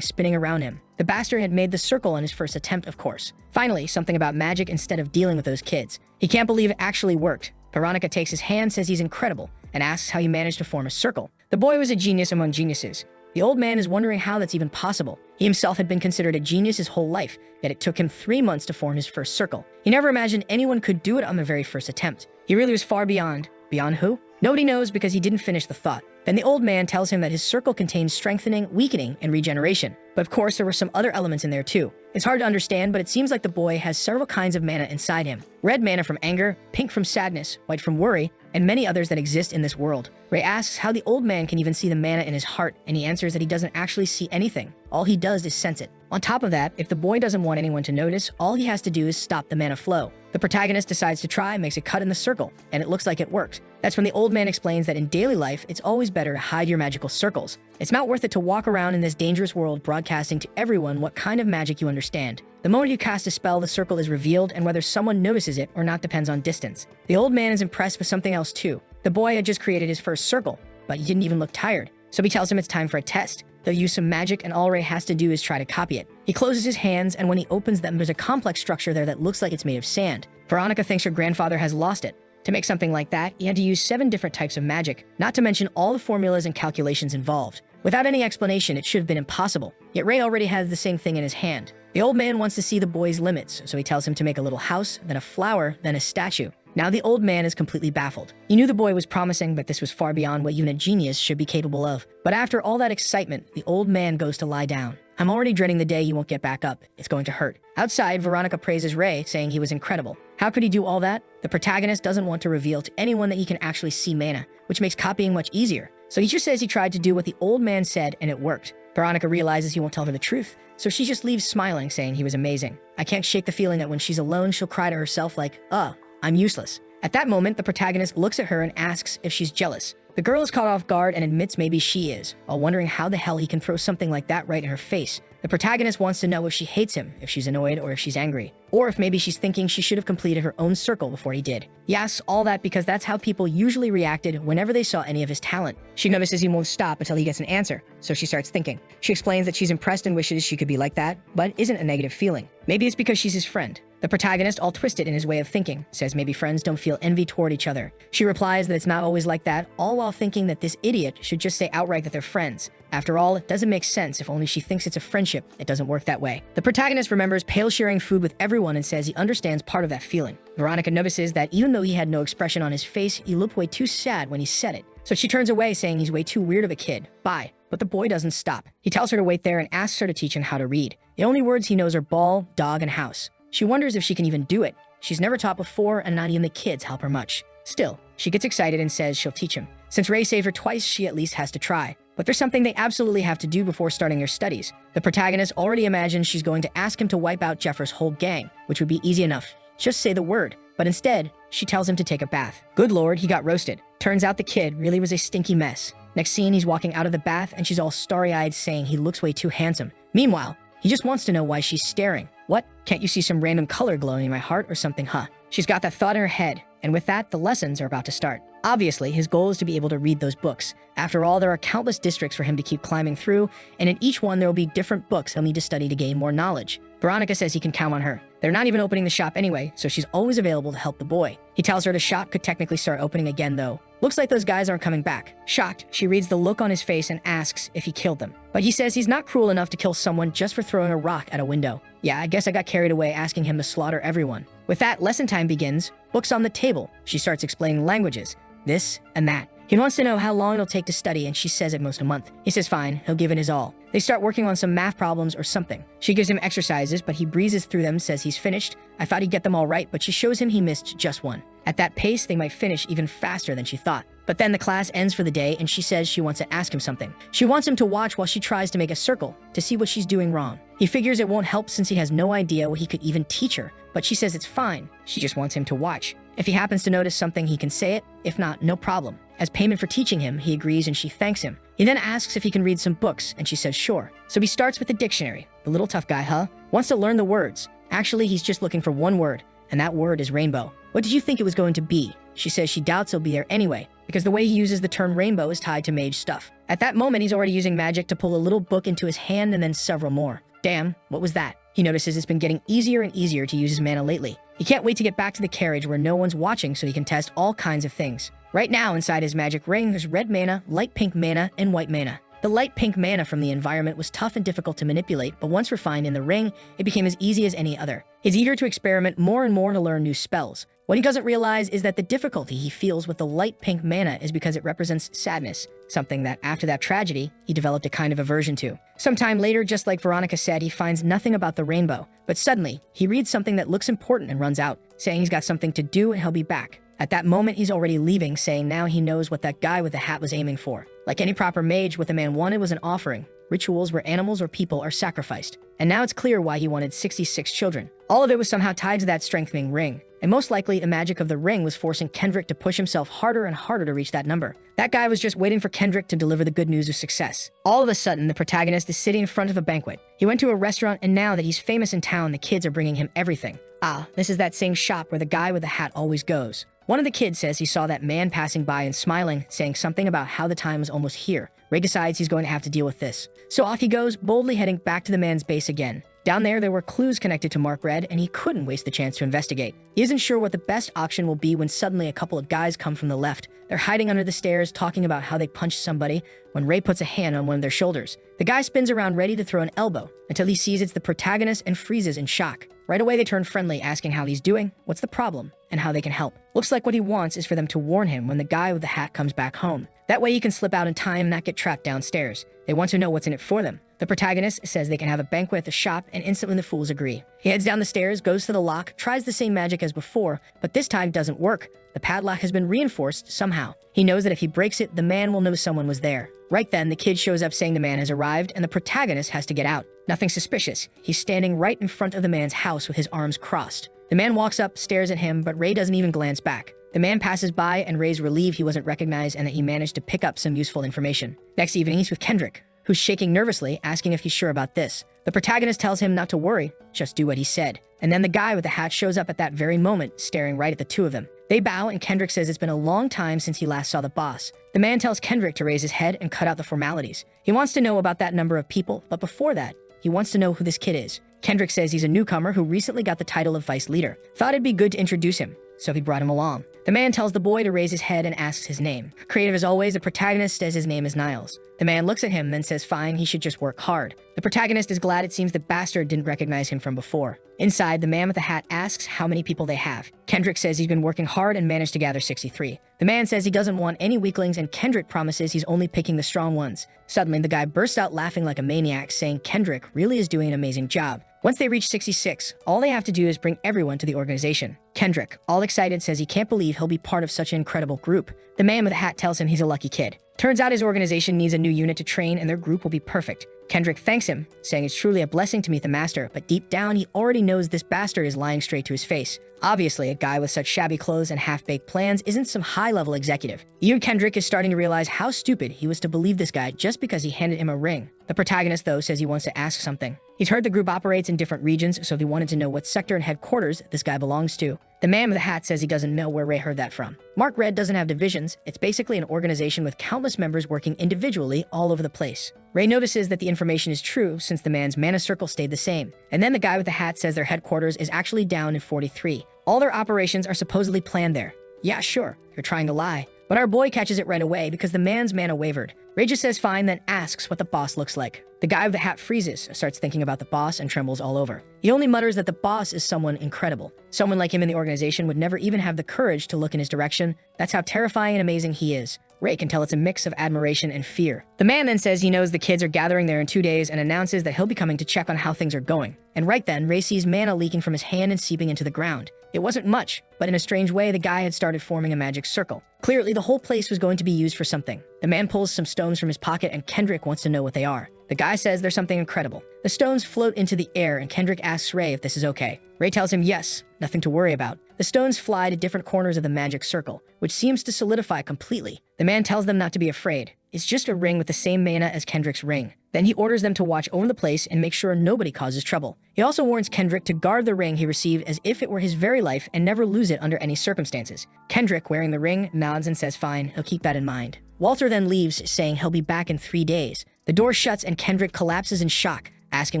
spinning around him. The bastard had made the circle on his first attempt, of course. Finally, something about magic instead of dealing with those kids. He can't believe it actually worked. Veronica takes his hand, says he's incredible, and asks how he managed to form a circle. The boy was a genius among geniuses. The old man is wondering how that's even possible. He himself had been considered a genius his whole life, yet it took him 3 months to form his first circle. He never imagined anyone could do it on the very first attempt. He really was far beyond. Beyond who? Nobody knows because he didn't finish the thought. Then the old man tells him that his circle contains strengthening, weakening, and regeneration. But of course, there were some other elements in there too. It's hard to understand, but it seems like the boy has several kinds of mana inside him. Red mana from anger, pink from sadness, white from worry, and many others that exist in this world. Ray asks how the old man can even see the mana in his heart, and he answers that he doesn't actually see anything. All he does is sense it. On top of that, if the boy doesn't want anyone to notice, all he has to do is stop the mana flow. The protagonist decides to try, makes a cut in the circle, and it looks like it works. That's when the old man explains that in daily life, it's always better to hide your magical circles. It's not worth it to walk around in this dangerous world broadcasting to everyone what kind of magic you understand. The moment you cast a spell, the circle is revealed, and whether someone notices it or not depends on distance. The old man is impressed with something else too. The boy had just created his first circle, but he didn't even look tired. So he tells him it's time for a test. They'll use some magic, and all Ray has to do is try to copy it. He closes his hands, and when he opens them, there's a complex structure there that looks like it's made of sand. Veronica thinks her grandfather has lost it. To make something like that, he had to use 7 different types of magic, not to mention all the formulas and calculations involved. Without any explanation, it should have been impossible. Yet Ray already has the same thing in his hand. The old man wants to see the boy's limits, so he tells him to make a little house, then a flower, then a statue. Now the old man is completely baffled. He knew the boy was promising, but this was far beyond what even a genius should be capable of. But after all that excitement, the old man goes to lie down. I'm already dreading the day he won't get back up. It's going to hurt. Outside, Veronica praises Ray, saying he was incredible. How could he do all that? The protagonist doesn't want to reveal to anyone that he can actually see mana, which makes copying much easier. So he just says he tried to do what the old man said, and it worked. Veronica realizes he won't tell her the truth, so she just leaves smiling, saying he was amazing. I can't shake the feeling that when she's alone, she'll cry to herself like, I'm useless. At that moment, the protagonist looks at her and asks if she's jealous. The girl is caught off guard and admits maybe she is, while wondering how the hell he can throw something like that right in her face. The protagonist wants to know if she hates him, if she's annoyed, or if she's angry. Or if maybe she's thinking she should have completed her own circle before he did. He asks all that because that's how people usually reacted whenever they saw any of his talent. She notices he won't stop until he gets an answer, so she starts thinking. She explains that she's impressed and wishes she could be like that, but isn't a negative feeling. Maybe it's because she's his friend. The protagonist, all twisted in his way of thinking, says maybe friends don't feel envy toward each other. She replies that it's not always like that, all while thinking that this idiot should just say outright that they're friends. After all, it doesn't make sense if only she thinks it's a friendship. It doesn't work that way. The protagonist remembers Pale sharing food with everyone and says he understands part of that feeling. Veronica notices that even though he had no expression on his face, he looked way too sad when he said it. So she turns away, saying he's way too weird of a kid. Bye. But the boy doesn't stop. He tells her to wait there and asks her to teach him how to read. The only words he knows are ball, dog, and house. She wonders if she can even do it. She's never taught before, and not even the kids help her much. Still, she gets excited and says she'll teach him. Since Ray saved her twice, she at least has to try. But there's something they absolutely have to do before starting their studies. The protagonist already imagines she's going to ask him to wipe out Jeffers' whole gang, which would be easy enough. Just say the word. But instead, she tells him to take a bath. Good lord, he got roasted. Turns out the kid really was a stinky mess. Next scene, he's walking out of the bath and she's all starry-eyed saying he looks way too handsome. Meanwhile, he just wants to know why she's staring. What? Can't you see some random color glowing in my heart or something, huh? She's got that thought in her head, and with that, the lessons are about to start. Obviously, his goal is to be able to read those books. After all, there are countless districts for him to keep climbing through, and in each one there will be different books he'll need to study to gain more knowledge. Veronica says he can count on her. They're not even opening the shop anyway, so she's always available to help the boy. He tells her the shop could technically start opening again though. Looks like those guys aren't coming back. Shocked, she reads the look on his face and asks if he killed them. But he says he's not cruel enough to kill someone just for throwing a rock at a window. Yeah, I guess I got carried away asking him to slaughter everyone. With that, lesson time begins. Books on the table. She starts explaining languages. This and that. He wants to know how long it'll take to study, and she says at most a month. He says fine, he'll give it his all. They start working on some math problems or something. She gives him exercises, but he breezes through them, says he's finished. I thought he'd get them all right, but she shows him he missed just one. At that pace, they might finish even faster than she thought. But then the class ends for the day, and she says she wants to ask him something. She wants him to watch while she tries to make a circle to see what she's doing wrong. He figures it won't help since he has no idea what he could even teach her, but she says it's fine. She just wants him to watch. If he happens to notice something, he can say it. If not, no problem. As payment for teaching him, he agrees and she thanks him. He then asks if he can read some books, and she says sure. So he starts with the dictionary. The little tough guy, huh? Wants to learn the words. Actually, he's just looking for one word, and that word is rainbow. What did you think it was going to be? She says she doubts he'll be there anyway, because the way he uses the term rainbow is tied to mage stuff. At that moment, he's already using magic to pull a little book into his hand and then several more. Damn, what was that? He notices it's been getting easier and easier to use his mana lately. He can't wait to get back to the carriage where no one's watching so he can test all kinds of things. Right now, inside his magic ring, there's red mana, light pink mana, and white mana. The light pink mana from the environment was tough and difficult to manipulate, but once refined in the ring, it became as easy as any other. He's eager to experiment more and more to learn new spells. What he doesn't realize is that the difficulty he feels with the light pink mana is because it represents sadness, something that after that tragedy, he developed a kind of aversion to. Sometime later, just like Veronica said, he finds nothing about the rainbow, but suddenly, he reads something that looks important and runs out, saying he's got something to do and he'll be back. At that moment, he's already leaving, saying now he knows what that guy with the hat was aiming for. Like any proper mage, what the man wanted was an offering, rituals where animals or people are sacrificed. And now it's clear why he wanted 66 children. All of it was somehow tied to that strengthening ring. And most likely, the magic of the ring was forcing Kendrick to push himself harder and harder to reach that number. That guy was just waiting for Kendrick to deliver the good news of success. All of a sudden, the protagonist is sitting in front of a banquet. He went to a restaurant, and now that he's famous in town, the kids are bringing him everything. Ah, this is that same shop where the guy with the hat always goes. One of the kids says he saw that man passing by and smiling, saying something about how the time was almost here. Ray decides he's going to have to deal with this. So off he goes, boldly heading back to the man's base again. Down there were clues connected to Mark Red, and he couldn't waste the chance to investigate. He isn't sure what the best option will be when suddenly a couple of guys come from the left. They're hiding under the stairs, talking about how they punched somebody, when Ray puts a hand on one of their shoulders. The guy spins around ready to throw an elbow, until he sees it's the protagonist and freezes in shock. Right away they turn friendly, asking how he's doing, what's the problem, and how they can help. Looks like what he wants is for them to warn him when the guy with the hat comes back home. That way he can slip out in time and not get trapped downstairs. They want to know what's in it for them. The protagonist says they can have a banquet at the shop, and instantly the fools agree. He heads down the stairs, goes to the lock, tries the same magic as before, but this time doesn't work. The padlock has been reinforced somehow. He knows that if he breaks it, the man will know someone was there. Right then, the kid shows up saying the man has arrived, and the protagonist has to get out. Nothing suspicious. He's standing right in front of the man's house with his arms crossed. The man walks up, stares at him, but Ray doesn't even glance back. The man passes by, and Ray's relieved he wasn't recognized and that he managed to pick up some useful information. Next evening, he's with Kendrick, who's shaking nervously, asking if he's sure about this. The protagonist tells him not to worry, just do what he said. And then the guy with the hat shows up at that very moment, staring right at the two of them. They bow, and Kendrick says it's been a long time since he last saw the boss. The man tells Kendrick to raise his head and cut out the formalities. He wants to know about that number of people, but before that, he wants to know who this kid is. Kendrick says he's a newcomer who recently got the title of vice leader. Thought it'd be good to introduce him, so he brought him along. The man tells the boy to raise his head and asks his name. Creative as always, the protagonist says his name is Niles. The man looks at him, then says fine, he should just work hard. The protagonist is glad it seems the bastard didn't recognize him from before. Inside, the man with the hat asks how many people they have. Kendrick says he's been working hard and managed to gather 63. The man says he doesn't want any weaklings, and Kendrick promises he's only picking the strong ones. Suddenly, the guy bursts out laughing like a maniac, saying Kendrick really is doing an amazing job. Once they reach 66, all they have to do is bring everyone to the organization. Kendrick, all excited, says he can't believe he'll be part of such an incredible group. The man with the hat tells him he's a lucky kid. Turns out his organization needs a new unit to train and their group will be perfect. Kendrick thanks him, saying it's truly a blessing to meet the master, but deep down he already knows this bastard is lying straight to his face. Obviously, a guy with such shabby clothes and half-baked plans isn't some high-level executive. Even Kendrick is starting to realize how stupid he was to believe this guy just because he handed him a ring. The protagonist, though, says he wants to ask something. He's heard the group operates in different regions, so he wanted to know what sector and headquarters this guy belongs to. The man with the hat says he doesn't know where Ray heard that from. Mark Red doesn't have divisions. It's basically an organization with countless members working individually all over the place. Ray notices that the information is true since the man's mana circle stayed the same. And then the guy with the hat says their headquarters is actually down in 43. All their operations are supposedly planned there. Yeah, sure, you're trying to lie. But our boy catches it right away because the man's mana wavered. Ray just says fine, then asks what the boss looks like. The guy with the hat freezes, starts thinking about the boss, and trembles all over. He only mutters that the boss is someone incredible. Someone like him in the organization would never even have the courage to look in his direction. That's how terrifying and amazing he is. Ray can tell it's a mix of admiration and fear. The man then says he knows the kids are gathering there in 2 days and announces that he'll be coming to check on how things are going. And right then, Ray sees mana leaking from his hand and seeping into the ground. It wasn't much, but in a strange way, the guy had started forming a magic circle. Clearly, the whole place was going to be used for something. The man pulls some stones from his pocket and Kendrick wants to know what they are. The guy says there's something incredible. The stones float into the air and Kendrick asks Ray if this is okay. Ray tells him yes, nothing to worry about. The stones fly to different corners of the magic circle, which seems to solidify completely. The man tells them not to be afraid. It's just a ring with the same mana as Kendrick's ring. Then he orders them to watch over the place and make sure nobody causes trouble. He also warns Kendrick to guard the ring he received as if it were his very life and never lose it under any circumstances. Kendrick, wearing the ring, nods and says fine, he'll keep that in mind. Walter then leaves, saying he'll be back in 3 days. The door shuts and Kendrick collapses in shock, asking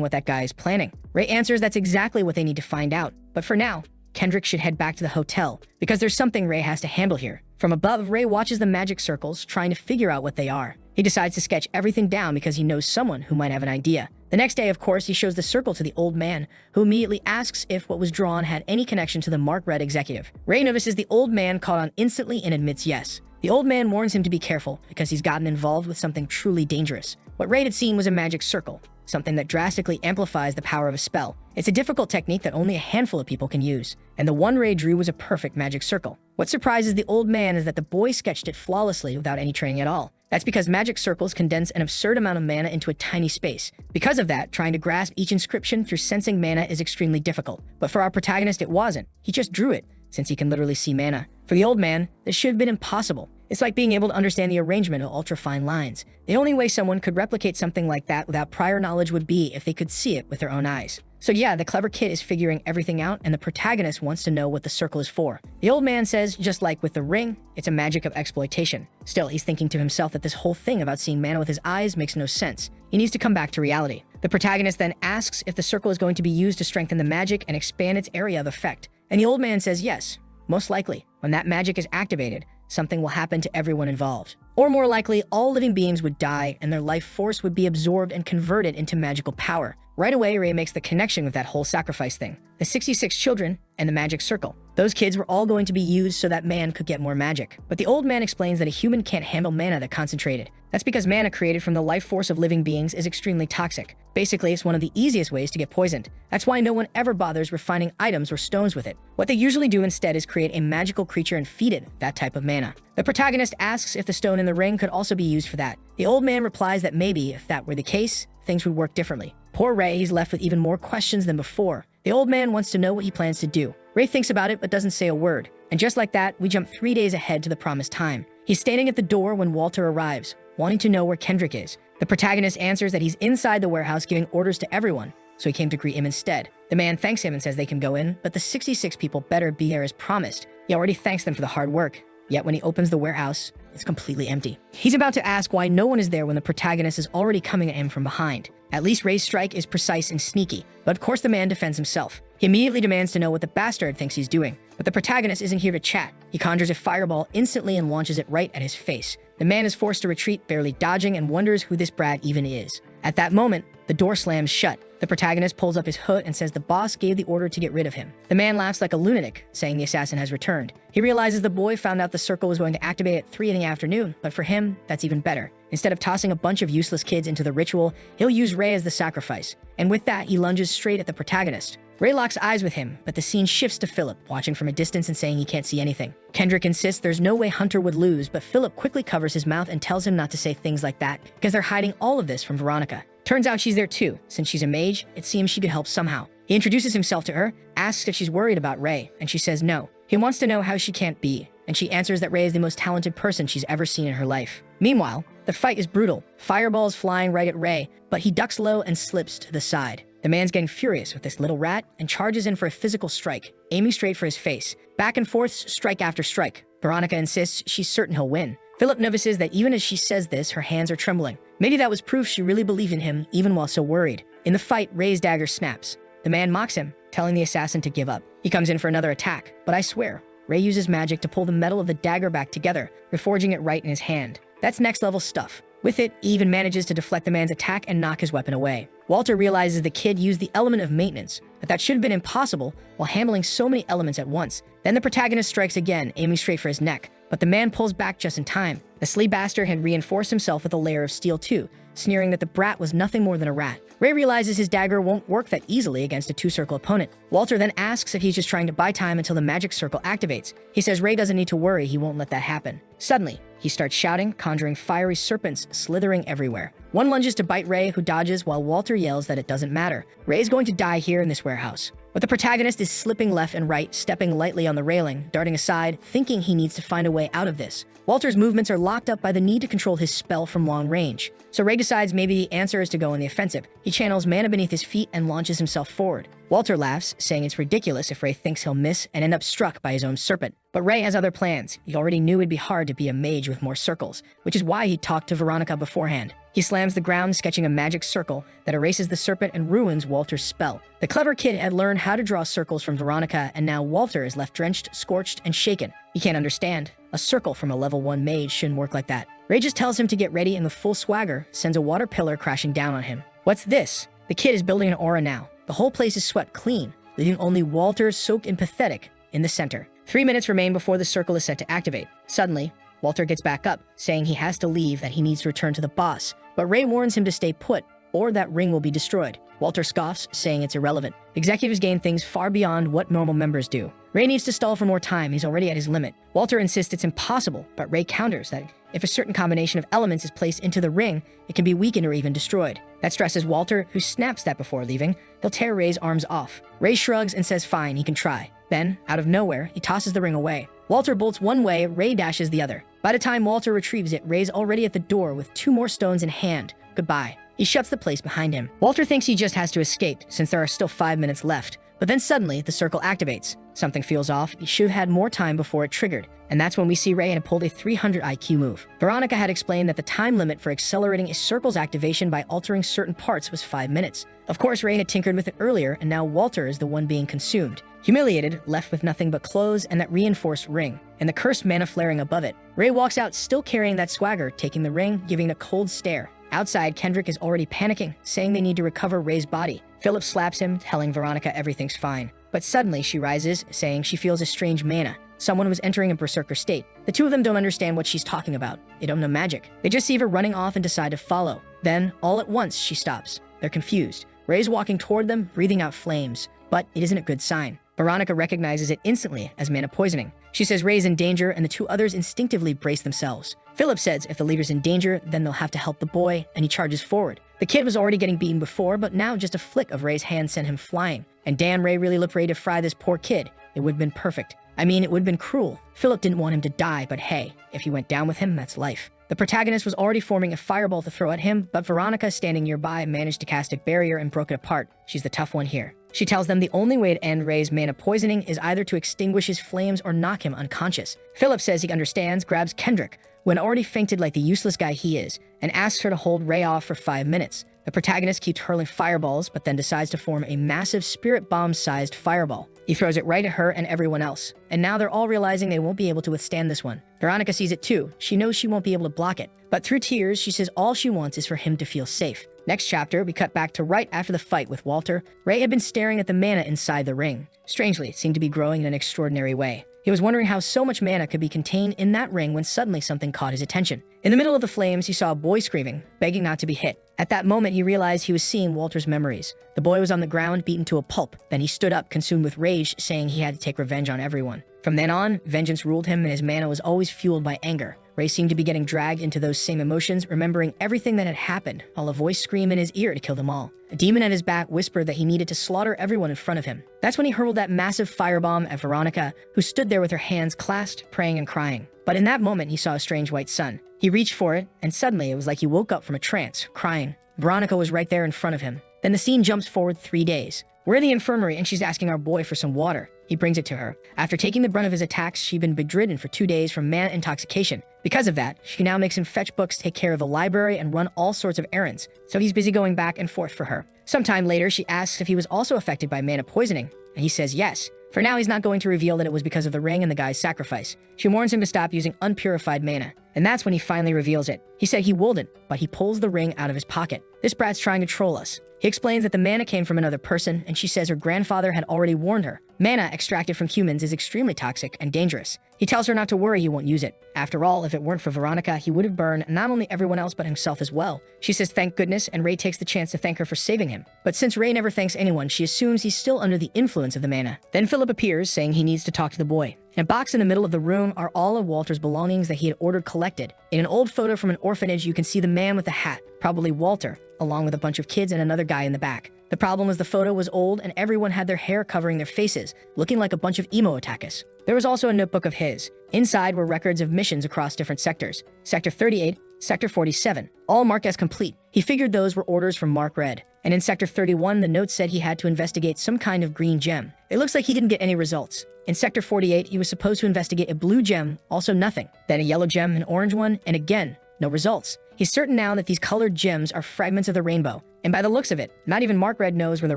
what that guy is planning. Ray answers that's exactly what they need to find out. But for now, Kendrick should head back to the hotel, because there's something Ray has to handle here. From above, Ray watches the magic circles, trying to figure out what they are. He decides to sketch everything down because he knows someone who might have an idea. The next day, of course, he shows the circle to the old man, who immediately asks if what was drawn had any connection to the Mark Red executive. Ray notices the old man caught on instantly and admits yes. The old man warns him to be careful because he's gotten involved with something truly dangerous. What Ray had seen was a magic circle, something that drastically amplifies the power of a spell. It's a difficult technique that only a handful of people can use, and the one Ray drew was a perfect magic circle. What surprises the old man is that the boy sketched it flawlessly without any training at all. That's because magic circles condense an absurd amount of mana into a tiny space. Because of that, trying to grasp each inscription through sensing mana is extremely difficult. But for our protagonist, it wasn't. He just drew it, since he can literally see mana. For the old man, this should have been impossible. It's like being able to understand the arrangement of ultra-fine lines. The only way someone could replicate something like that without prior knowledge would be if they could see it with their own eyes. So yeah, the clever kid is figuring everything out, and the protagonist wants to know what the circle is for. The old man says, just like with the ring, it's a magic of exploitation. Still, he's thinking to himself that this whole thing about seeing mana with his eyes makes no sense. He needs to come back to reality. The protagonist then asks if the circle is going to be used to strengthen the magic and expand its area of effect. And the old man says yes, most likely. When that magic is activated, something will happen to everyone involved. Or more likely, all living beings would die and their life force would be absorbed and converted into magical power. Right away, Ray makes the connection with that whole sacrifice thing. The 66 children and the magic circle. Those kids were all going to be used so that man could get more magic. But the old man explains that a human can't handle mana that concentrated. That's because mana created from the life force of living beings is extremely toxic. Basically, it's one of the easiest ways to get poisoned. That's why no one ever bothers refining items or stones with it. What they usually do instead is create a magical creature and feed it that type of mana. The protagonist asks if the stone in the ring could also be used for that. The old man replies that maybe, if that were the case, things would work differently. Poor Ray, he's left with even more questions than before. The old man wants to know what he plans to do. Ray thinks about it but doesn't say a word. And just like that, we jump 3 days ahead to the promised time. He's standing at the door when Walter arrives, wanting to know where Kendrick is. The protagonist answers that he's inside the warehouse giving orders to everyone, so he came to greet him instead. The man thanks him and says they can go in, but the 66 people better be there as promised. He already thanks them for the hard work. Yet when he opens the warehouse, it's completely empty. He's about to ask why no one is there when the protagonist is already coming at him from behind. At least Ray's strike is precise and sneaky, but of course the man defends himself. He immediately demands to know what the bastard thinks he's doing, but the protagonist isn't here to chat. He conjures a fireball instantly and launches it right at his face. The man is forced to retreat, barely dodging, and wonders who this brat even is. At that moment, the door slams shut. The protagonist pulls up his hood and says the boss gave the order to get rid of him. The man laughs like a lunatic, saying the assassin has returned. He realizes the boy found out the circle was going to activate at 3 in the afternoon, but for him, that's even better. Instead of tossing a bunch of useless kids into the ritual, he'll use Ray as the sacrifice. And with that, he lunges straight at the protagonist. Ray locks eyes with him, but the scene shifts to Philip, watching from a distance and saying he can't see anything. Kendrick insists there's no way Hunter would lose, but Philip quickly covers his mouth and tells him not to say things like that because they're hiding all of this from Veronica. Turns out she's there too. Since she's a mage, it seems she could help somehow. He introduces himself to her, asks if she's worried about Ray, and she says no. He wants to know how she can't be, and she answers that Ray is the most talented person she's ever seen in her life. Meanwhile, the fight is brutal. Fireballs flying right at Ray, but he ducks low and slips to the side. The man's getting furious with this little rat and charges in for a physical strike, aiming straight for his face. Back and forth, strike after strike. Veronica insists she's certain he'll win. Philip notices that even as she says this, her hands are trembling. Maybe that was proof she really believed in him, even while so worried. In the fight, Ray's dagger snaps. The man mocks him, telling the assassin to give up. He comes in for another attack, but I swear, Ray uses magic to pull the metal of the dagger back together, reforging it right in his hand. That's next level stuff. With it, he even manages to deflect the man's attack and knock his weapon away. Walter realizes the kid used the element of maintenance, but that should have been impossible while handling so many elements at once. Then the protagonist strikes again, aiming straight for his neck, but the man pulls back just in time. The sleeve bastard had reinforced himself with a layer of steel too, sneering that the brat was nothing more than a rat. Ray realizes his dagger won't work that easily against a two-circle opponent. Walter then asks if he's just trying to buy time until the magic circle activates. He says Ray doesn't need to worry, he won't let that happen. Suddenly, he starts shouting, conjuring fiery serpents slithering everywhere. One lunges to bite Ray, who dodges while Walter yells that it doesn't matter. Ray is going to die here in this warehouse. But the protagonist is slipping left and right, stepping lightly on the railing, darting aside, thinking he needs to find a way out of this. Walter's movements are locked up by the need to control his spell from long range. So Ray decides maybe the answer is to go on the offensive. He channels mana beneath his feet and launches himself forward. Walter laughs, saying it's ridiculous if Ray thinks he'll miss and end up struck by his own serpent. But Ray has other plans. He already knew it'd be hard to be a mage with more circles, which is why he talked to Veronica beforehand. He slams the ground, sketching a magic circle that erases the serpent and ruins Walter's spell. The clever kid had learned how to draw circles from Veronica, and now Walter is left drenched, scorched, and shaken. He can't understand. A circle from a level 1 mage shouldn't work like that. Ray just tells him to get ready, and the full swagger sends a water pillar crashing down on him. What's this? The kid is building an aura now. The whole place is swept clean, leaving only Walter, soaked and pathetic, in the center. 3 minutes remain before the circle is set to activate. Suddenly, Walter gets back up, saying he has to leave, that he needs to return to the boss. But Ray warns him to stay put, or that ring will be destroyed. Walter scoffs, saying it's irrelevant. Executives gain things far beyond what normal members do. Ray needs to stall for more time, he's already at his limit. Walter insists it's impossible, but Ray counters that if a certain combination of elements is placed into the ring, it can be weakened or even destroyed. That stresses Walter, who snaps that before leaving. He'll tear Ray's arms off. Ray shrugs and says fine, he can try. Then, out of nowhere, he tosses the ring away. Walter bolts one way, Ray dashes the other. By the time Walter retrieves it, Ray's already at the door with 2 more stones in hand. Goodbye. He shuts the place behind him. Walter thinks he just has to escape, since there are still 5 minutes left. But then suddenly, the circle activates. Something feels off. He should have had more time before it triggered. And that's when we see Ray had pulled a 300 IQ move. Veronica had explained that the time limit for accelerating a circle's activation by altering certain parts was 5 minutes. Of course, Ray had tinkered with it earlier, and now Walter is the one being consumed. Humiliated, left with nothing but clothes and that reinforced ring, and the cursed mana flaring above it. Ray walks out still carrying that swagger, taking the ring, giving a cold stare. Outside, Kendrick is already panicking, saying they need to recover Ray's body. Philip slaps him, telling Veronica everything's fine. But suddenly she rises, saying she feels a strange mana. Someone was entering a berserker state. The two of them don't understand what she's talking about. They don't know magic. They just see her running off and decide to follow. Then, all at once, she stops. They're confused. Ray's walking toward them, breathing out flames. But it isn't a good sign. Veronica recognizes it instantly as mana poisoning. She says Ray's in danger, and the 2 others instinctively brace themselves. Philip says if the leader's in danger, then they'll have to help the boy, and he charges forward. The kid was already getting beaten before, but now just a flick of Ray's hand sent him flying. And damn, Ray really looked ready to fry this poor kid. It would have been perfect. I mean, it would have been cruel. Philip didn't want him to die, but hey, if he went down with him, that's life. The protagonist was already forming a fireball to throw at him, but Veronica, standing nearby, managed to cast a barrier and broke it apart. She's the tough one here. She tells them the only way to end Ray's mana poisoning is either to extinguish his flames or knock him unconscious. Philip says he understands, grabs Kendrick, who had already fainted like the useless guy he is, and asks her to hold Ray off for 5 minutes. The protagonist keeps hurling fireballs, but then decides to form a massive spirit bomb-sized fireball. He throws it right at her and everyone else, and now they're all realizing they won't be able to withstand this one. Veronica sees it too. She knows she won't be able to block it, but through tears, she says all she wants is for him to feel safe. Next chapter, we cut back to right after the fight with Walter. Ray had been staring at the mana inside the ring. Strangely, it seemed to be growing in an extraordinary way. He was wondering how so much mana could be contained in that ring when suddenly something caught his attention. In the middle of the flames, he saw a boy screaming, begging not to be hit. At that moment, he realized he was seeing Walter's memories. The boy was on the ground, beaten to a pulp. Then he stood up, consumed with rage, saying he had to take revenge on everyone. From then on, vengeance ruled him and his mana was always fueled by anger. Ray seemed to be getting dragged into those same emotions, remembering everything that had happened, while a voice screamed in his ear to kill them all. A demon at his back whispered that he needed to slaughter everyone in front of him. That's when he hurled that massive firebomb at Veronica, who stood there with her hands clasped, praying and crying. But in that moment, he saw a strange white sun. He reached for it, and suddenly it was like he woke up from a trance, crying. Veronica was right there in front of him. Then the scene jumps forward 3 days. We're in the infirmary and she's asking our boy for some water. He brings it to her. After taking the brunt of his attacks, she'd been bedridden for 2 days from mana intoxication. Because of that, she now makes him fetch books, take care of the library, and run all sorts of errands. So he's busy going back and forth for her. Sometime later, she asks if he was also affected by mana poisoning, and he says yes. For now, he's not going to reveal that it was because of the ring and the guy's sacrifice. She warns him to stop using unpurified mana, and that's when he finally reveals it. He said he wouldn't, but he pulls the ring out of his pocket. This brat's trying to troll us. He explains that the mana came from another person, and she says her grandfather had already warned her. Mana extracted from humans is extremely toxic and dangerous. He tells her not to worry, he won't use it. After all, if it weren't for Veronica, he would have burned not only everyone else but himself as well. She says thank goodness, and Ray takes the chance to thank her for saving him. But since Ray never thanks anyone, she assumes he's still under the influence of the mana. Then Philip appears, saying he needs to talk to the boy. In a box in the middle of the room are all of Walter's belongings that he had ordered collected. In an old photo from an orphanage, you can see the man with the hat, probably Walter, along with a bunch of kids and another guy in the back. The problem was the photo was old and everyone had their hair covering their faces, looking like a bunch of emo attackers. There was also a notebook of his. Inside were records of missions across different sectors. Sector 38, Sector 47, all marked as complete. He figured those were orders from Mark Red. And in Sector 31, the note said he had to investigate some kind of green gem. It looks like he didn't get any results. In Sector 48, he was supposed to investigate a blue gem, also nothing. Then a yellow gem, an orange one, and again, no results. He's certain now that these colored gems are fragments of the rainbow. And by the looks of it, not even Mark Red knows where the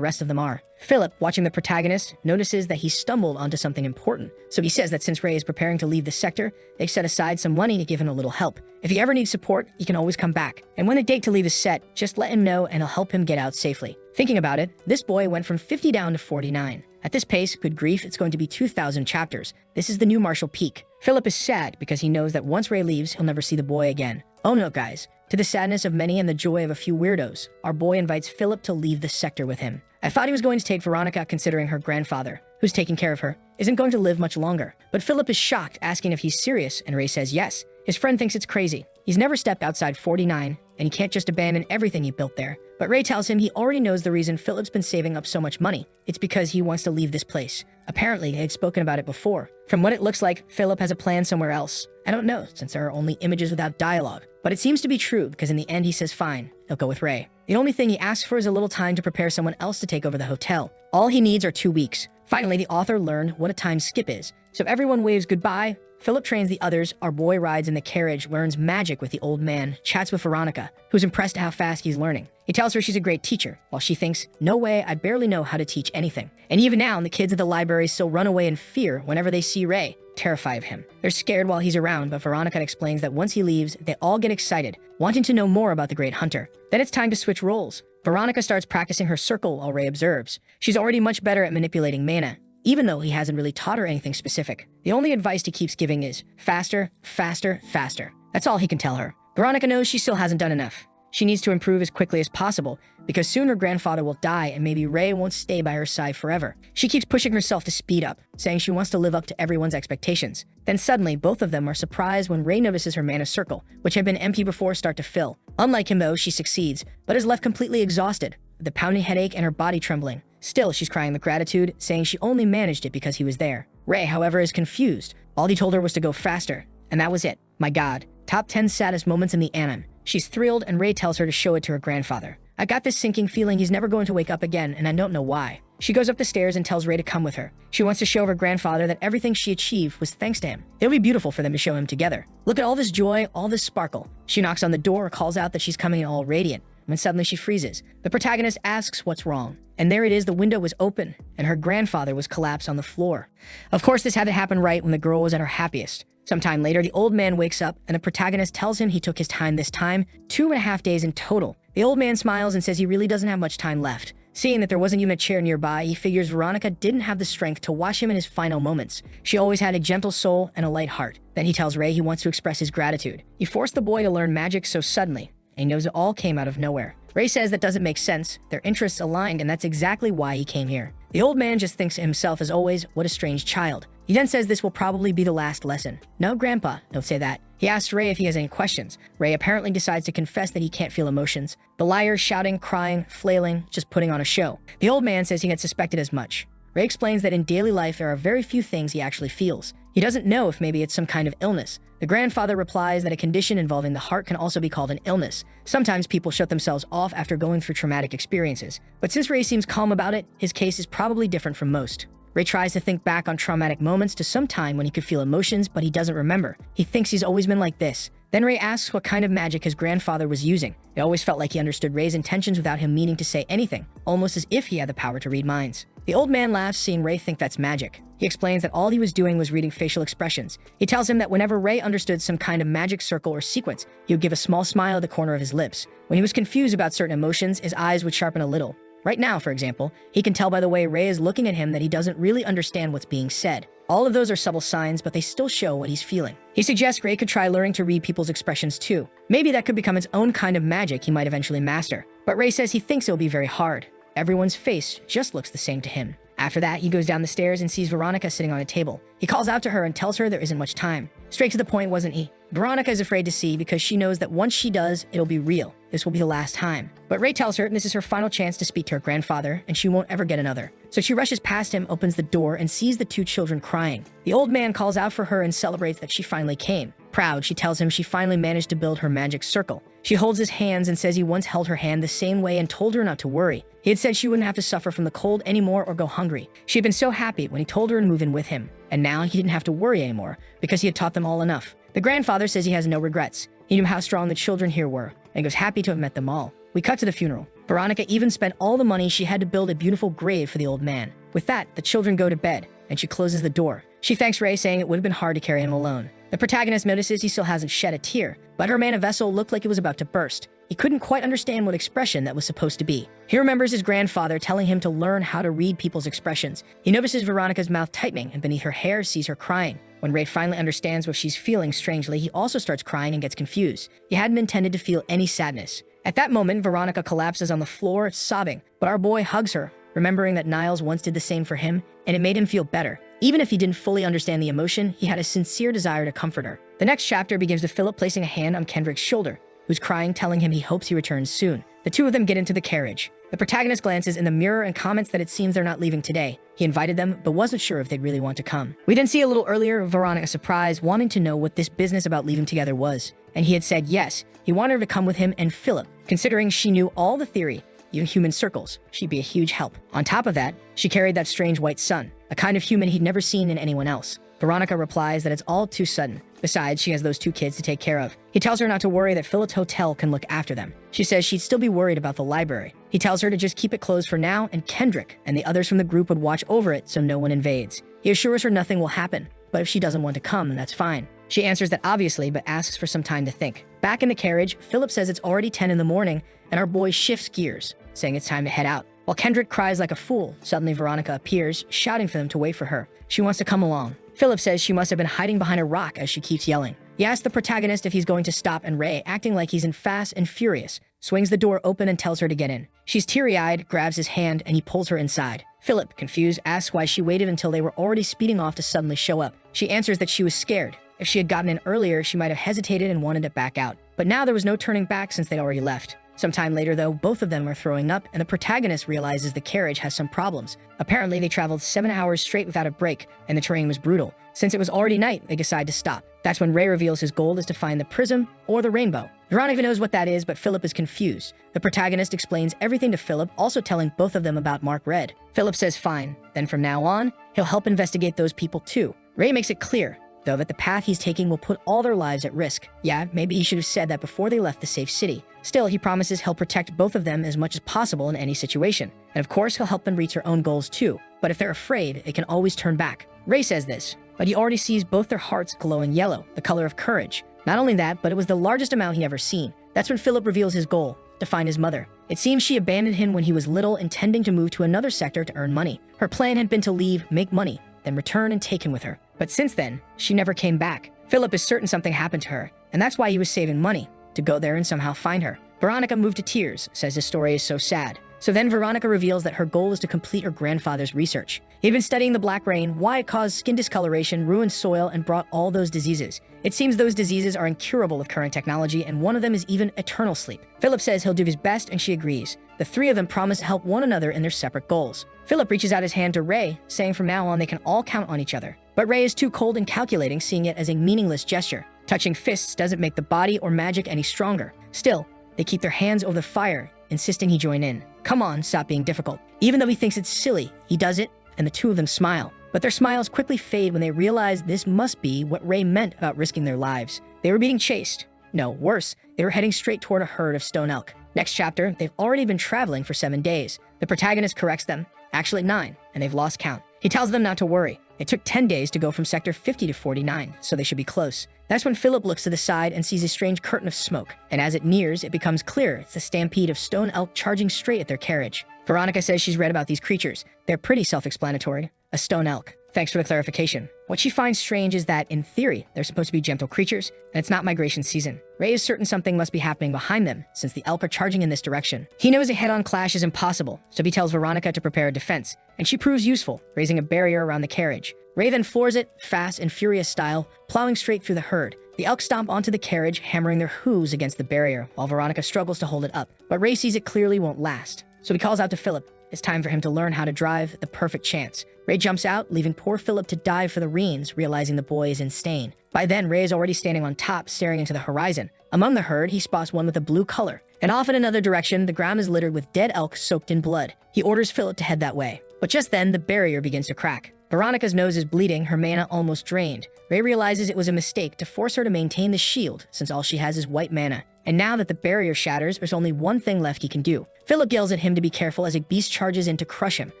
rest of them are. Philip, watching the protagonist, notices that he stumbled onto something important. So he says that since Ray is preparing to leave the sector, they've set aside some money to give him a little help. If he ever needs support, he can always come back. And when the date to leave is set, just let him know and he'll help him get out safely. Thinking about it, this boy went from 50 down to 49. At this pace, good grief, it's going to be 2,000 chapters. This is the new Marshall Peak. Philip is sad because he knows that once Ray leaves, he'll never see the boy again. Oh no, guys. To the sadness of many and the joy of a few weirdos, our boy invites Philip to leave the sector with him. I thought he was going to take Veronica, considering her grandfather, who's taking care of her, isn't going to live much longer. But Philip is shocked, asking if he's serious, and Ray says yes. His friend thinks it's crazy. He's never stepped outside 49, and he can't just abandon everything he built there. But Ray tells him he already knows the reason Philip's been saving up so much money. It's because he wants to leave this place. Apparently, they had spoken about it before. From what it looks like, Philip has a plan somewhere else. I don't know, since there are only images without dialogue. But it seems to be true, because in the end he says fine, he'll go with Ray. The only thing he asks for is a little time to prepare someone else to take over the hotel. All he needs are 2 weeks. Finally, the author learned what a time skip is. So if everyone waves goodbye, Philip trains the others, our boy rides in the carriage, learns magic with the old man, chats with Veronica, who's impressed at how fast he's learning. He tells her she's a great teacher, while she thinks, no way, I barely know how to teach anything. And even now, the kids at the library still run away in fear whenever they see Ray, terrified of him. They're scared while he's around, but Veronica explains that once he leaves, they all get excited, wanting to know more about the Great Hunter. Then it's time to switch roles. Veronica starts practicing her circle while Ray observes. She's already much better at manipulating mana, even though he hasn't really taught her anything specific. The only advice he keeps giving is faster, faster, faster. That's all he can tell her. Veronica knows she still hasn't done enough. She needs to improve as quickly as possible, because soon her grandfather will die and maybe Ray won't stay by her side forever. She keeps pushing herself to speed up, saying she wants to live up to everyone's expectations. Then suddenly, both of them are surprised when Ray notices her mana circle, which had been empty before, start to fill. Unlike him though, she succeeds, but is left completely exhausted, with the pounding headache and her body trembling. Still, she's crying with gratitude, saying she only managed it because he was there. Ray, however, is confused. All he told her was to go faster, and that was it. My god. Top 10 saddest moments in the anime. She's thrilled, and Ray tells her to show it to her grandfather. I got this sinking feeling he's never going to wake up again, and I don't know why. She goes up the stairs and tells Ray to come with her. She wants to show her grandfather that everything she achieved was thanks to him. It'll be beautiful for them to show him together. Look at all this joy, all this sparkle. She knocks on the door, calls out that she's coming in all radiant. When suddenly she freezes. The protagonist asks what's wrong. And there it is, the window was open, and her grandfather was collapsed on the floor. Of course, this had to happen right when the girl was at her happiest. Sometime later, the old man wakes up, and the protagonist tells him he took his time this time, 2.5 days in total. The old man smiles and says he really doesn't have much time left, Seeing that there wasn't even a chair nearby, he figures Veronica didn't have the strength to watch him in his final moments. She always had a gentle soul and a light heart. Then he tells Ray he wants to express his gratitude. He forced the boy to learn magic so suddenly, and he knows it all came out of nowhere. Ray says that doesn't make sense. Their interests aligned, and that's exactly why he came here. The old man just thinks to himself as always, what a strange child. He then says this will probably be the last lesson. No, Grandpa, don't say that. He asks Ray if he has any questions. Ray apparently decides to confess that he can't feel emotions. The liar shouting, crying, flailing, just putting on a show. The old man says he had suspected as much. Ray explains that in daily life there are very few things he actually feels. He doesn't know if maybe it's some kind of illness. The grandfather replies that a condition involving the heart can also be called an illness. Sometimes people shut themselves off after going through traumatic experiences. But since Ray seems calm about it, his case is probably different from most. Ray tries to think back on traumatic moments to some time when he could feel emotions, but he doesn't remember. He thinks he's always been like this. Then Ray asks what kind of magic his grandfather was using. It always felt like he understood Ray's intentions without him meaning to say anything, almost as if he had the power to read minds. The old man laughs, seeing Ray think that's magic. He explains that all he was doing was reading facial expressions. He tells him that whenever Ray understood some kind of magic circle or sequence, he would give a small smile at the corner of his lips. When he was confused about certain emotions, his eyes would sharpen a little. Right now, for example, he can tell by the way Ray is looking at him that he doesn't really understand what's being said. All of those are subtle signs, but they still show what he's feeling. He suggests Ray could try learning to read people's expressions too. Maybe that could become its own kind of magic he might eventually master. But Ray says he thinks it'll be very hard. Everyone's face just looks the same to him. After that, he goes down the stairs and sees Veronica sitting on a table. He calls out to her and tells her there isn't much time. Straight to the point, wasn't he? Veronica is afraid to see because she knows that once she does, it'll be real. This will be the last time. But Ray tells her this is her final chance to speak to her grandfather, and she won't ever get another. So she rushes past him, opens the door, and sees the two children crying. The old man calls out for her and celebrates that she finally came. Proud, she tells him she finally managed to build her magic circle. She holds his hands and says he once held her hand the same way and told her not to worry. He had said she wouldn't have to suffer from the cold anymore or go hungry. She had been so happy when he told her to move in with him. And now he didn't have to worry anymore because he had taught them all enough. The grandfather says he has no regrets. He knew how strong the children here were and was happy to have met them all. We cut to the funeral. Veronica even spent all the money she had to build a beautiful grave for the old man. With that, the children go to bed and she closes the door. She thanks Ray, saying it would have been hard to carry him alone. The protagonist notices he still hasn't shed a tear, but her mana vessel looked like it was about to burst. He couldn't quite understand what expression that was supposed to be. He remembers his grandfather telling him to learn how to read people's expressions. He notices Veronica's mouth tightening and beneath her hair sees her crying. When Ray finally understands what she's feeling strangely, he also starts crying and gets confused. He hadn't intended to feel any sadness. At that moment, Veronica collapses on the floor, sobbing, but our boy hugs her, remembering that Niles once did the same for him, and it made him feel better. Even if he didn't fully understand the emotion, he had a sincere desire to comfort her. The next chapter begins with Philip placing a hand on Kendrick's shoulder, who's crying, telling him he hopes he returns soon. The two of them get into the carriage. The protagonist glances in the mirror and comments that it seems they're not leaving today. He invited them, but wasn't sure if they'd really want to come. We then see a little earlier Veronica surprised, wanting to know what this business about leaving together was. And he had said yes, he wanted her to come with him and Philip. Considering she knew all the theory, even human circles, she'd be a huge help. On top of that, she carried that strange white sun, a kind of human he'd never seen in anyone else. Veronica replies that it's all too sudden. Besides, she has those two kids to take care of. He tells her not to worry, that Philip's hotel can look after them. She says she'd still be worried about the library. He tells her to just keep it closed for now, and Kendrick and the others from the group would watch over it so no one invades. He assures her nothing will happen, but if she doesn't want to come, then that's fine. She answers that obviously, but asks for some time to think. Back in the carriage, Philip says it's already 10 in the morning, and our boy shifts gears, saying it's time to head out. While Kendrick cries like a fool, suddenly Veronica appears, shouting for them to wait for her. She wants to come along. Philip says she must have been hiding behind a rock as she keeps yelling. He asks the protagonist if he's going to stop, and Ray, acting like he's in Fast and Furious, swings the door open and tells her to get in. She's teary-eyed, grabs his hand, and he pulls her inside. Philip, confused, asks why she waited until they were already speeding off to suddenly show up. She answers that she was scared. If she had gotten in earlier, she might have hesitated and wanted to back out. But now there was no turning back since they'd already left. Sometime later, though, both of them are throwing up, and the protagonist realizes the carriage has some problems. Apparently, they traveled 7 hours straight without a break, and the terrain was brutal. Since it was already night, they decide to stop. That's when Ray reveals his goal is to find the prism or the rainbow. Veronica knows what that is, but Philip is confused. The protagonist explains everything to Philip, also telling both of them about Mark Red. Philip says fine. Then from now on, he'll help investigate those people too. Ray makes it clear, though, that the path he's taking will put all their lives at risk. Yeah, maybe he should have said that before they left the safe city. Still, he promises he'll protect both of them as much as possible in any situation. And of course, he'll help them reach their own goals too. But if they're afraid, it can always turn back. Ray says this, but he already sees both their hearts glowing yellow, the color of courage. Not only that, but it was the largest amount he'd ever seen. That's when Philip reveals his goal, to find his mother. It seems she abandoned him when he was little, intending to move to another sector to earn money. Her plan had been to leave, make money, then return and take him with her. But since then, she never came back. Philip is certain something happened to her, and that's why he was saving money, to go there and somehow find her. Veronica, moved to tears, says his story is so sad. So then Veronica reveals that her goal is to complete her grandfather's research. He'd been studying the black rain, why it caused skin discoloration, ruined soil, and brought all those diseases. It seems those diseases are incurable with current technology, and one of them is even eternal sleep. Philip says he'll do his best, and she agrees. The three of them promise to help one another in their separate goals. Philip reaches out his hand to Ray, saying from now on they can all count on each other. But Ray is too cold and calculating, seeing it as a meaningless gesture. Touching fists doesn't make the body or magic any stronger. Still, they keep their hands over the fire, insisting he join in. Come on, stop being difficult. Even though he thinks it's silly, he does it, and the two of them smile. But their smiles quickly fade when they realize this must be what Ray meant about risking their lives. They were being chased. No, worse, they were heading straight toward a herd of stone elk. Next chapter, they've already been traveling for 7 days. The protagonist corrects them, actually 9, and they've lost count. He tells them not to worry. It took 10 days to go from sector 50 to 49, so they should be close. That's when Philip looks to the side and sees a strange curtain of smoke, and as it nears, it becomes clear it's a stampede of stone elk charging straight at their carriage. Veronica says she's read about these creatures. They're pretty self-explanatory. A stone elk. Thanks for the clarification. What she finds strange is that, in theory, they're supposed to be gentle creatures, and it's not migration season. Ray is certain something must be happening behind them, since the elk are charging in this direction. He knows a head-on clash is impossible, so he tells Veronica to prepare a defense, and she proves useful, raising a barrier around the carriage. Ray then floors it, fast and furious style, plowing straight through the herd. The elk stomp onto the carriage, hammering their hooves against the barrier, while Veronica struggles to hold it up. But Ray sees it clearly won't last, so he calls out to Philip. It's time for him to learn how to drive the perfect chance. Ray jumps out, leaving poor Philip to dive for the reins, realizing the boy is insane. By then, Ray is already standing on top, staring into the horizon. Among the herd, he spots one with a blue color. And off in another direction, the ground is littered with dead elk soaked in blood. He orders Philip to head that way. But just then, the barrier begins to crack. Veronica's nose is bleeding, her mana almost drained. Ray realizes it was a mistake to force her to maintain the shield, since all she has is white mana. And now that the barrier shatters, there's only one thing left he can do. Philip yells at him to be careful as a beast charges in to crush him,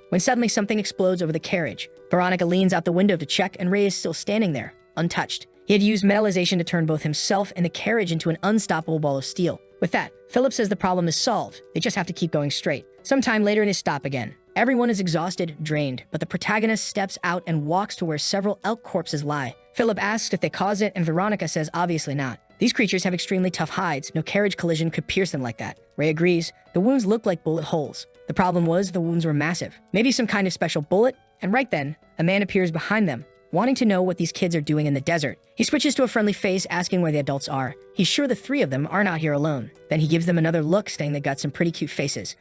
when suddenly something explodes over the carriage. Veronica leans out the window to check, and Ray is still standing there, untouched. He had used metallization to turn both himself and the carriage into an unstoppable ball of steel. With that, Philip says the problem is solved. They just have to keep going straight. Sometime later, they stop again. Everyone is exhausted, drained, but the protagonist steps out and walks to where several elk corpses lie. Philip asks if they caused it, and Veronica says obviously not. These creatures have extremely tough hides. No carriage collision could pierce them like that. Ray agrees. The wounds look like bullet holes. The problem was the wounds were massive. Maybe some kind of special bullet? And right then, a man appears behind them, wanting to know what these kids are doing in the desert. He switches to a friendly face, asking where the adults are. He's sure the 3 of them are not here alone. Then he gives them another look, saying they got some pretty cute faces.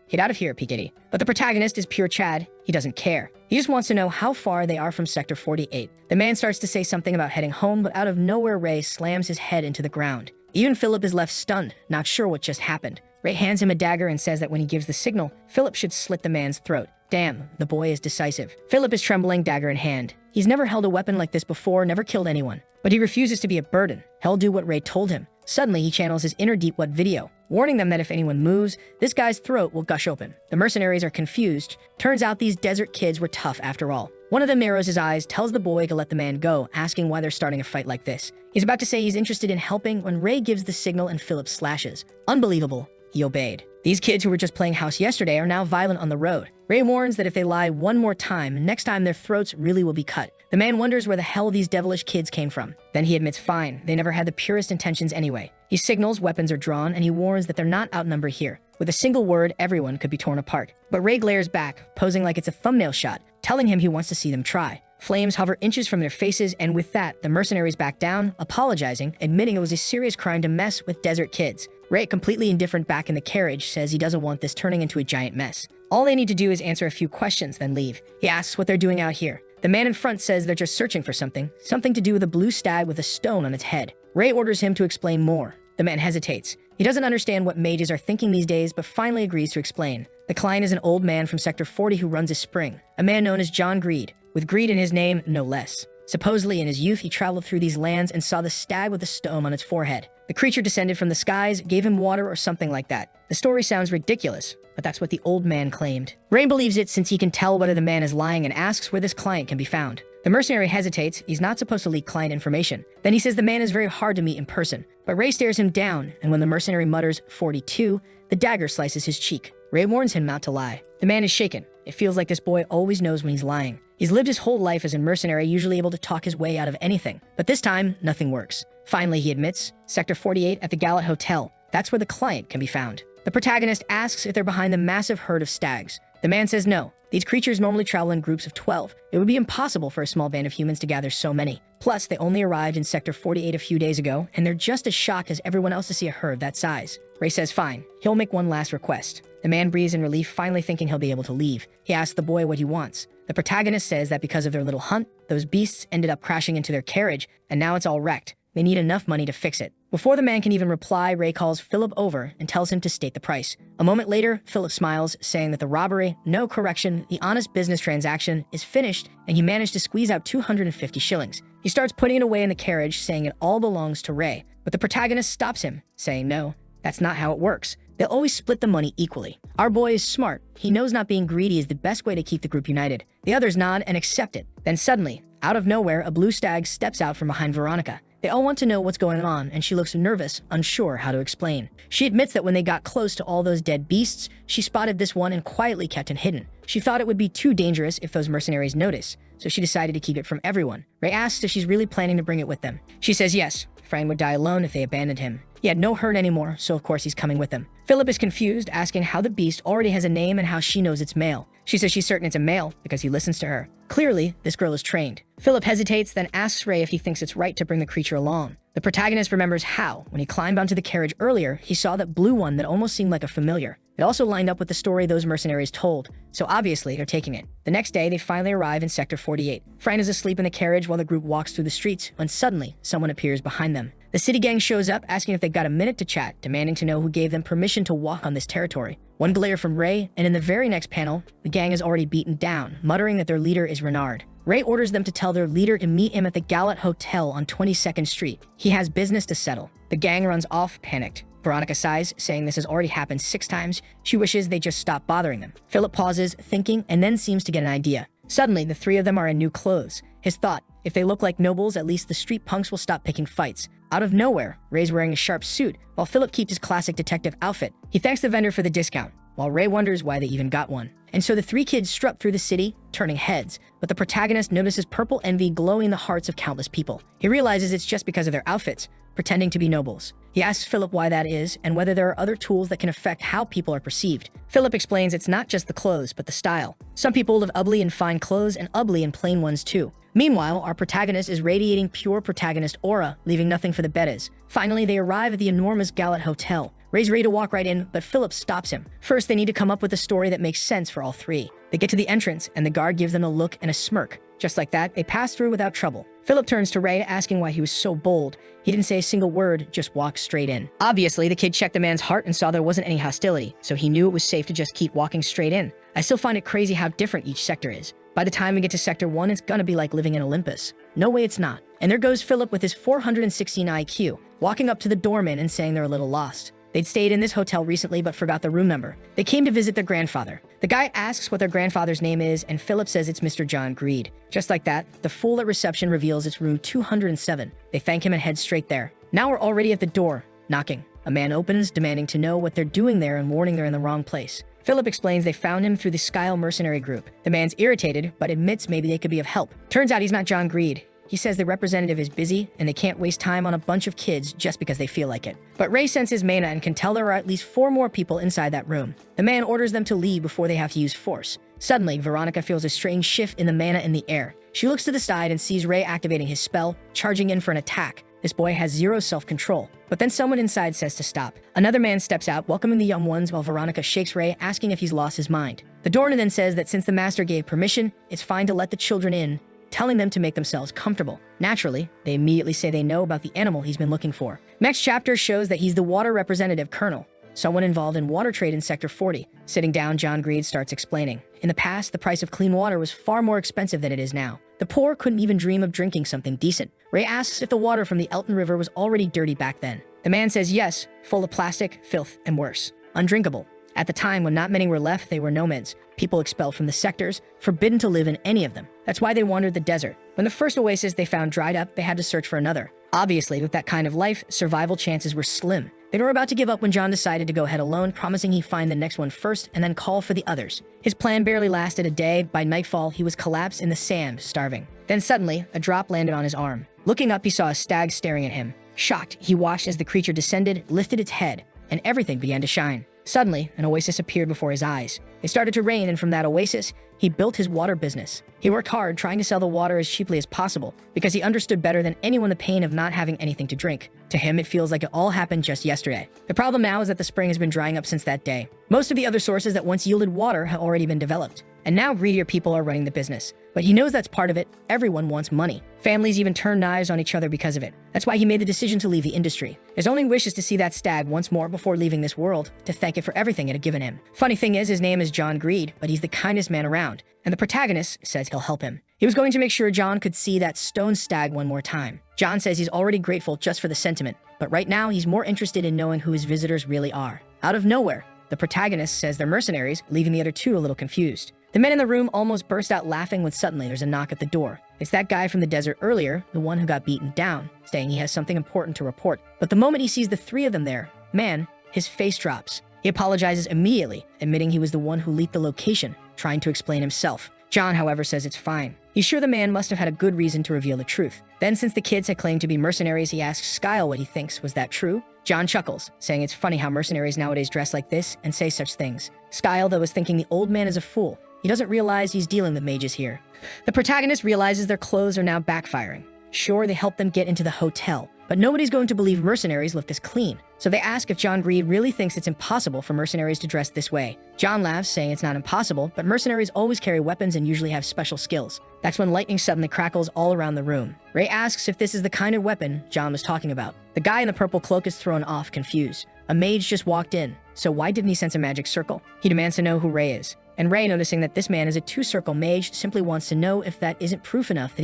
Get out of here, Piketty. But the protagonist is pure Chad. He doesn't care. He just wants to know how far they are from Sector 48. The man starts to say something about heading home, but out of nowhere, Ray slams his head into the ground. Even Philip is left stunned, not sure what just happened. Ray hands him a dagger and says that when he gives the signal, Philip should slit the man's throat. Damn, the boy is decisive. Philip is trembling, dagger in hand. He's never held a weapon like this before, never killed anyone. But he refuses to be a burden. He'll do what Ray told him. Suddenly, he channels his inner Deep Wet video, warning them that if anyone moves, this guy's throat will gush open. The mercenaries are confused. Turns out these desert kids were tough after all. One of them narrows his eyes, tells the boy to let the man go, asking why they're starting a fight like this. He's about to say he's interested in helping when Ray gives the signal and Philip slashes. Unbelievable. He obeyed. These kids who were just playing house yesterday are now violent on the road. Ray warns that if they lie one more time, next time their throats really will be cut. The man wonders where the hell these devilish kids came from. Then he admits fine, they never had the purest intentions anyway. He signals weapons are drawn, and he warns that they're not outnumbered here. With a single word, everyone could be torn apart. But Ray glares back, posing like it's a thumbnail shot, telling him he wants to see them try. Flames hover inches from their faces, and with that, the mercenaries back down, apologizing, admitting it was a serious crime to mess with desert kids. Ray, completely indifferent back in the carriage, says he doesn't want this turning into a giant mess. All they need to do is answer a few questions, then leave. He asks what they're doing out here. The man in front says they're just searching for something to do with a blue stag with a stone on its head. Ray orders him to explain more. The man hesitates. He doesn't understand what mages are thinking these days, but finally agrees to explain. The client is an old man from Sector 40 who runs a spring, a man known as John Greed, with greed in his name, no less. Supposedly, in his youth, he traveled through these lands and saw the stag with a stone on its forehead. The creature descended from the skies, gave him water or something like that. The story sounds ridiculous, but that's what the old man claimed. Ray believes it since he can tell whether the man is lying and asks where this client can be found. The mercenary hesitates. He's not supposed to leak client information. Then he says the man is very hard to meet in person. But Ray stares him down, and when the mercenary mutters 42, the dagger slices his cheek. Ray warns him not to lie. The man is shaken. It feels like this boy always knows when he's lying. He's lived his whole life as a mercenary, usually able to talk his way out of anything. But this time, nothing works. Finally, he admits, Sector 48 at the Gallet Hotel. That's where the client can be found. The protagonist asks if they're behind the massive herd of stags. The man says no. These creatures normally travel in groups of 12. It would be impossible for a small band of humans to gather so many. Plus, they only arrived in Sector 48 a few days ago, and they're just as shocked as everyone else to see a herd that size. Ray says fine. He'll make one last request. The man breathes in relief, finally thinking he'll be able to leave. He asks the boy what he wants. The protagonist says that because of their little hunt, those beasts ended up crashing into their carriage, and now it's all wrecked. They need enough money to fix it. Before the man can even reply, Ray calls Philip over and tells him to state the price. A moment later, Philip smiles, saying that the robbery, no correction, the honest business transaction, is finished, and he managed to squeeze out 250 shillings. He starts putting it away in the carriage, saying it all belongs to Ray. But the protagonist stops him, saying no, that's not how it works. They'll always split the money equally. Our boy is smart. He knows not being greedy is the best way to keep the group united. The others nod and accept it. Then suddenly, out of nowhere, a blue stag steps out from behind Veronica. They all want to know what's going on, and she looks nervous, unsure how to explain. She admits that when they got close to all those dead beasts, she spotted this one and quietly kept it hidden. She thought it would be too dangerous if those mercenaries notice, so she decided to keep it from everyone. Ray asks if she's really planning to bring it with them. She says yes. Fran would die alone if they abandoned him. He had no hurt anymore, so of course he's coming with them. Philip is confused, asking how the beast already has a name and how she knows it's male. She says she's certain it's a male because he listens to her. Clearly, this girl is trained. Philip hesitates, then asks Ray if he thinks it's right to bring the creature along. The protagonist remembers how, when he climbed onto the carriage earlier, he saw that blue one that almost seemed like a familiar. It also lined up with the story those mercenaries told, so obviously they're taking it. The next day, they finally arrive in Sector 48. Fran is asleep in the carriage while the group walks through the streets, when suddenly, someone appears behind them. The city gang shows up, asking if they've got a minute to chat, demanding to know who gave them permission to walk on this territory. One glare from Ray, and in the very next panel, the gang is already beaten down, muttering that their leader is Renard. Ray orders them to tell their leader to meet him at the Gallet Hotel on 22nd Street. He has business to settle. The gang runs off, panicked. Veronica sighs, saying this has already happened 6 times. She wishes they just stop bothering them. Philip pauses, thinking, and then seems to get an idea. Suddenly, the 3 of them are in new clothes. His thought, if they look like nobles, at least the street punks will stop picking fights. Out of nowhere, Ray's wearing a sharp suit, while Philip keeps his classic detective outfit. He thanks the vendor for the discount, while Ray wonders why they even got one. And so the 3 kids strut through the city, turning heads, but the protagonist notices purple envy glowing the hearts of countless people. He realizes it's just because of their outfits, pretending to be nobles. He asks Philip why that is, and whether there are other tools that can affect how people are perceived. Philip explains it's not just the clothes, but the style. Some people live ugly in fine clothes and ugly in plain ones too. Meanwhile, our protagonist is radiating pure protagonist aura, leaving nothing for the betas. Finally, they arrive at the enormous Gallet Hotel. Ray's ready to walk right in, but Philip stops him. First, they need to come up with a story that makes sense for all 3. They get to the entrance, and the guard gives them a look and a smirk. Just like that, they pass through without trouble. Philip turns to Ray, asking why he was so bold. He didn't say a single word, just walked straight in. Obviously, the kid checked the man's heart and saw there wasn't any hostility, so he knew it was safe to just keep walking straight in. I still find it crazy how different each sector is. By the time we get to Sector 1, it's gonna be like living in Olympus. No way it's not. And there goes Philip with his 416 IQ, walking up to the doorman and saying they're a little lost. They'd stayed in this hotel recently but forgot the room number. They came to visit their grandfather. The guy asks what their grandfather's name is, and Philip says it's Mr. John Greed. Just like that, the fool at reception reveals it's room 207. They thank him and head straight there. Now we're already at the door, knocking. A man opens, demanding to know what they're doing there and warning they're in the wrong place. Philip explains they found him through the Skyle mercenary group. The man's irritated, but admits maybe they could be of help. Turns out he's not John Greed. He says the representative is busy, and they can't waste time on a bunch of kids just because they feel like it. But Ray senses Mena and can tell there are at least 4 more people inside that room. The man orders them to leave before they have to use force. Suddenly, Veronica feels a strange shift in the mana in the air. She looks to the side and sees Ray activating his spell, charging in for an attack. This boy has 0 self-control. But then someone inside says to stop. Another man steps out, welcoming the young ones, while Veronica shakes Ray, asking if he's lost his mind. The doorman then says that since the master gave permission, it's fine to let the children in, telling them to make themselves comfortable. Naturally, they immediately say they know about the animal he's been looking for. Next chapter shows that he's the water representative colonel, someone involved in water trade in Sector 40. Sitting down, John Greed starts explaining. In the past, the price of clean water was far more expensive than it is now. The poor couldn't even dream of drinking something decent. Ray asks if the water from the Elton River was already dirty back then. The man says yes, full of plastic, filth, and worse. Undrinkable. At the time when not many were left, they were nomads, people expelled from the sectors, forbidden to live in any of them. That's why they wandered the desert. When the first oasis they found dried up, they had to search for another. Obviously, with that kind of life, survival chances were slim. They were about to give up when John decided to go head alone, promising he'd find the next one first and then call for the others. His plan barely lasted a day. By nightfall, he was collapsed in the sand, starving. Then suddenly, a drop landed on his arm. Looking up, he saw a stag staring at him. Shocked, he watched as the creature descended, lifted its head, and everything began to shine. Suddenly, an oasis appeared before his eyes. It started to rain, and from that oasis, he built his water business. He worked hard, trying to sell the water as cheaply as possible, because he understood better than anyone the pain of not having anything to drink. To him, it feels like it all happened just yesterday. The problem now is that the spring has been drying up since that day. Most of the other sources that once yielded water have already been developed, and now greedier people are running the business. But he knows that's part of it. Everyone wants money. Families even turn knives on each other because of it. That's why he made the decision to leave the industry. His only wish is to see that stag once more before leaving this world, to thank it for everything it had given him. Funny thing is, his name is John Greed, but he's the kindest man around, and the protagonist says he'll help him. He was going to make sure John could see that stone stag one more time. John says he's already grateful just for the sentiment, but right now he's more interested in knowing who his visitors really are. Out of nowhere, the protagonist says they're mercenaries, leaving the other two a little confused. The men in the room almost burst out laughing when suddenly there's a knock at the door. It's that guy from the desert earlier, the one who got beaten down, saying he has something important to report. But the moment he sees the three of them there, man, his face drops. He apologizes immediately, admitting he was the one who leaked the location, trying to explain himself. John, however, says it's fine. He's sure the man must have had a good reason to reveal the truth. Then, since the kids had claimed to be mercenaries, he asks Skyle what he thinks. Was that true? John chuckles, saying it's funny how mercenaries nowadays dress like this and say such things. Skyle, though, is thinking the old man is a fool. He doesn't realize he's dealing with mages here. The protagonist realizes their clothes are now backfiring. Sure, they helped them get into the hotel, but nobody's going to believe mercenaries look this clean. So they ask if John Greed really thinks it's impossible for mercenaries to dress this way. John laughs, saying it's not impossible, but mercenaries always carry weapons and usually have special skills. That's when lightning suddenly crackles all around the room. Ray asks if this is the kind of weapon John was talking about. The guy in the purple cloak is thrown off, confused. A mage just walked in, so why didn't he sense a magic circle? He demands to know who Ray is. And Ray, noticing that this man is a two-circle mage, simply wants to know if that isn't proof enough that